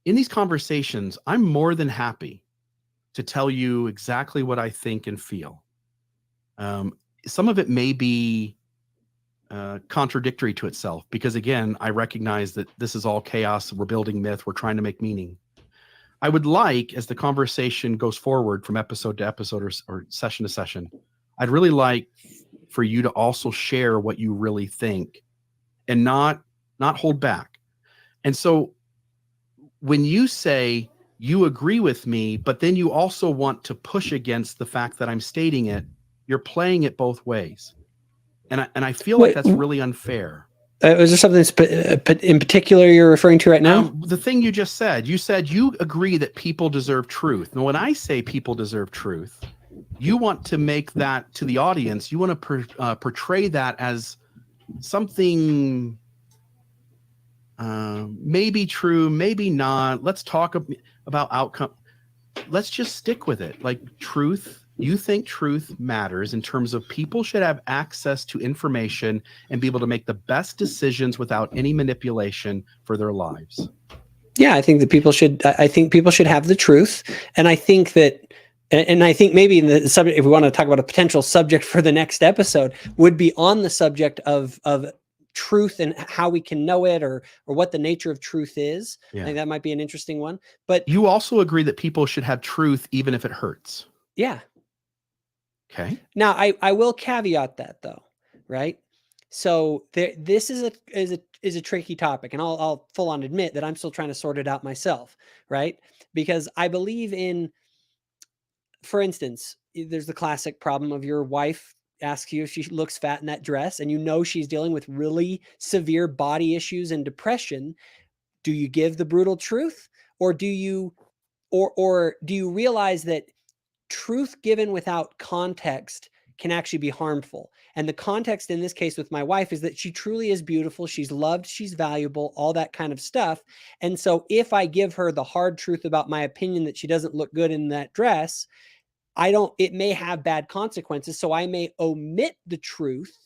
in these conversations, I'm more than happy to tell you exactly what I think and feel. Some of it may be contradictory to itself, because again, I recognize that this is all chaos. We're building myth. We're trying to make meaning. I would like, as the conversation goes forward from episode to episode or session to session, I'd really like for you to also share what you really think and not hold back. And so when you say you agree with me, but then you also want to push against the fact that I'm stating it, you're playing it both ways. And I feel like that's really unfair. Is there something in particular you're referring to right now? The thing you just said, you agree that people deserve truth. Now, when I say people deserve truth, you want to make that to the audience. You want to portray that as something maybe true, maybe not. Let's talk about outcome. Let's just stick with it. Like, truth, you think truth matters in terms of people should have access to information and be able to make the best decisions without any manipulation for their lives. Yeah, I think that people should have the truth. And I think that, and I think maybe in the subject, if we want to talk about a potential subject for the next episode, would be on the subject of truth and how we can know it, or what the nature of truth is. I think that might be an interesting one. But you also agree that people should have truth even if it hurts. Yeah. Okay. Now I will caveat that though, right? So this is a tricky topic, and I'll full on admit that I'm still trying to sort it out myself, right? Because I believe in, for instance, there's the classic problem of your wife asks you if she looks fat in that dress, and you know she's dealing with really severe body issues and depression. Do you give the brutal truth, or do you realize that truth given without context can actually be harmful? And the context in this case with my wife is that she truly is beautiful. She's loved, she's valuable, all that kind of stuff. And so if I give her the hard truth about my opinion that she doesn't look good in that dress, it may have bad consequences. So I may omit the truth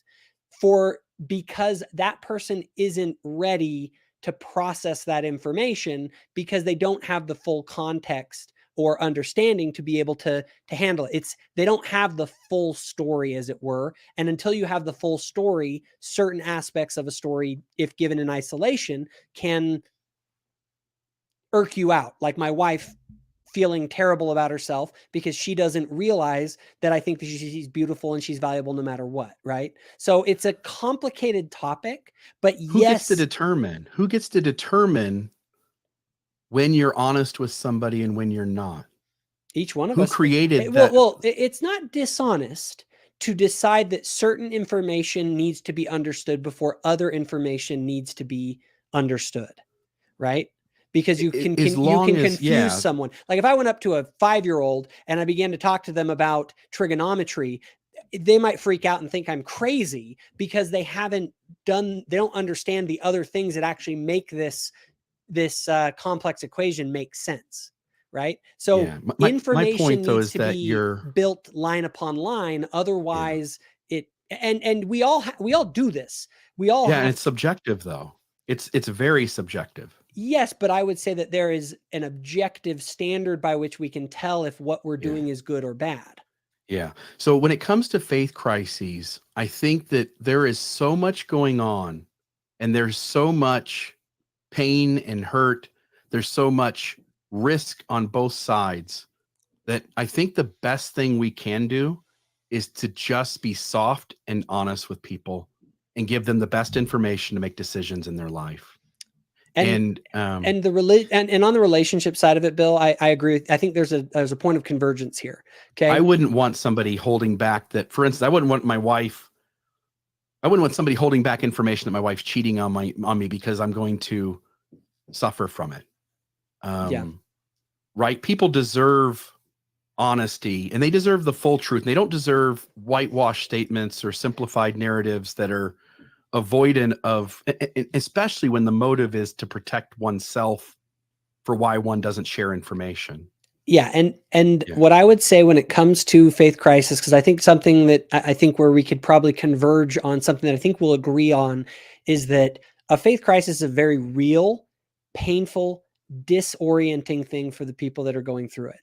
because that person isn't ready to process that information, because they don't have the full context or understanding to be able to handle it. They don't have the full story, as it were. And until you have the full story, certain aspects of a story, if given in isolation, can irk you out. Like my wife feeling terrible about herself because she doesn't realize that I think that she's beautiful and she's valuable no matter what, right? So it's a complicated topic, but Who gets to determine when you're honest with somebody and when you're not? Each one of us. Who created that? Well, it's not dishonest to decide that certain information needs to be understood before other information needs to be understood, right? Because you can confuse someone. Like if I went up to a 5-year-old and I began to talk to them about trigonometry, they might freak out and think I'm crazy because they don't understand the other things that actually make this complex equation make sense. Right. So Yeah. My information point though needs is to that be built line upon line. Otherwise and we all do this. We all and have it's subjective though. It's very subjective. Yes, but I would say that there is an objective standard by which we can tell if what we're doing is good or bad. Yeah. So when it comes to faith crises, I think that there is so much going on and there's so much pain and hurt. There's so much risk on both sides that I think the best thing we can do is to just be soft and honest with people and give them the best information to make decisions in their life. And on the relationship side of it, Bill, I agree. I think there's a point of convergence here. Okay. I wouldn't want somebody holding back that, for instance, I wouldn't want somebody holding back information that my wife's cheating on me because I'm going to suffer from it. Right. People deserve honesty and they deserve the full truth. And they don't deserve whitewash statements or simplified narratives that are avoidant of, especially when the motive is to protect oneself for why one doesn't share information. Yeah. And what I would say when it comes to faith crisis, because I think something that I think where we could probably converge on something that I think we'll agree on is that a faith crisis is a very real, painful, disorienting thing for the people that are going through it.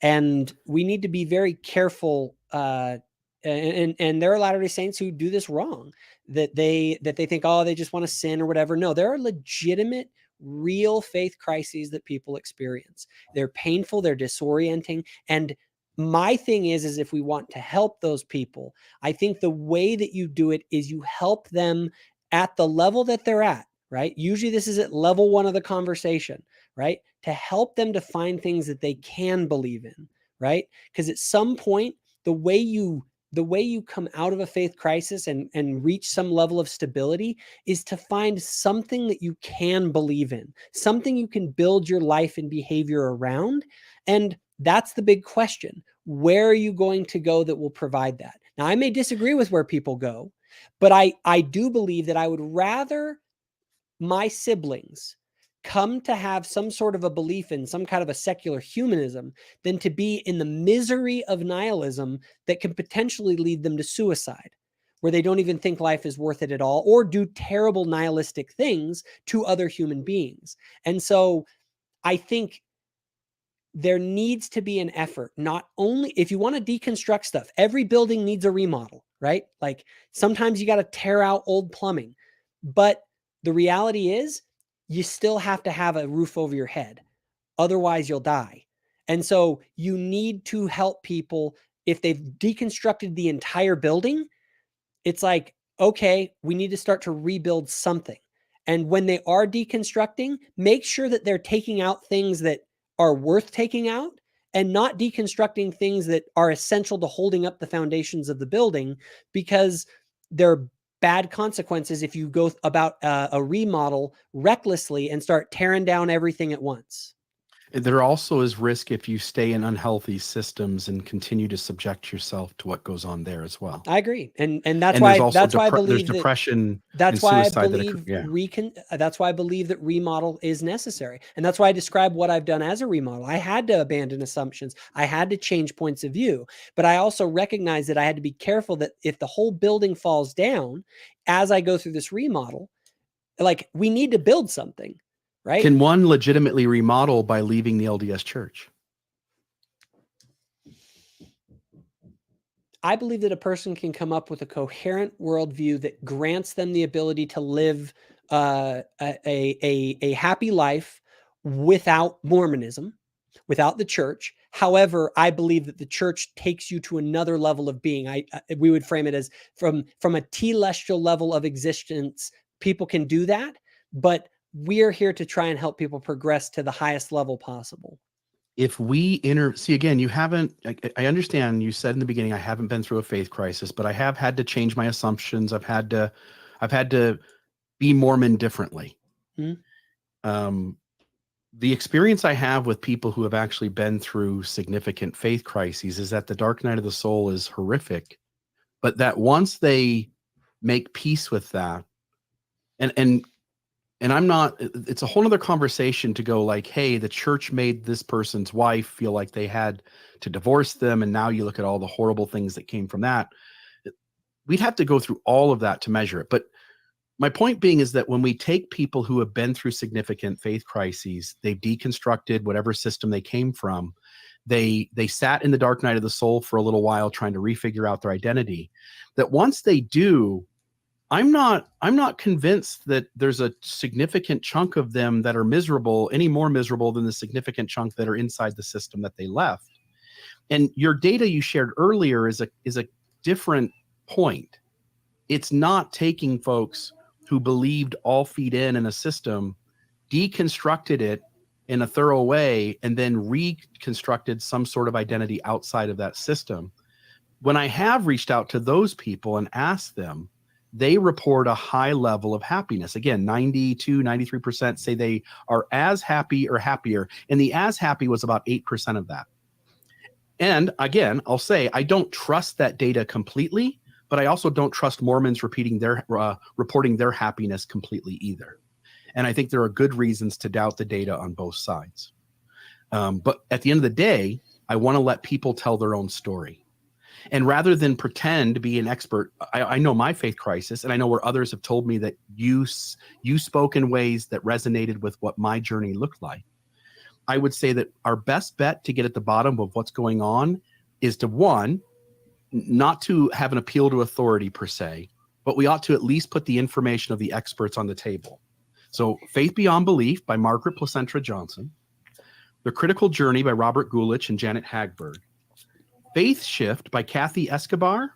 And we need to be very careful. And there are Latter-day Saints who do this wrong, that they think, oh, they just want to sin or whatever. No, there are legitimate, real faith crises that people experience. They're painful, they're disorienting. And my thing is if we want to help those people, I think the way that you do it is you help them at the level that they're at, right? Usually this is at level 1 of the conversation, right? To help them to find things that they can believe in, right? Because at some point, the way you come out of a faith crisis and reach some level of stability is to find something that you can believe in, something you can build your life and behavior around. And that's the big question. Where are you going to go that will provide that? Now, I may disagree with where people go, but I do believe that I would rather my siblings come to have some sort of a belief in some kind of a secular humanism than to be in the misery of nihilism that can potentially lead them to suicide, where they don't even think life is worth it at all, or do terrible nihilistic things to other human beings. And so I think there needs to be an effort, not only if you want to deconstruct stuff, every building needs a remodel, right? Like sometimes you got to tear out old plumbing, but the reality is you still have to have a roof over your head. Otherwise you'll die. And so you need to help people. If they've deconstructed the entire building, it's like, okay, we need to start to rebuild something. And when they are deconstructing, make sure that they're taking out things that are worth taking out and not deconstructing things that are essential to holding up the foundations of the building, because they're bad consequences if you go about a remodel recklessly and start tearing down everything at once. There also is risk if you stay in unhealthy systems and continue to subject yourself to what goes on there as well. I agree. And that's why I believe there's depression that's and why suicide I believe that's why I believe that remodel is necessary. And that's why I describe what I've done as a remodel. I had to abandon assumptions. I had to change points of view, but I also recognize that I had to be careful that if the whole building falls down as I go through this remodel, like we need to build something, right? Can one legitimately remodel by leaving the LDS church? I believe that a person can come up with a coherent worldview that grants them the ability to live a happy life without Mormonism, without the church. However, I believe that the church takes you to another level of being. We would frame it as from a telestial level of existence. People can do that, but we're here to try and help people progress to the highest level possible. If we see again, you haven't, I understand you said in the beginning, I haven't been through a faith crisis, but I have had to change my assumptions. I've had to be Mormon differently. Mm-hmm. The experience I have with people who have actually been through significant faith crises is that the dark night of the soul is horrific, but that once they make peace with that, and I'm not, it's a whole nother conversation to go like, hey, the church made this person's wife feel like they had to divorce them, and now you look at all the horrible things that came from that. We'd have to go through all of that to measure it. But my point being is that when we take people who have been through significant faith crises, they've deconstructed whatever system they came from, they sat in the dark night of the soul for a little while trying to refigure out their identity, that once they do, I'm not convinced that there's a significant chunk of them that are miserable, any more miserable than the significant chunk that are inside the system that they left. And your data you shared earlier is a different point. It's not taking folks who believed all feed in a system, deconstructed it in a thorough way, and then reconstructed some sort of identity outside of that system. When I have reached out to those people and asked them, they report a high level of happiness. Again, 92, 93% say they are as happy or happier. And the as happy was about 8% of that. And again, I'll say, I don't trust that data completely, but I also don't trust Mormons reporting their happiness completely either. And I think there are good reasons to doubt the data on both sides. But at the end of the day, I want to let people tell their own story. And rather than pretend to be an expert, I know my faith crisis, and I know where others have told me that you spoke in ways that resonated with what my journey looked like. I would say that our best bet to get at the bottom of what's going on is to, one, not to have an appeal to authority per se, but we ought to at least put the information of the experts on the table. So Faith Beyond Belief by Margaret Placentra Johnson, The Critical Journey by Robert Gulich and Janet Hagberg, Faith Shift by Kathy Escobar,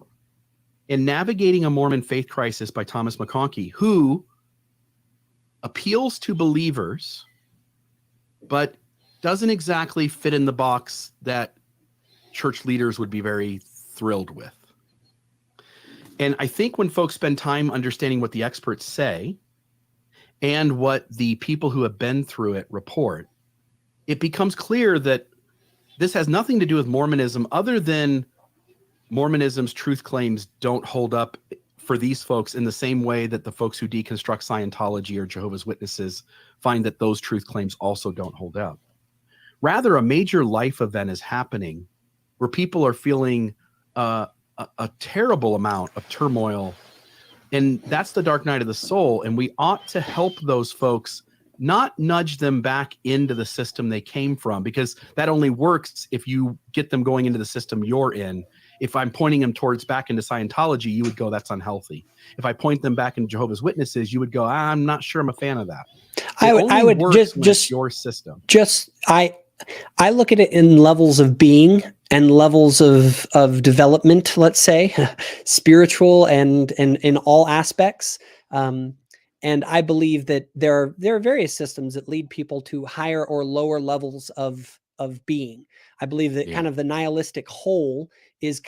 and Navigating a Mormon Faith Crisis by Thomas McConkie, who appeals to believers, but doesn't exactly fit in the box that church leaders would be very thrilled with. And I think when folks spend time understanding what the experts say and what the people who have been through it report, it becomes clear that this has nothing to do with Mormonism other than Mormonism's truth claims don't hold up for these folks in the same way that the folks who deconstruct Scientology or Jehovah's Witnesses find that those truth claims also don't hold up. Rather, a major life event is happening where people are feeling a terrible amount of turmoil, and that's the dark night of the soul, and we ought to help those folks, not nudge them back into the system they came from, because that only works if you get them going into the system you're in. If I'm pointing them towards back into Scientology, you would go, that's unhealthy. If I point them back into Jehovah's Witnesses, you would go, I'm not sure I'm a fan of that. I would just your system. I look at it in levels of being and levels of development, let's say, spiritual and in all aspects. And I believe that there are various systems that lead people to higher or lower levels of being. I believe that kind of the nihilistic hole is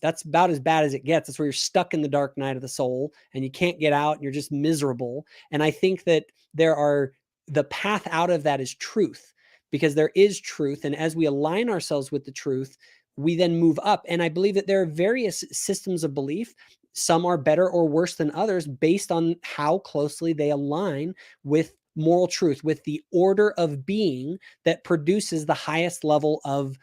that's about as bad as it gets. That's where you're stuck in the dark night of the soul and you can't get out and you're just miserable. And I think that the path out of that is truth, because there is truth. And as we align ourselves with the truth, we then move up. And I believe that there are various systems of belief. Some are better or worse than others based on how closely they align with moral truth, with the order of being that produces the highest level of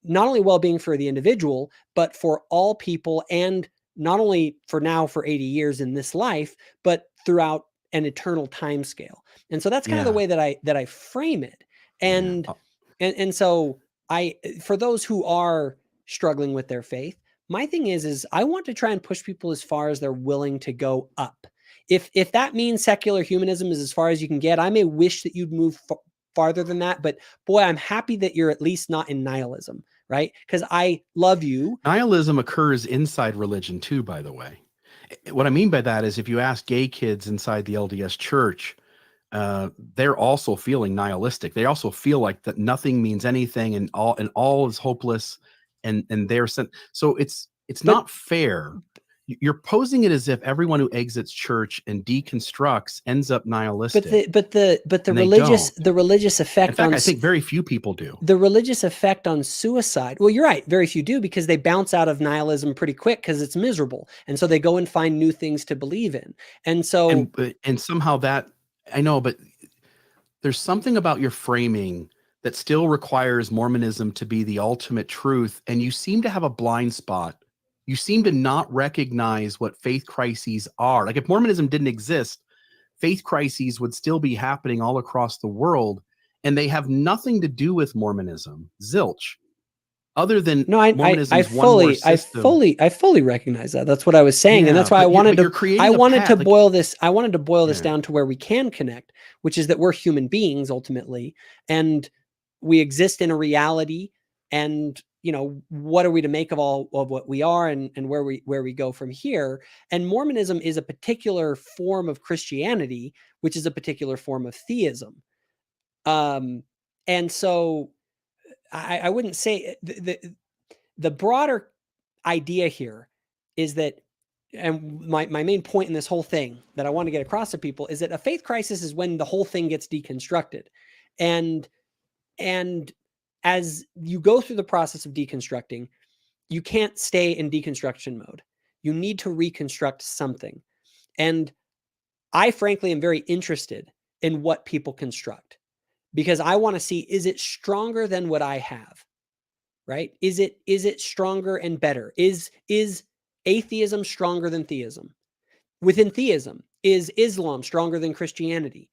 not only well-being for the individual, but for all people, and not only for now for 80 years in this life, but throughout an eternal time scale. And so that's kind of the way that I frame it. And so for those who are struggling with their faith, my thing is I want to try and push people as far as they're willing to go up. If that means secular humanism is as far as you can get, I may wish that you'd move farther than that. But boy, I'm happy that you're at least not in nihilism, right? Because I love you. Nihilism occurs inside religion too, by the way. What I mean by that is if you ask gay kids inside the LDS church, they're also feeling nihilistic. They also feel like that nothing means anything and all is hopeless, and they're sent. So it's not fair. you're posing it as if everyone who exits church and deconstructs ends up nihilistic. But the religious effect. In fact, I think very few people do. The religious effect on suicide. Well, you're right. Very few do, because they bounce out of nihilism pretty quick because it's miserable, and so they go and find new things to believe in. And so, and somehow that, I know, but there's something about your framing that still requires Mormonism to be the ultimate truth, and you seem to have a blind spot. You seem to not recognize what faith crises are. Like, if Mormonism didn't exist, faith crises would still be happening all across the world, and they have nothing to do with Mormonism. Zilch. Other than I fully recognize that. That's what I was saying, and that's why I wanted to boil this down to where we can connect, which is that we're human beings ultimately, and we exist in a reality, and what are we to make of all of what we are, and where we go from here. And Mormonism is a particular form of Christianity, which is a particular form of theism. And so I wouldn't say the broader idea here is that, and my main point in this whole thing that I want to get across to people is that a faith crisis is when the whole thing gets deconstructed. And as you go through the process of deconstructing, you can't stay in deconstruction mode. You need to reconstruct something. And I frankly am very interested in what people construct, because I want to see, is it stronger than what I have? Right? Is it stronger and better? Is atheism stronger than theism? Within theism, is Islam stronger than Christianity?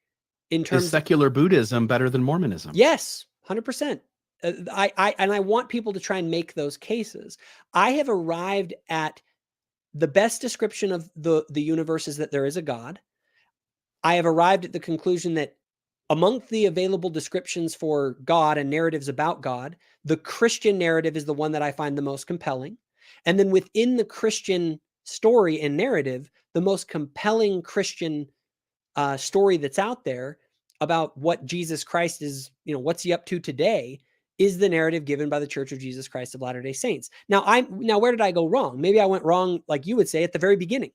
In terms Is secular Buddhism better than Mormonism? Yes, 100%. I want people to try and make those cases. I have arrived at the best description of the universe is that there is a God. I have arrived at the conclusion that among the available descriptions for God and narratives about God, the Christian narrative is the one that I find the most compelling. And then within the Christian story and narrative, the most compelling Christian story that's out there about what Jesus Christ is, what's he up to today, is the narrative given by the Church of Jesus Christ of Latter-day Saints. Now, where did I go wrong? Maybe I went wrong, like you would say, at the very beginning,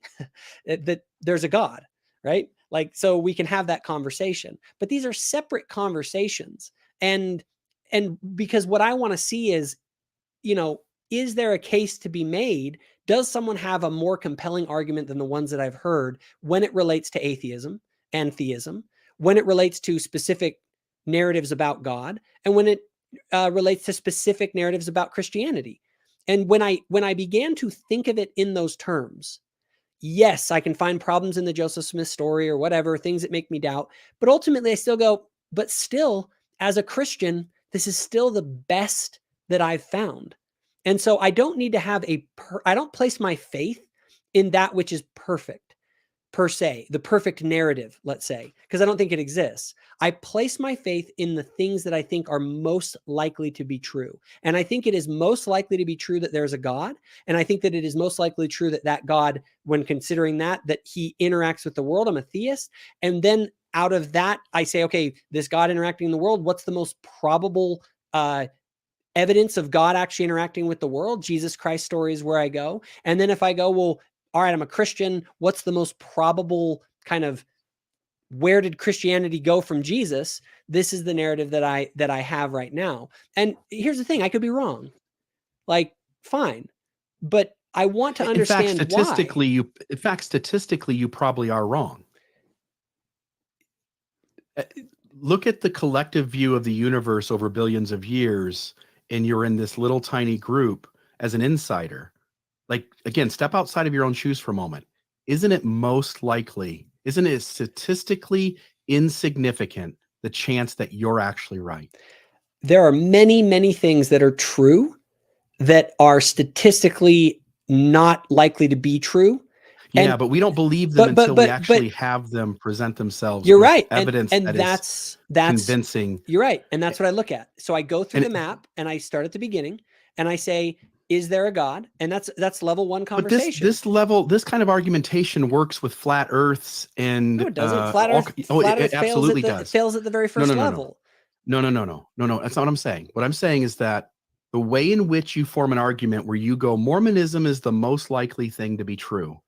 that there's a God, right? Like, so we can have that conversation, but these are separate conversations. And because what I want to see is, is there a case to be made? Does someone have a more compelling argument than the ones that I've heard when it relates to atheism and theism, when it relates to specific narratives about God, and when it relates to specific narratives about Christianity? And when I began to think of it in those terms, yes, I can find problems in the Joseph Smith story or whatever, things that make me doubt. But ultimately, I still go, but still, as a Christian, this is still the best that I've found. And so I don't need to have I don't place my faith in that which is perfect, per se, the perfect narrative, let's say, because I don't think it exists. I place my faith in the things that I think are most likely to be true. And I think it is most likely to be true that there's a God. And I think that it is most likely true that God, when considering that he interacts with the world, I'm a theist. And then out of that, I say, okay, this God interacting in the world, what's the most probable evidence of God actually interacting with the world? Jesus Christ story is where I go. And then if I go, well, all right, I'm a Christian, what's the most probable kind of, where did Christianity go from Jesus? This is the narrative that I have right now. And here's the thing, I could be wrong. Like, fine. But I want to understand why. In fact, statistically, you probably are wrong. Look at the collective view of the universe over billions of years, and you're in this little tiny group as an insider. Like, again, step outside of your own shoes for a moment. Isn't it statistically insignificant, the chance that you're actually right? There are many, many things that are true that are statistically not likely to be true. Yeah, but we don't believe them until we actually have them present themselves. You're right. Evidence and that's convincing. You're right. And that's what I look at. So I go through the map and I start at the beginning and I say, is there a God? And that's level one conversation. But this kind of argumentation works with flat earths and no, it doesn't. Flat Earth it absolutely does. It fails at the very first level. No. That's not what I'm saying. What I'm saying is that the way in which you form an argument where you go, Mormonism is the most likely thing to be true,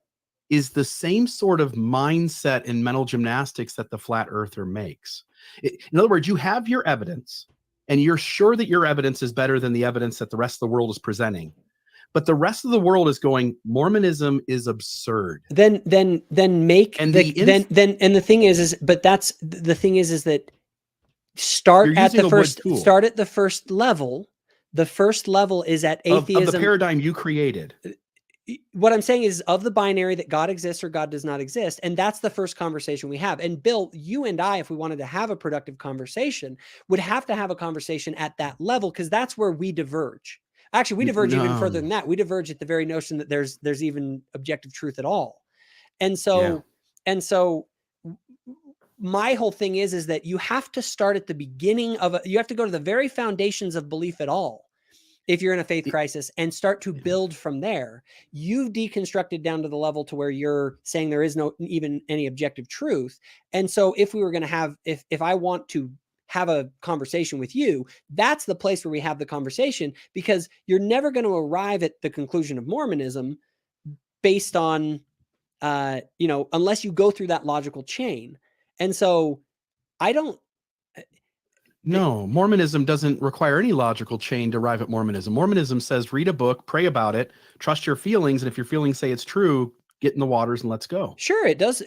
is the same sort of mindset and mental gymnastics that the flat earther makes. In other words, you have your evidence and you're sure that your evidence is better than the evidence that the rest of the world is presenting. But the rest of the world is going, Mormonism is absurd. Then make And the thing is but that's the thing is that start at the first level. The first level is at atheism. Of the paradigm you created. What I'm saying is of the binary that God exists or God does not exist. And that's the first conversation we have. And Bill, you and I, if we wanted to have a productive conversation, would have to have a conversation at that level, because that's where we diverge. Actually, we diverge even further than that. We diverge at the very notion that there's even objective truth at all. And so, my whole thing is that you have to start at the beginning of you have to go to the very foundations of belief at all. If you're in a faith crisis, and start to build from there. You've deconstructed down to the level to where you're saying there is no even any objective truth. And so if we were going to have, if I want to have a conversation with you, that's the place where we have the conversation, because you're never going to arrive at the conclusion of Mormonism based on, unless you go through that logical chain. And so No, Mormonism doesn't require any logical chain to arrive at Mormonism. Mormonism says, read a book, pray about it, trust your feelings, and if your feelings say it's true, get in the waters and let's go. Sure, it does.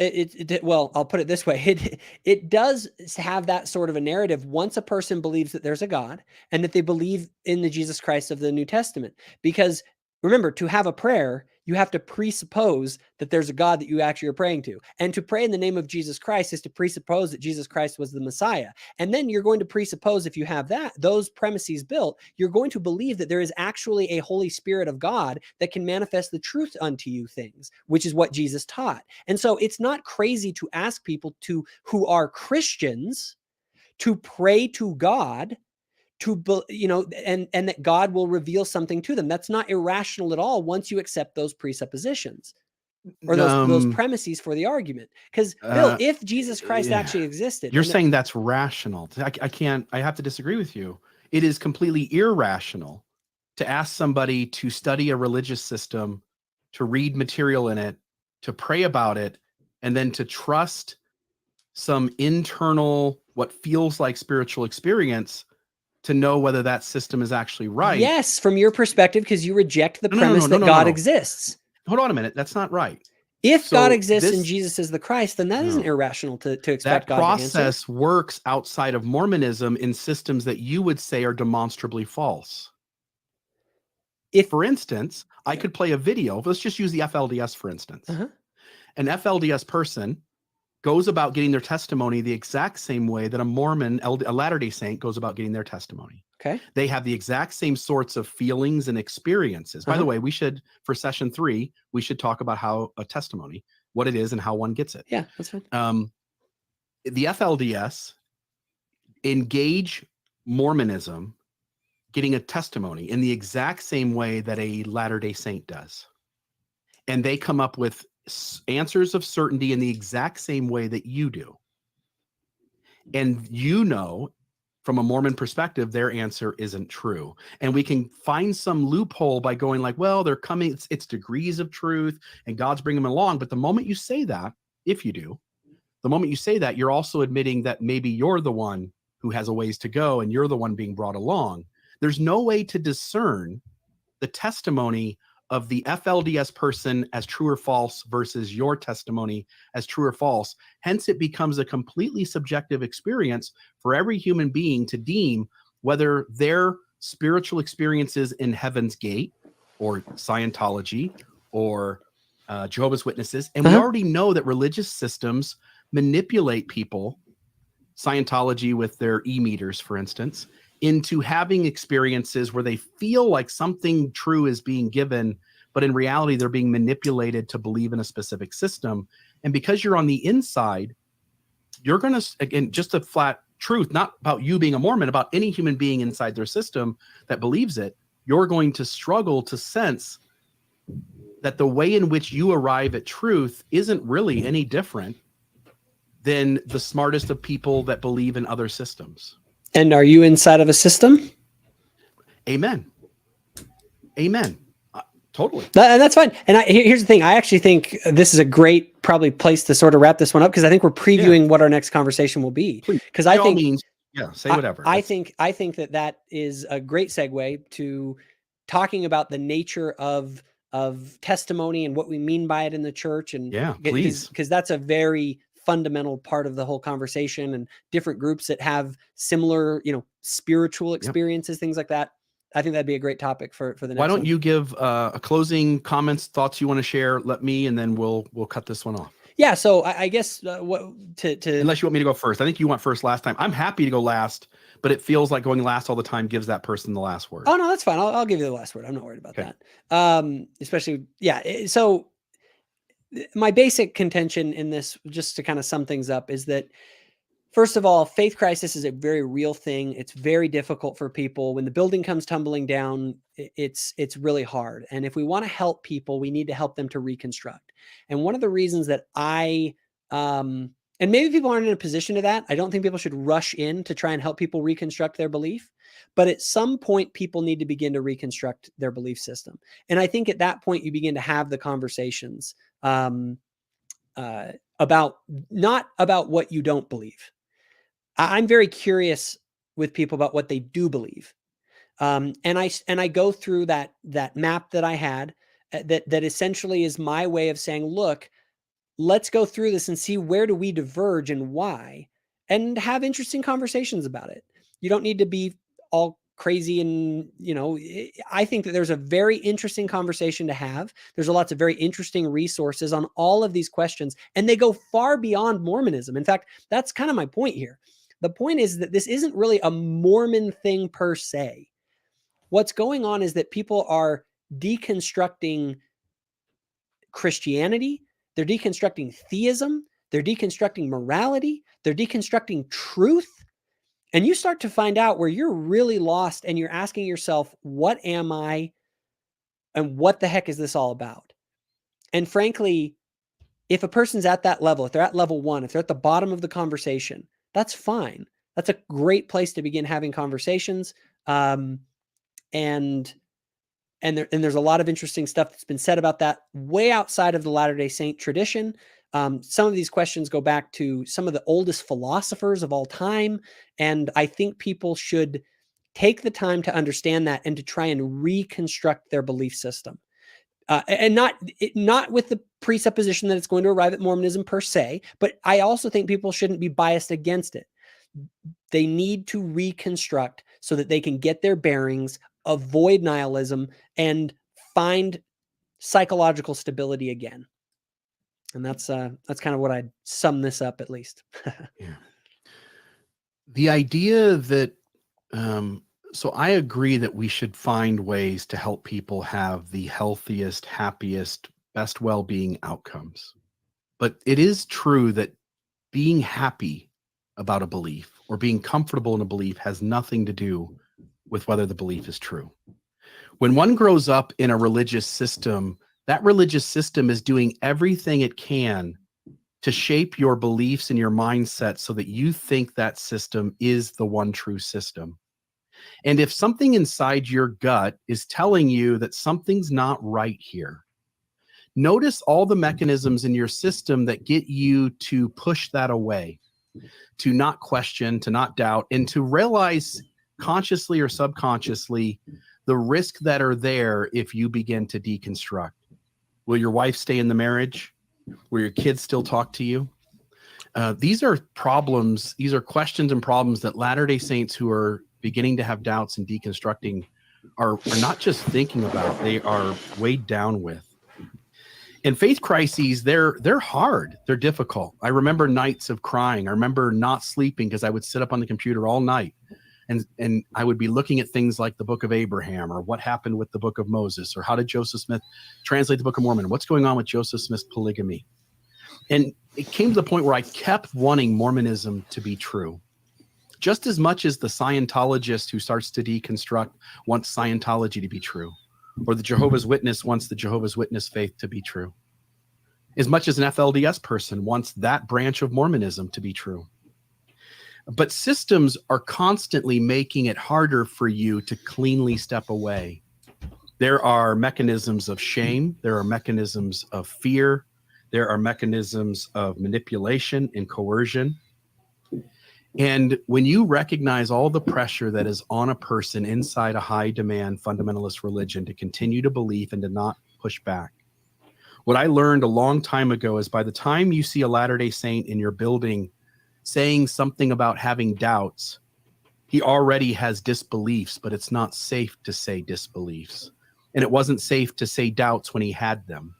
Well, I'll put it this way. It does have that sort of a narrative once a person believes that there's a God and that they believe in the Jesus Christ of the New Testament. Because remember, to have a prayer, you have to presuppose that there's a God that you actually are praying to. And to pray in the name of Jesus Christ is to presuppose that Jesus Christ was the Messiah. And then you're going to presuppose, if you have those premises built, you're going to believe that there is actually a Holy Spirit of God that can manifest the truth unto you things, which is what Jesus taught. And so it's not crazy to ask people who are Christians to pray to God, and that God will reveal something to them. That's not irrational at all once you accept those presuppositions or those premises for the argument. Because Bill, if Jesus Christ actually existed, you're saying that's rational. I have to disagree with you. It is completely irrational to ask somebody to study a religious system, to read material in it, to pray about it, and then to trust some internal, what feels like spiritual experience to know whether that system is actually right. Yes, from your perspective, because you reject the premise that God exists. Hold on a minute. That's not right. If God exists and Jesus is the Christ, then that isn't irrational to expect God to answer. That process works outside of Mormonism in systems that you would say are demonstrably false. For instance, I could play a video. Let's just use the FLDS, for instance. An FLDS person goes about getting their testimony the exact same way that a Mormon, a Latter-day Saint, goes about getting their testimony. Okay. They have the exact same sorts of feelings and experiences. By the way, for session 3, we should talk about how a testimony, what it is and how one gets it. Yeah, that's fine. The FLDS engage Mormonism getting a testimony in the exact same way that a Latter-day Saint does. And they come up with answers of certainty in the exact same way that you do. And from a Mormon perspective, their answer isn't true. And we can find some loophole by going like, well, they're coming, it's degrees of truth and God's bringing them along. But the moment you say that, if you do, the moment you say that, you're also admitting that maybe you're the one who has a ways to go and you're the one being brought along. There's no way to discern the testimony of the FLDS person as true or false versus your testimony as true or false. Hence, it becomes a completely subjective experience for every human being to deem whether their spiritual experiences in Heaven's Gate or Scientology or Jehovah's Witnesses. And we already know that religious systems manipulate people, Scientology with their e-meters, for instance, into having experiences where they feel like something true is being given, but in reality, they're being manipulated to believe in a specific system. And because you're on the inside, you're going to, again, just a flat truth, not about you being a Mormon, about any human being inside their system that believes it, you're going to struggle to sense that the way in which you arrive at truth isn't really any different than the smartest of people that believe in other systems. And are you inside of a system? Amen. Amen. Totally. And that's fine. And here's the thing. I actually think this is a great probably place to sort of wrap this one up, because I think we're previewing what our next conversation will be. Because I think, say whatever. I think that is a great segue to talking about the nature of testimony and what we mean by it in the church. And please, because that's a very fundamental part of the whole conversation, and different groups that have similar, spiritual experiences, things like that. I think that'd be a great topic for the next one. Why don't you give a closing comments, thoughts you want to share? Let me, and then we'll cut this one off. Yeah. So I guess unless you want me to go first. I think you went first last time. I'm happy to go last, but it feels like going last all the time gives that person the last word. Oh no, that's fine. I'll give you the last word. I'm not worried about that. Especially, so my basic contention in this, just to kind of sum things up, is that, first of all, faith crisis is a very real thing. It's very difficult for people. When the building comes tumbling down, it's really hard. And if we want to help people, we need to help them to reconstruct. And one of the reasons that and maybe people aren't in a position to that. I don't think people should rush in to try and help people reconstruct their belief. But at some point, people need to begin to reconstruct their belief system. And I think at that point, you begin to have the conversations about, not about what you don't believe. I'm very curious with people about what they do believe. And I go through that map that I had that essentially is my way of saying, look, let's go through this and see where do we diverge and why, and have interesting conversations about it. You don't need to be all crazy. And, I think that there's a very interesting conversation to have. There's lots of very interesting resources on all of these questions, and they go far beyond Mormonism. In fact, that's kind of my point here. The point is that this isn't really a Mormon thing per se. What's going on is that people are deconstructing Christianity. They're deconstructing theism. They're deconstructing morality. They're deconstructing truth. And you start to find out where you're really lost, and you're asking yourself, what am I? And what the heck is this all about? And frankly, if a person's at that level, if they're at level 1, if they're at the bottom of the conversation, that's fine. That's a great place to begin having conversations. And there's a lot of interesting stuff that's been said about that way outside of the Latter-day Saint tradition. Some of these questions go back to some of the oldest philosophers of all time. And I think people should take the time to understand that and to try and reconstruct their belief system. And not with the presupposition that it's going to arrive at Mormonism per se, but I also think people shouldn't be biased against it. They need to reconstruct so that they can get their bearings, avoid nihilism, and find psychological stability again. And that's kind of what I'd sum this up, at least. Yeah. The idea that, so I agree that we should find ways to help people have the healthiest, happiest, best well-being outcomes. But it is true that being happy about a belief or being comfortable in a belief has nothing to do with whether the belief is true. When one grows up in a religious system, that religious system is doing everything it can to shape your beliefs and your mindset so that you think that system is the one true system. And if something inside your gut is telling you that something's not right here, notice all the mechanisms in your system that get you to push that away, to not question, to not doubt, and to realize consciously or subconsciously the risks that are there if you begin to deconstruct. Will your wife stay in the marriage? Will your kids still talk to you? These are problems. These are questions and problems that Latter-day Saints who are beginning to have doubts and deconstructing are not just thinking about, they are weighed down with. And faith crises, they're hard. They're difficult. I remember nights of crying. I remember not sleeping because I would sit up on the computer all night. And I would be looking at things like the Book of Abraham, or what happened with the Book of Moses, or how did Joseph Smith translate the Book of Mormon? What's going on with Joseph Smith's polygamy? And it came to the point where I kept wanting Mormonism to be true, just as much as the Scientologist who starts to deconstruct wants Scientology to be true, or the Jehovah's Witness wants the Jehovah's Witness faith to be true, as much as an FLDS person wants that branch of Mormonism to be true. But systems are constantly making it harder for you to cleanly step away. There are mechanisms of shame. There are mechanisms of fear. There are mechanisms of manipulation and coercion. And when you recognize all the pressure that is on a person inside a high demand fundamentalist religion to continue to believe and to not push back, what I learned a long time ago is by the time you see a Latter-day Saint in your building saying something about having doubts, he already has disbeliefs, but it's not safe to say disbeliefs. And it wasn't safe to say doubts when he had them.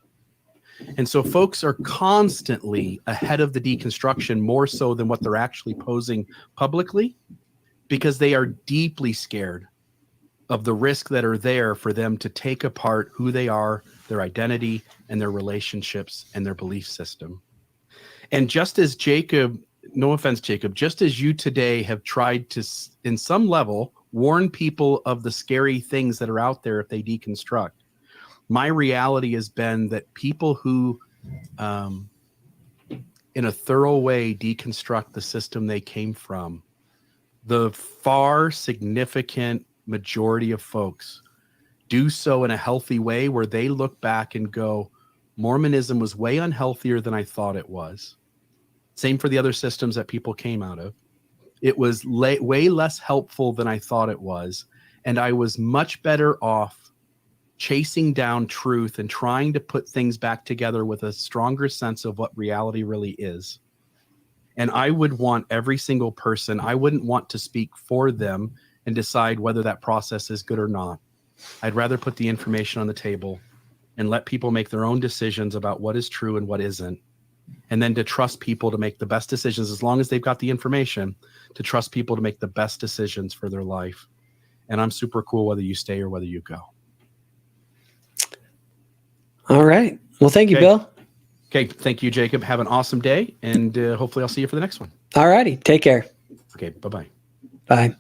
And so folks are constantly ahead of the deconstruction, more so than what they're actually posing publicly, because they are deeply scared of the risk that are there for them to take apart who they are, their identity, and their relationships and their belief system. And just as Jacob, no offense, Jacob, just as you today have tried to, in some level, warn people of the scary things that are out there if they deconstruct, my reality has been that people who, in a thorough way, deconstruct the system they came from, the far significant majority of folks do so in a healthy way where they look back and go, Mormonism was way unhealthier than I thought it was. Same for the other systems that people came out of. It was way less helpful than I thought it was. And I was much better off chasing down truth and trying to put things back together with a stronger sense of what reality really is. And I would want every single person, I wouldn't want to speak for them and decide whether that process is good or not. I'd rather put the information on the table and let people make their own decisions about what is true and what isn't. And then to trust people to make the best decisions, as long as they've got the information, to trust people to make the best decisions for their life. And I'm super cool whether you stay or whether you go. All right. Well, thank you, Bill. Okay. Thank you, Jacob. Have an awesome day. And hopefully I'll see you for the next one. All righty. Take care. Okay. Bye-bye. Bye.